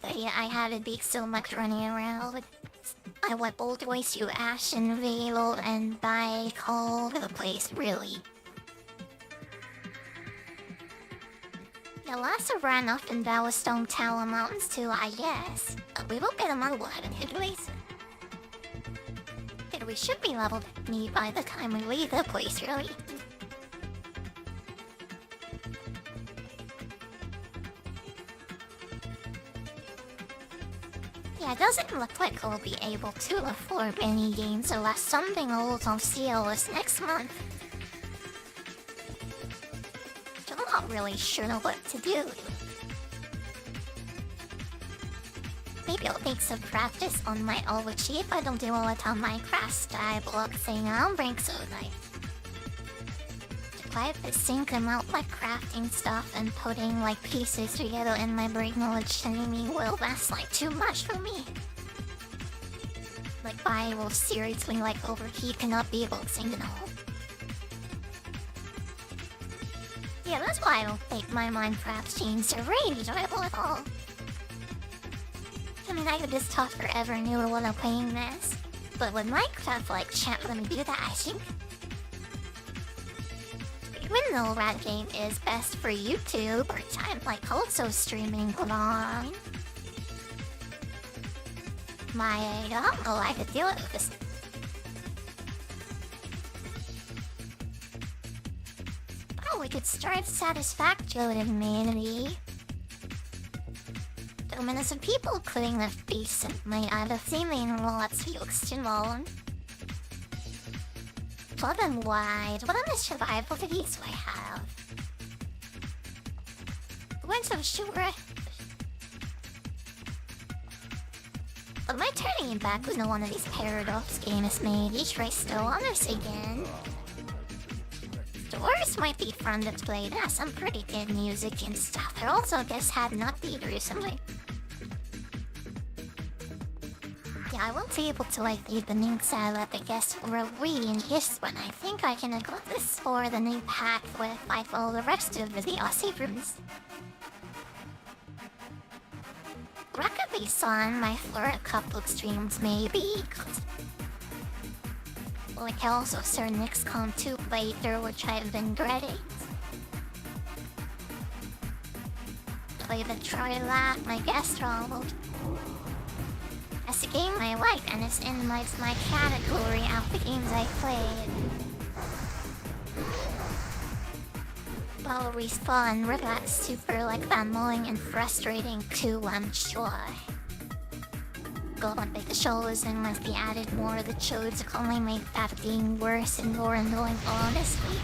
But yeah, I had to be so much running around. I went all the way to Ash and Vale and bike all over the place, really. The last ran up in Ballastone Tower Mountains too, I guess. But we will get a model ahead of Hidways. We should be leveled me by the time we leave the place, really. Yeah, it doesn't look like we'll be able to afford any games unless something old on sale is next month. So I'm not really sure what to do. Maybe I'll take some practice on my OG if I don't do all it on Minecraft style block thing I'll bring so like. If I have to sync them out like crafting stuff and putting like pieces together in my brain knowledge telling me, well, that's like too much for me. Like I will seriously like overheat, cannot be able to sync it all. Yeah, that's why I don't think my Minecraft streams are really enjoyable at all. I mean, I could just talk forever and knew what I'm playing this. But with Minecraft, like, chat let me do that, I think. Even though that game is best for YouTube, or time like also streaming along. I don't know I could deal with this. Oh, we could strive satisfactorily in humanity. Minutes of people including the beast and my other female lots of oxygen. Blood and wide, what other survival videos do I have? Went so sure. But my turning back was no one of these paradox games made each race still honors again. Doors might be fun to play, it has some pretty good music and stuff. I also guess had an update recently. Yeah, I won't be able to like leave the new side at the guest for a week in this one. I think I can equip this for the new pack with like all the rest of the Aussie rooms. I could be on my for a couple of streams maybe. Like I also started XCOM 2 later, which I've been dreading. Play the try that, my guest traveled. It's a game I like and it's in my category of the games I played. Well, respawn, relax, super like annoying and frustrating too, I'm sure. Go on big shows and must be added more of the shows to only make that game worse and more annoying, honestly.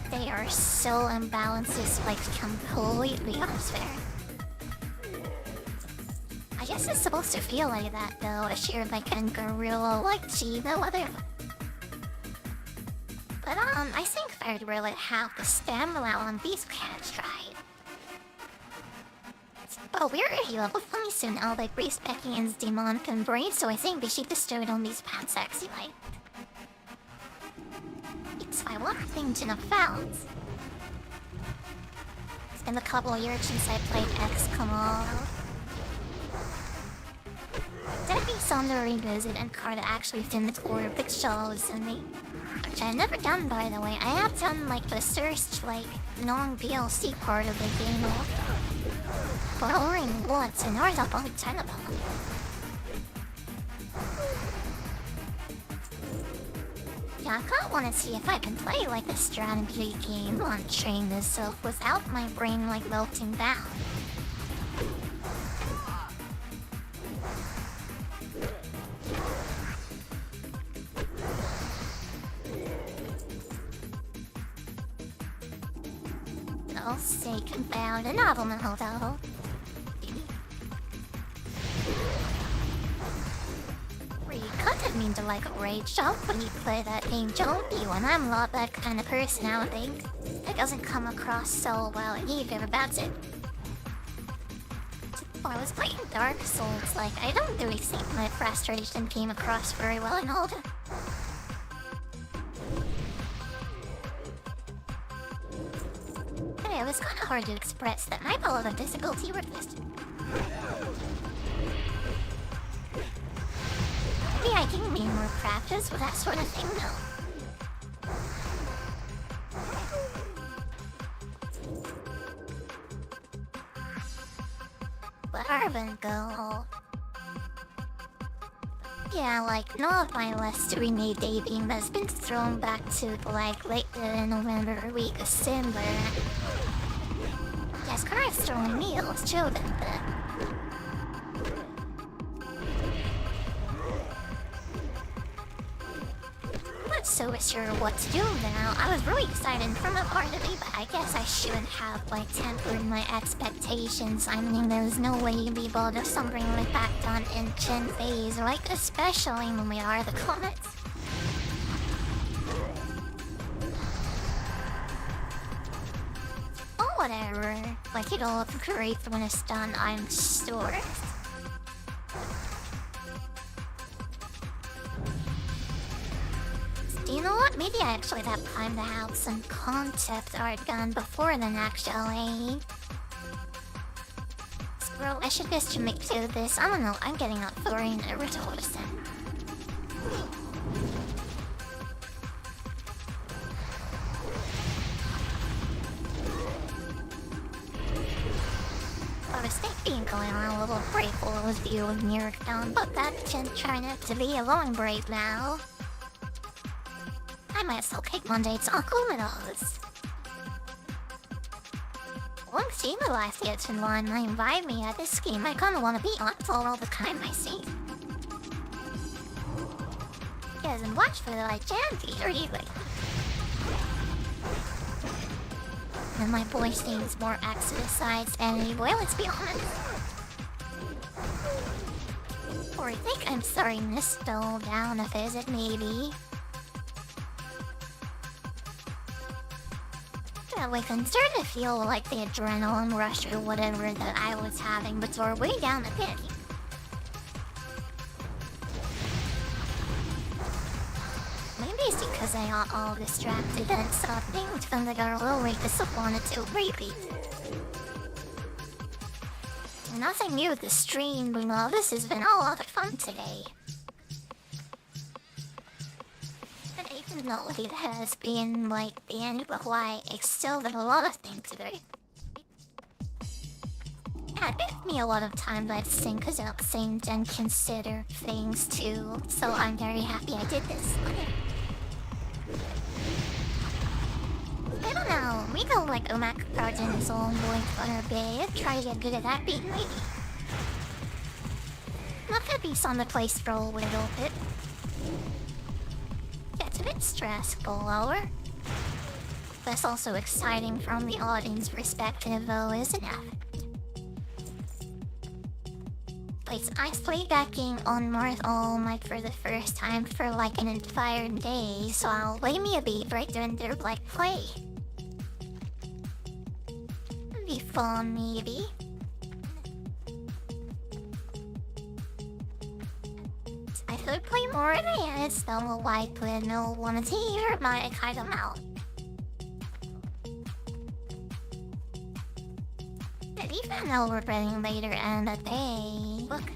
They are so imbalanced, it's like completely unfair. I guess it's supposed to feel like that though, if you're like a gorilla like Chiba, whatever. But I think I'd really have the stamina on these cats right. But we're already level 20 soon, I'll like respecting its demonic and brain, so I think we should destroy it on these pants actually like. It's my one thing to know found. It's been a couple of years since I played XCOM. That'd be something to revisit and try to actually finish order pictures in me. Which I've never done by the way. I have done like the first like non-DLC part of the game. But only once and ours up on 10 of them. Yeah, I kinda wanna see if I can play like a strategy game on train itself without my brain like melting down. I'll say confound a novel though. You couldn't mean to like rage jump when you play that game, don't you? And I'm not that kind of person, I don't think. It doesn't come across so well either, that's it. When I was playing Dark Souls, like, I don't really think my frustration came across very well in all. Hey, it was kind of hard to express that my level of difficulty with this. Maybe I can make more practice with that sort of thing, though. Urban Girl. Yeah, like, none of my last remade dating has been thrown back to, like, late November or week December. Yes, correct, throwing meals, children, but... So sure what to do now. I was really excited from a part of me, but I guess I shouldn't have like tempered my expectations. I mean, there's no way you'd be able to something like back down in Gen phase, like especially when we are the comets. Oh, whatever. Like, it'll look great when it's done, I'm sure. You know what? Maybe I actually have time to have some concept art done before then, actually. Squirrel, I should just make do this. I don't know, I'm getting up for an irritation. I was thinking going on a little break with you and you're down, but that's trying to be a long break now. I might still take Monday taco noodles. Once you realize the it's in line and invite me at this game, I kinda wanna be on all the time I see. Yes, and watch for the like jam feed or either. And my boy seems more exercise anyway, let's be honest. Or I think I'm starting to slow down a visit, maybe. Like, I'm starting to feel like the adrenaline rush or whatever that I was having, but we're way down the pit. Maybe it's because I got all distracted and stopped things from the girl really disappointed to repeat. Nothing new with the stream, but no, this has been a lot of fun today. Even though it has been like the end of why it's still been a lot of things today. Yeah, it took me a lot of time to think about things and consider things too, so I'm very happy I did this. I don't know, we go like Omak cards in his own boy for a bit, try to get good at that beat maybe. Not gonna be on the place for a little bit. It's a bit stressful, lower. That's also exciting from the audience perspective, though, isn't it? Wait, I played that game on Mars All Night for the first time for like an entire day, so I'll lay me a beat right during their like play. It'd be fun, maybe. I could play more in the end, so why put no one to hear my kind of mouth. But even though we're running later in the day, look.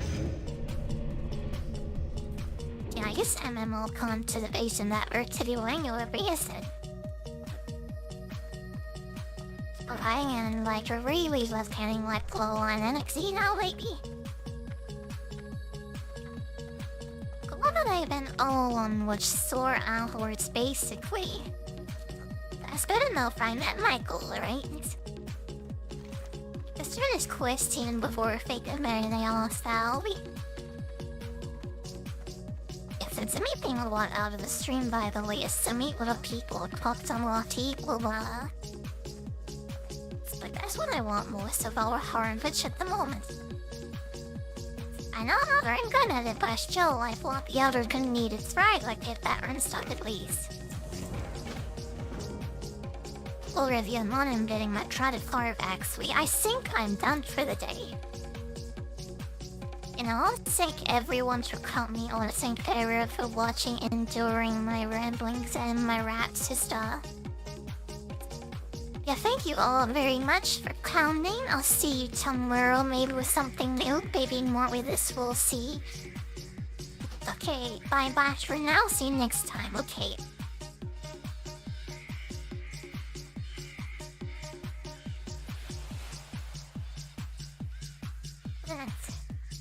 Yeah, I guess MM will come to the base in that work to do annual reason. But I am like really love getting like low on NXT now lately. I've been all on which soar outwards basically. That's good enough, I met Michael, right? Let's do this question before fake American style. Yes, it's meeting a lot out of the stream by the way, is to meet with the people, talk to more people, That's what I want most of our Harvage at the moment. I know I'm not very good at it, but still, I thought the other can need its right, like get that unstuck at least. Already I'm on embedding my traded fireback I think I'm done for the day. And I want to thank everyone for coming. I want to thank Tara for watching and enduring my ramblings and my raps and stuff. Yeah, thank you all very much for coming. I'll see you tomorrow, maybe with something new, maybe more with this, we'll see. Okay, bye for now, see you next time, okay. Thanks.